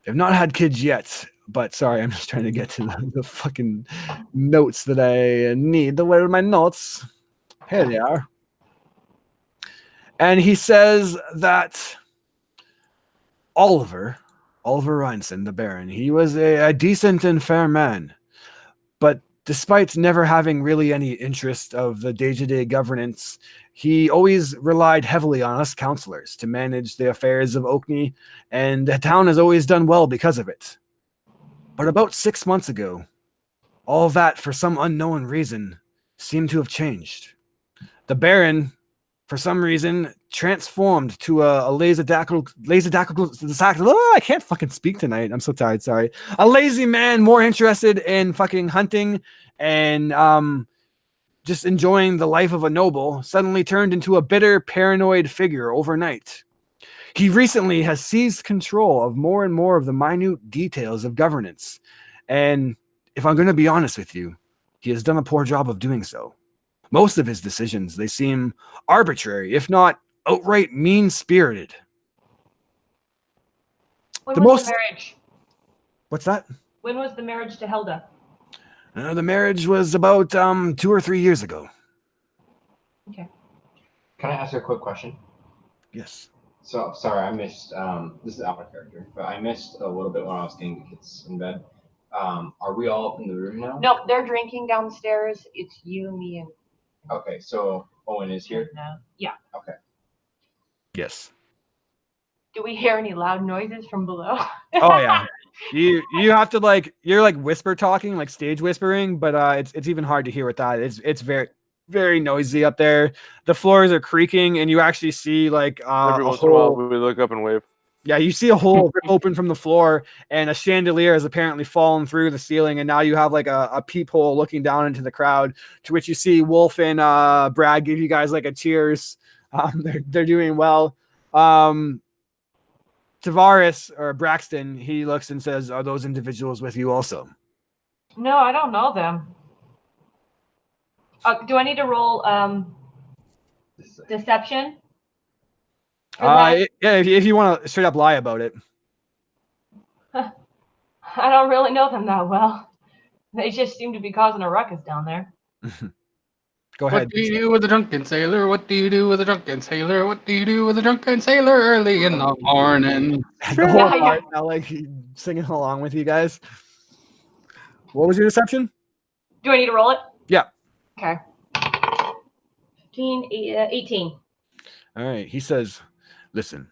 They've not had kids yet, but sorry, I'm just trying to get to the fucking notes that I need. Where are my notes? Here they are. And he says that Oliver Reinson, the Baron, he was a decent and fair man, but despite never having really any interest of the day-to-day governance, he always relied heavily on us counselors to manage the affairs of Oakney, and the town has always done well because of it. But about 6 months ago, all that, for some unknown reason, seemed to have changed. The Baron, for some reason, transformed to a lackadaisical. Oh, I can't fucking speak tonight. I'm so tired. Sorry. A lazy man, more interested in fucking hunting and just enjoying the life of a noble, suddenly turned into a bitter, paranoid figure overnight. He recently has seized control of more and more of the minute details of governance, and if I'm going to be honest with you, he has done a poor job of doing so. Most of his decisions, they seem arbitrary, if not outright mean-spirited. When was the marriage? What's that? When was the marriage to Helda? The marriage was about 2 or 3 years ago. Okay. Can I ask a quick question? Yes. So, sorry, I missed, this is out of character, but I missed a little bit when I was getting the kids in bed. Are we all up in the room now? Nope, they're drinking downstairs. It's you, me, and... Okay, so Owen is here? No. Yeah. Okay. Yes. Do we hear any loud noises from below? Oh yeah. You have to you're whisper talking, like stage whispering, but it's even hard to hear with that. It's very, very noisy up there. The floors are creaking, and you actually see Every once in a while, we look up and wave. Yeah, you see a hole open from the floor, and a chandelier has apparently fallen through the ceiling, and now you have a peephole looking down into the crowd, to which you see Wolf and Brad give you guys a cheers. They're doing well. Tavares, or Braxton, he looks and says, "Are those individuals with you also?" No, I don't know them. Do I need to roll deception? Yeah, if you want to straight up lie about it. I don't really know them that well. They just seem to be causing a ruckus down there. Go ahead. What do you do with a drunken sailor? What do you do with a drunken sailor? What do you do with a drunken sailor early in the morning? The whole part, now, singing along with you guys. What was your deception? Do I need to roll it? Yeah. Okay. 18. All right. He says, "Listen,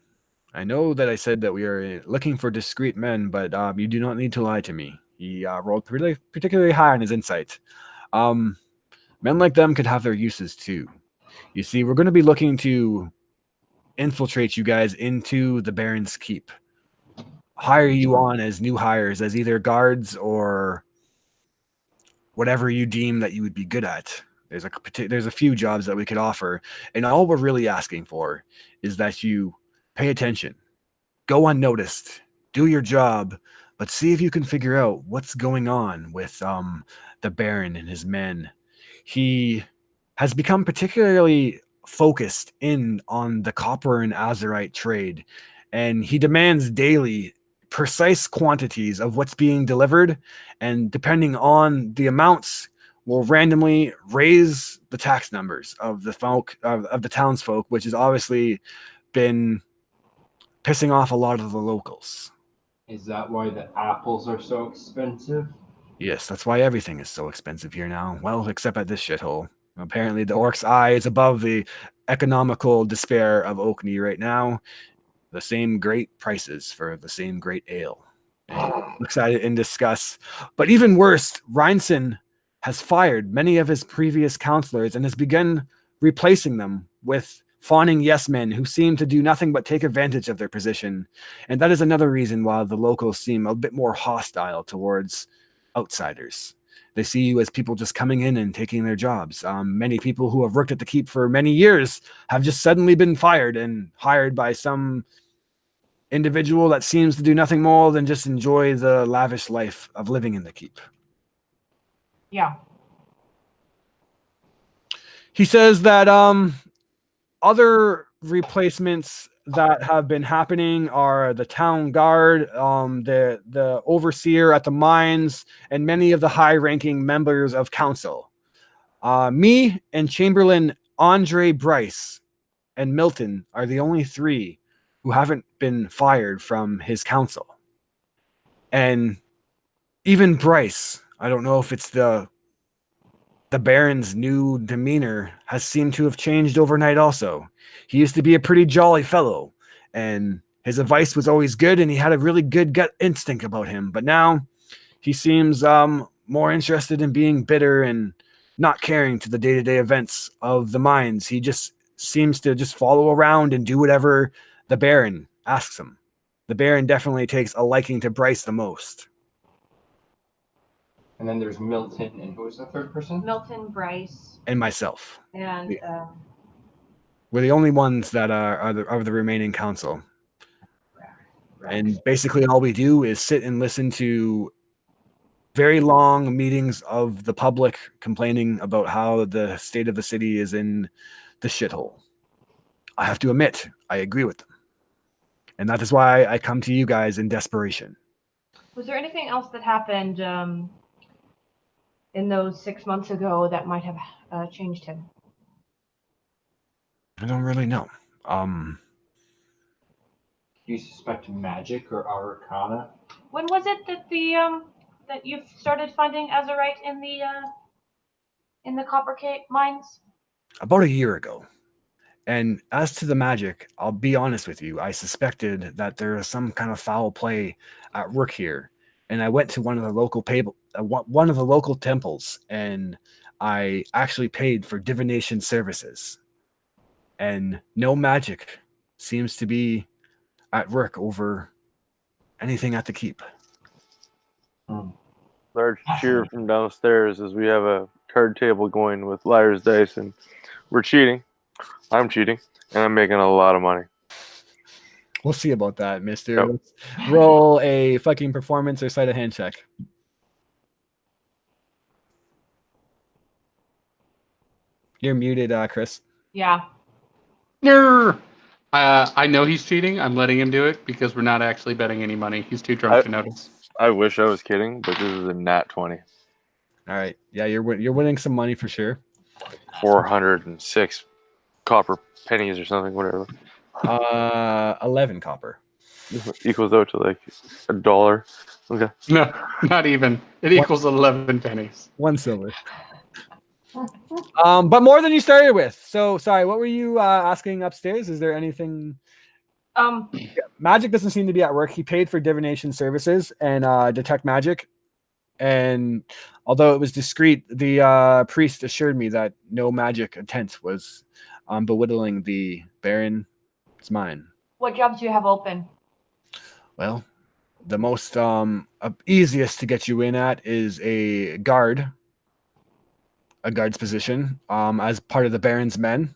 I know that I said that we are looking for discreet men, but you do not need to lie to me." He rolled particularly high on his insight. Men like them could have their uses too. You see, we're going to be looking to infiltrate you guys into the Baron's Keep. Hire you on as new hires, as either guards or whatever you deem that you would be good at. There's a few jobs that we could offer, and all we're really asking for is that you pay attention, go unnoticed, do your job, but see if you can figure out what's going on with the Baron and his men. He has become particularly focused in on the copper and azurite trade, and he demands daily precise quantities of what's being delivered, and depending on the amounts, will randomly raise the tax numbers of the the townsfolk, which has obviously been pissing off a lot of the locals. Is that why the apples are so expensive? Yes, that's why everything is so expensive here now. Well, except at this shithole. Apparently, the orc's eye is above the economical despair of Oakney right now. The same great prices for the same great ale. And looks at it in disgust. But even worse, Rhinson has fired many of his previous counselors and has begun replacing them with fawning yes men who seem to do nothing but take advantage of their position. And that is another reason why the locals seem a bit more hostile towards outsiders. They see you as people just coming in and taking their jobs. Many people who have worked at the keep for many years have just suddenly been fired and hired by some individual that seems to do nothing more than just enjoy the lavish life of living in the keep. Yeah. He says that other replacements that have been happening are the town guard, the overseer at the mines, and many of the high-ranking members of council. Me and Chamberlain Andre Bryce and Milton are the only three who haven't been fired from his council. And even Bryce, I don't know if it's the Baron's new demeanor, has seemed to have changed overnight also. He used to be a pretty jolly fellow, and his advice was always good, and he had a really good gut instinct about him. But now he seems more interested in being bitter and not caring to the day-to-day events of the mines. He just seems to just follow around and do whatever the Baron asks him. The Baron definitely takes a liking to Bryce the most. And then there's Milton, and who was the third person? Milton, Bryce, And myself. and We're the only ones that are the remaining council. And basically all we do is sit and listen to very long meetings of the public complaining about how the state of the city is in the shithole. I have to admit, I agree with them. And that is why I come to you guys in desperation. was there anything else that happened in those 6 months ago that might have changed him? I don't really know. Do you suspect magic or arcana? When was it that that you started finding Azurite in the copper mines? About a year ago. And as to the magic, I'll be honest with you. I suspected that there was some kind of foul play at work here, and I went to one of the local temples, and I actually paid for divination services. And no magic seems to be at work over anything at the keep. Large cheer from downstairs as we have a card table going with liar's dice, and we're cheating. I'm cheating, and I'm making a lot of money. We'll see about that, mister. Yep. Let's roll a fucking performance or sleight of hand check. You're muted, Chris. Yeah. I know he's cheating. I'm letting him do it because we're not actually betting any money. He's too drunk to notice. I wish I was kidding, but this is a nat 20. All right. Yeah, you're winning some money for sure. 406 copper pennies or something, whatever. 11 copper. Equals out to like $1. Okay. No, not even. It equals 11 pennies. 1 silver. But more than you started with. So, sorry, what were you asking upstairs? Is there anything? Magic doesn't seem to be at work. He paid for divination services and detect magic. And although it was discreet, the priest assured me that no magic intent was belittling the Baron's mind. What jobs do you have open? Well, the most easiest to get you in at is a guard's position as part of the Baron's men.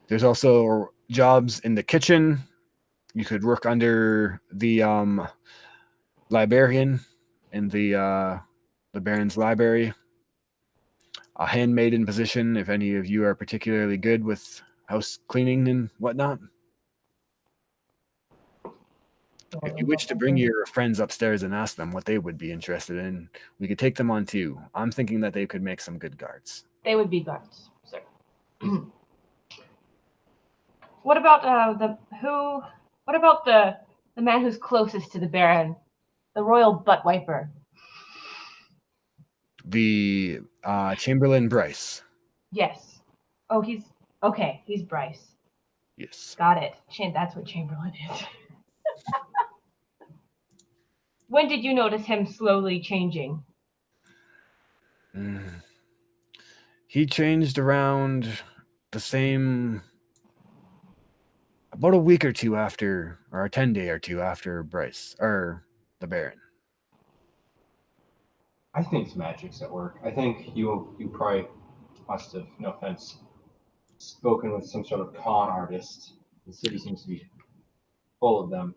There's also jobs in the kitchen. You could work under the librarian in the Baron's library. a handmaiden position if any of you are particularly good with house cleaning and whatnot. If you wish to bring your friends upstairs and ask them what they would be interested in, we could take them on too. I'm thinking that they could make some good guards. They would be guards, sir. What about What about the man who's closest to the Baron, the royal butt wiper? The Chamberlain Bryce. Yes. Oh, he's Bryce. Yes. Got it. That's what Chamberlain is. When did you notice him slowly changing? He changed around the same, about a week or two after, or a 10-day or two after Bryce, or the Baron. I think magic's at work. I think you probably must have, no offense, spoken with some sort of con artist. The city seems to be full of them.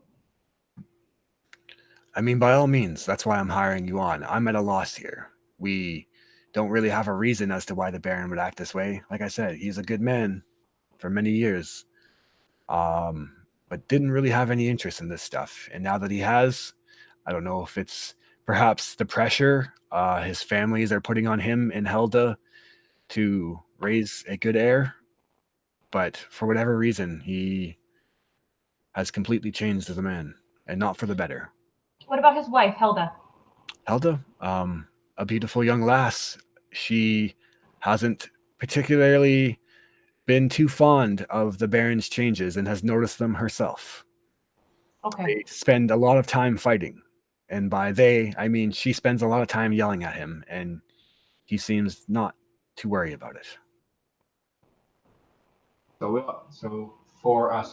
I mean, by all means, that's why I'm hiring you on. I'm at a loss here. We don't really have a reason as to why the Baron would act this way. Like I said, he's a good man for many years, but didn't really have any interest in this stuff. And now that he has, I don't know if it's perhaps the pressure his families are putting on him and Helda to raise a good heir. But for whatever reason, he has completely changed as a man, and not for the better. What about his wife, Helda? Helda, a beautiful young lass. She hasn't particularly been too fond of the Baron's changes and has noticed them herself. Okay. They spend a lot of time fighting. And by they, I mean she spends a lot of time yelling at him, and he seems not to worry about it. So for a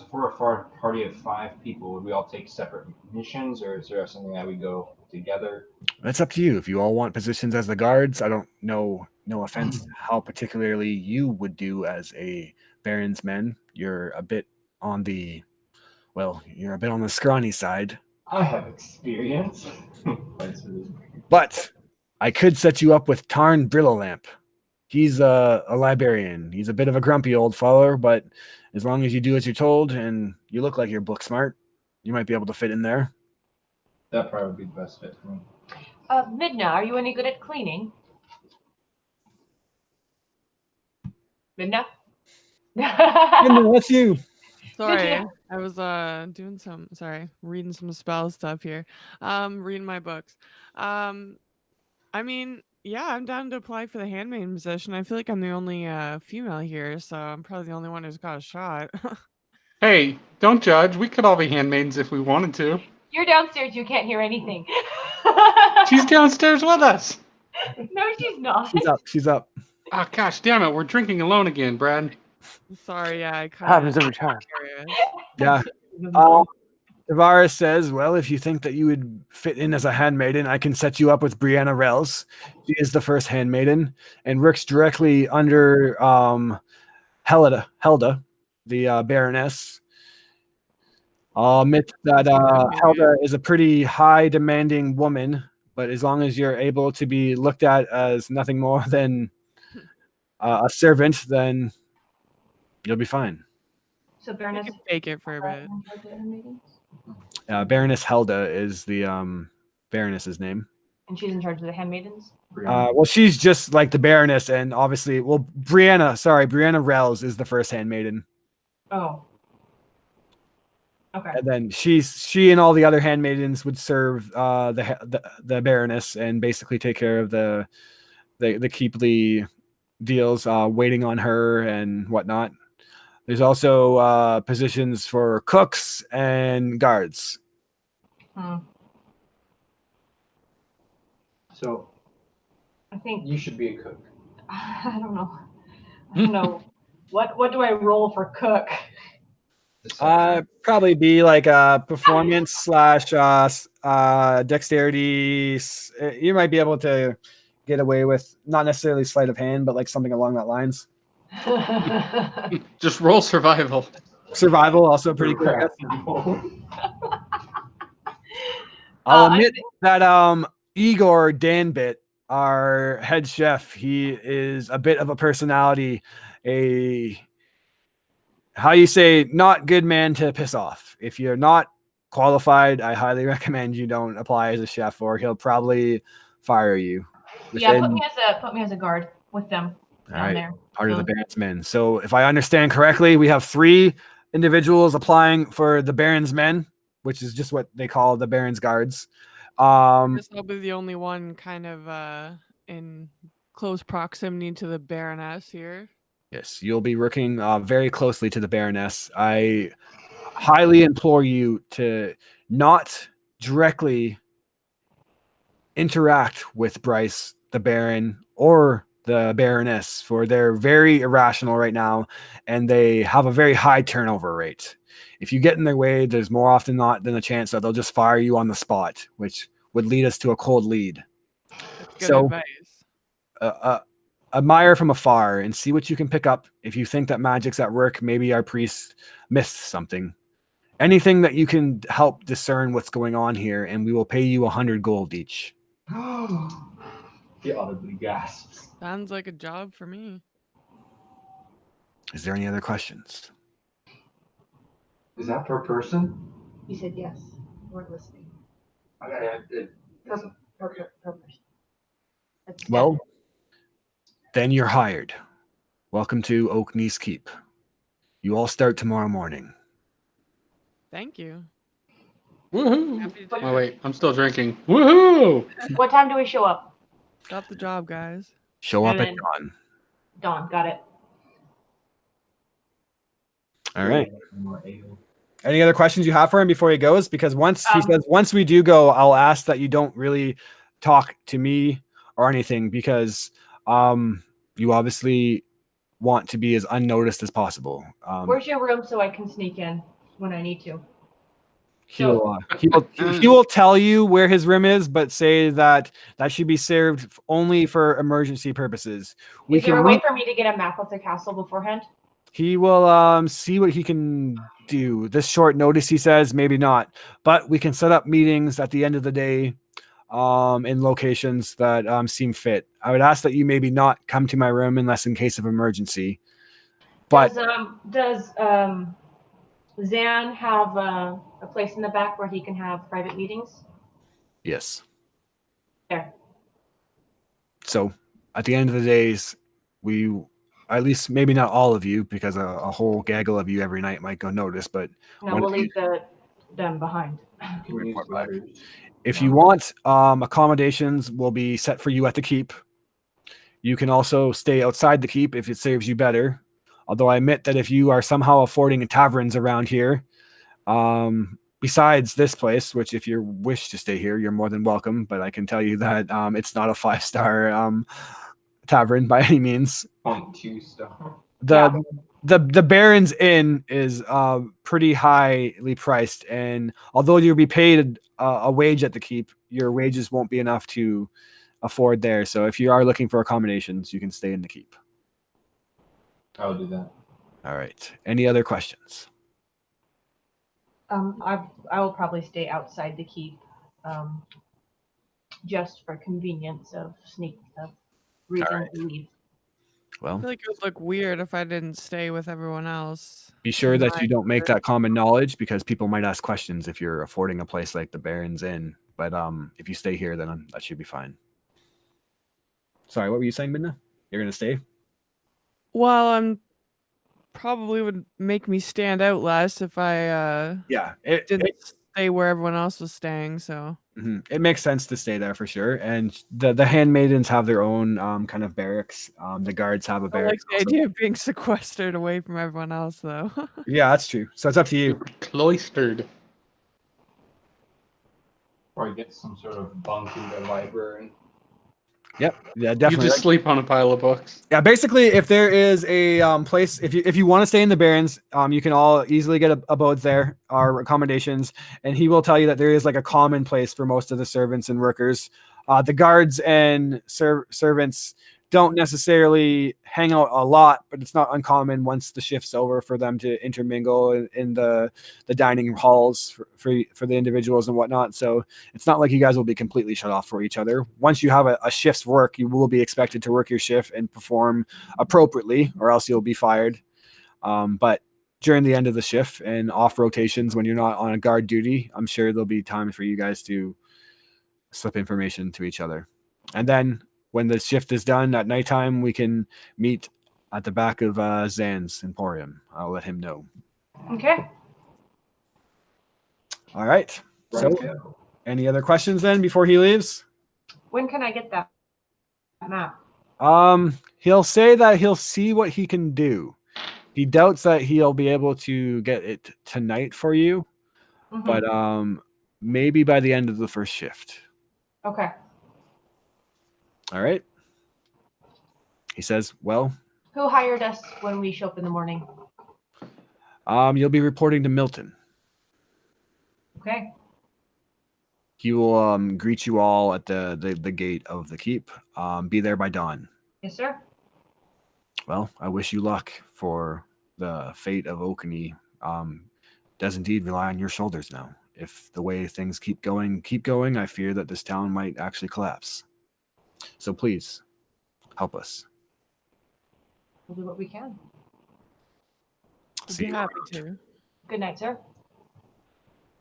party of 5 people, would we all take separate missions, or is there something that we go together? It's up to you. If you all want positions as the guards, I don't know, no offense, how particularly you would do as a Baron's men. You're a bit on the, you're a bit on the scrawny side. I have experience. But I could set you up with Tarn Brillolamp. He's a librarian. He's a bit of a grumpy old feller, but as long as you do as you're told and you look like you're book smart, you might be able to fit in there. That probably would be the best fit for me. Midna, are you any good at cleaning? Midna? Midna, that's you. Sorry, I was reading some spell stuff here. Reading my books. I mean, yeah, I'm down to apply for the handmaiden position. I feel like I'm the only female here, so I'm probably the only one who's got a shot. Hey, don't judge. We could all be handmaidens if we wanted to. You're downstairs. You can't hear anything. She's downstairs with us. No, she's not. She's up. Oh, gosh damn it. We're drinking alone again, Brad. I'm sorry, yeah, I kind of Happens every time. Yeah. Tavares says, well, if you think that you would fit in as a handmaiden, I can set you up with Brianna Rels. She is the first handmaiden and works directly under Helda, the Baroness. I'll admit that Helda is a pretty high demanding woman, but as long as you're able to be looked at as nothing more than a servant, then you'll be fine. So I Baroness can fake it for a bit. Baroness Helda is the Baroness's name. And she's in charge of the handmaidens? Well, she's just like the Baroness, and obviously, Brianna Rels is the first handmaiden. Oh. Okay. And then she and all the other handmaidens would serve the Baroness and basically take care of the keeply deals, waiting on her and whatnot. There's also positions for cooks and guards. So I think you should be a cook. I don't know. What do I roll for cook? Probably be like a performance / dexterity. You might be able to get away with not necessarily sleight of hand, but like something along that lines. Just roll survival. Survival also pretty good. I'll admit that Igor Danbit our head chef. He is a bit of a personality, how you say, not good man to piss off. If you're not qualified, I highly recommend you don't apply as a chef, or he'll probably fire you. Yeah, put me as a guard with them down there. Part of the Baron's men. So if I understand correctly, we have 3 individuals applying for the Baron's men, which is just what they call the Baron's guards. Chris will be the only one kind of in close proximity to the Baroness here. Yes, you'll be working very closely to the Baroness. I highly implore you to not directly interact with Bryce, the Baron, or the Baroness, for they're very irrational right now, and they have a very high turnover rate. If you get in their way, there's more often not than a chance that they'll just fire you on the spot, which would lead us to a cold lead. That's good advice. Admire from afar and see what you can pick up. If you think that magic's at work, maybe our priest missed something. Anything that you can help discern what's going on here, and we will pay you 100 gold each. He audibly gasps. Sounds like a job for me. Is there any other questions? Is that per person? He said yes. We're listening. I gotta. Per person. That's Well, then you're hired. Welcome to Oakney's Keep. You all start tomorrow morning. Thank you. Woohoo! Happy to do Oh it. wait, I'm still drinking. Woohoo! What time do we show up? Got the job, guys. Show up at Good. dawn. Dawn. Got it. All right. Any other questions you have for him before he goes? Because once he says, once we do go, I'll ask that you don't really talk to me or anything, because you obviously want to be as unnoticed as possible. Where's your room so I can sneak in when I need to? He will tell you where his room is, but say that should be served only for emergency purposes. Is there a way for me to get a map of the castle beforehand? He will see what he can do. This short notice, he says, maybe not, but we can set up meetings at the end of the day in locations that seem fit. I would ask that you maybe not come to my room unless in case of emergency. But does Zan have a place in the back where he can have private meetings? yes. There. So at the end of the days, we, at least maybe not all of you, because a whole gaggle of you every night might go notice, but No, we'll leave them behind. if you want, accommodations will be set for you at the keep. You can also stay outside the keep if it serves you better. Although I admit that if you are somehow affording taverns around here, besides this place, which if you wish to stay here, you're more than welcome. But I can tell you that it's not a 5-star tavern by any means. 0.2 star. The Baron's Inn is pretty highly priced, and although you'll be paid a wage at the keep, your wages won't be enough to afford there. So if you are looking for accommodations, you can stay in the keep. I'll do that. All right. Any other questions? I will probably stay outside the keep, just for convenience of reason to leave. Well, I feel like it would look weird if I didn't stay with everyone else. be sure that you don't make that common knowledge, because people might ask questions if you're affording a place like the Baron's Inn. But if you stay here, then that should be fine. Sorry, what were you saying, Midna? You're gonna stay? Well, probably would make me stand out less if I didn't stay where everyone else was staying. So it makes sense to stay there for sure. And the handmaidens have their own kind of barracks. The guards have a barracks. I like the idea of being sequestered away from everyone else, though. Yeah, that's true. So it's up to you. Cloistered. Or get some sort of bunk in the library. Yep. Yeah, definitely. You just sleep on a pile of books. Yeah, basically, if there is a place, if you want to stay in the Barrens, you can all easily get abodes there, or accommodations, and he will tell you that there is like a common place for most of the servants and workers. The guards and servants don't necessarily hang out a lot, but it's not uncommon once the shift's over for them to intermingle in the dining halls for the individuals and whatnot. So it's not like you guys will be completely shut off for each other. Once you have a shift's work, you will be expected to work your shift and perform appropriately, or else you'll be fired. But during the end of the shift and off rotations, when you're not on a guard duty, I'm sure there'll be time for you guys to slip information to each other. And then when the shift is done at nighttime, we can meet at the back of Zan's Emporium. I'll let him know. Okay. All right. So any other questions then before he leaves? When can I get that map? He'll say that he'll see what he can do. He doubts that he'll be able to get it tonight for you, but maybe by the end of the first shift. Okay. All right. He says, well, Who hired us when we show up in the morning? you'll be reporting to Milton. Okay. He will greet you all at the gate of the keep. Be there by dawn. Yes, sir. Well, I wish you luck, for the fate of Oakney does indeed rely on your shoulders now. If the way things keep going, I fear that this town might actually collapse. So please, help us. We'll do what we can. We'd See be you happy around. to. Good night, sir.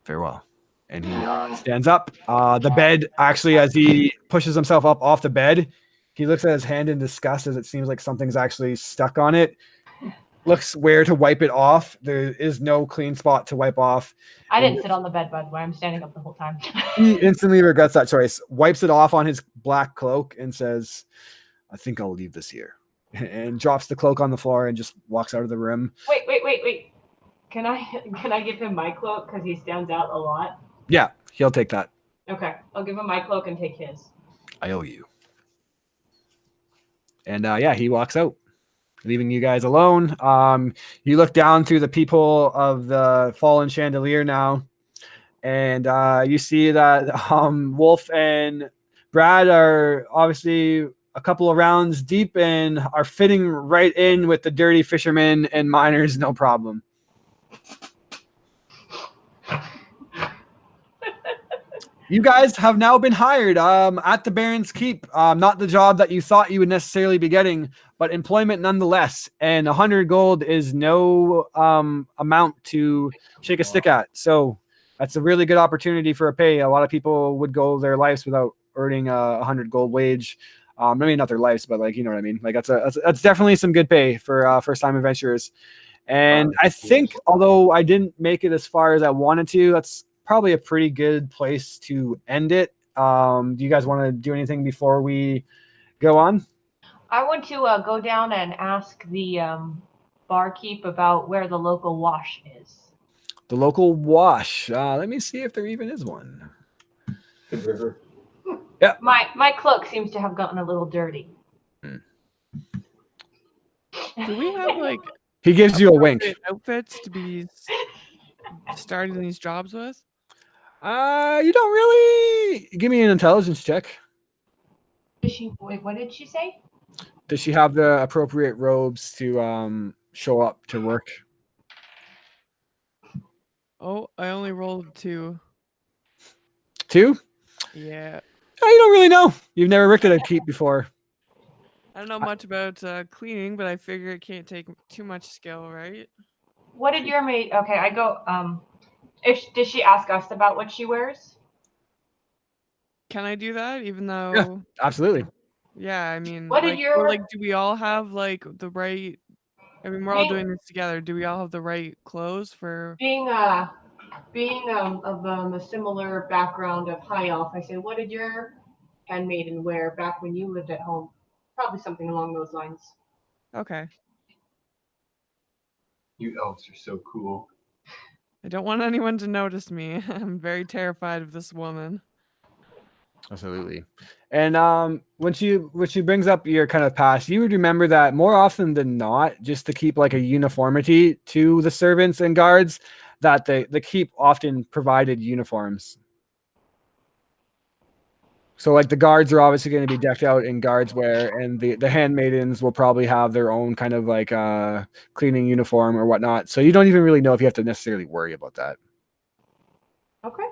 Farewell. And he stands up. The bed, actually, as he pushes himself up off the bed, he looks at his hand in disgust as it seems like something's actually stuck on it. Looks where to wipe it off. There is no clean spot to wipe off. I didn't sit on the bed, by the way. I'm standing up the whole time. He instantly regrets that choice, wipes it off on his black cloak, and says, I think I'll leave this here. And drops the cloak on the floor and just walks out of the room. Wait. Can I give him my cloak because he stands out a lot? Yeah, he'll take that. Okay, I'll give him my cloak and take his. I owe you. And yeah, he walks out, leaving you guys alone. You look down through the peephole of the fallen chandelier now, and you see that Wolf and Brad are obviously a couple of rounds deep and are fitting right in with the dirty fishermen and miners, no problem. You guys have now been hired at the Baron's Keep. Not the job that you thought you would necessarily be getting, but employment nonetheless. And 100 gold is no amount to shake a stick at. So that's a really good opportunity for a pay. A lot of people would go their lives without earning a 100 gold wage. Maybe not their lives, but like, you know what I mean? Like that's definitely some good pay for first-time adventurers. And I think, although I didn't make it as far as I wanted to, that's probably a pretty good place to end it. Do you guys want to do anything before we go on? I want to go down and ask the barkeep about where the local wash is. The local wash. Let me see if there even is one. Good river. Yeah. My cloak seems to have gotten a little dirty. Do we have like He gives you a wink. outfits to be starting these jobs with? You don't really. Give me an intelligence check. Wait, what did she say? Does she have the appropriate robes to show up to work? Oh, I only rolled 2. 2? Yeah. You don't really know. You've never worked at a keep before. I don't know much about cleaning, but I figure it can't take too much skill, right? What did your maid? Okay, I go. Did she ask us about what she wears? Can I do that? Even though, Yeah, absolutely. yeah, I mean, What did like, your- or, like, do we all have like the right? I mean, we're all doing this together. Do we all have the right clothes for? Being of a similar background of high elf, I said, what did your handmaiden wear back when you lived at home? Probably something along those lines. Okay. You elves are so cool. I don't want anyone to notice me. I'm very terrified of this woman. Absolutely. And when she brings up your kind of past, you would remember that more often than not, just to keep like a uniformity to the servants and guards, that the keep often provided uniforms. So like the guards are obviously going to be decked out in guards wear, and the handmaidens will probably have their own kind of like cleaning uniform or whatnot. So you don't even really know if you have to necessarily worry about that. Okay.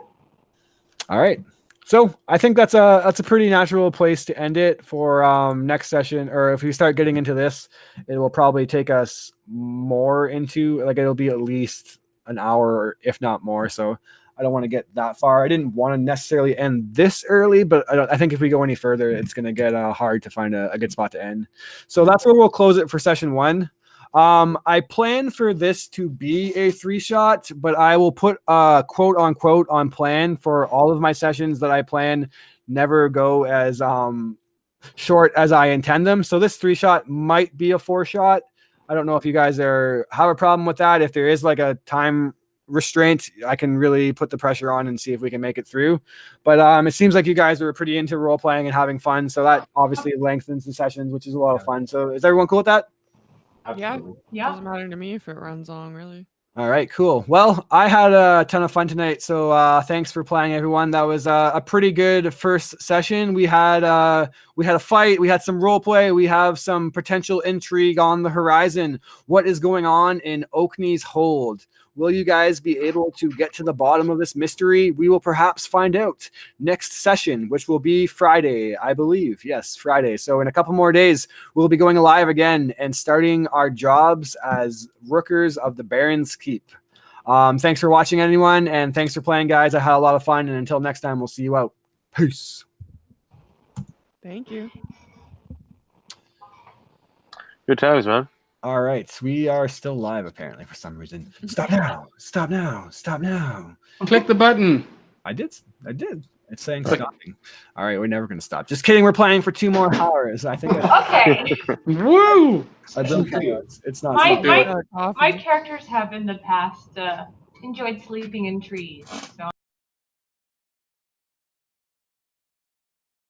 All right. So I think that's a pretty natural place to end it for next session. Or if we start getting into this, it will probably take us more into like it'll be at least an hour, if not more. So I don't want to get that far. I didn't want to necessarily end this early, but I think if we go any further, it's going to get hard to find a good spot to end. So that's where we'll close it for session 1. I plan for this to be a 3-shot, but I will put quote unquote on plan for all of my sessions that I plan never go as short as I intend them. So this 3-shot might be a 4-shot. I don't know if you guys have a problem with that. If there is like a time restraint, I can really put the pressure on and see if we can make it through. But it seems like you guys are pretty into role playing and having fun. So that obviously lengthens the sessions, which is a lot of fun. So is everyone cool with that? Absolutely. Yeah. Doesn't matter to me if it runs long, really. All right, cool. Well, I had a ton of fun tonight, so thanks for playing, everyone. That was a pretty good first session. We had a fight, we had some role play, we have some potential intrigue on the horizon. What is going on in Oakney's hold? Will you guys be able to get to the bottom of this mystery? We will perhaps find out next session, which will be Friday, I believe. Yes, Friday. So in a couple more days, we'll be going live again and starting our jobs as rookers of the Baron's Keep. Thanks for watching, anyone, and thanks for playing, guys. I had a lot of fun, and until next time, we'll see you out. Peace. Thank you. Good times, man. All right, we are still live apparently for some reason. Stop now! Stop now! Stop now! Click the button. I did. It's saying stopping. All right, we're never gonna stop. Just kidding. We're playing for 2 more hours. I think. Okay. Woo! It's not. My Coffee. my characters have in the past enjoyed sleeping in trees. So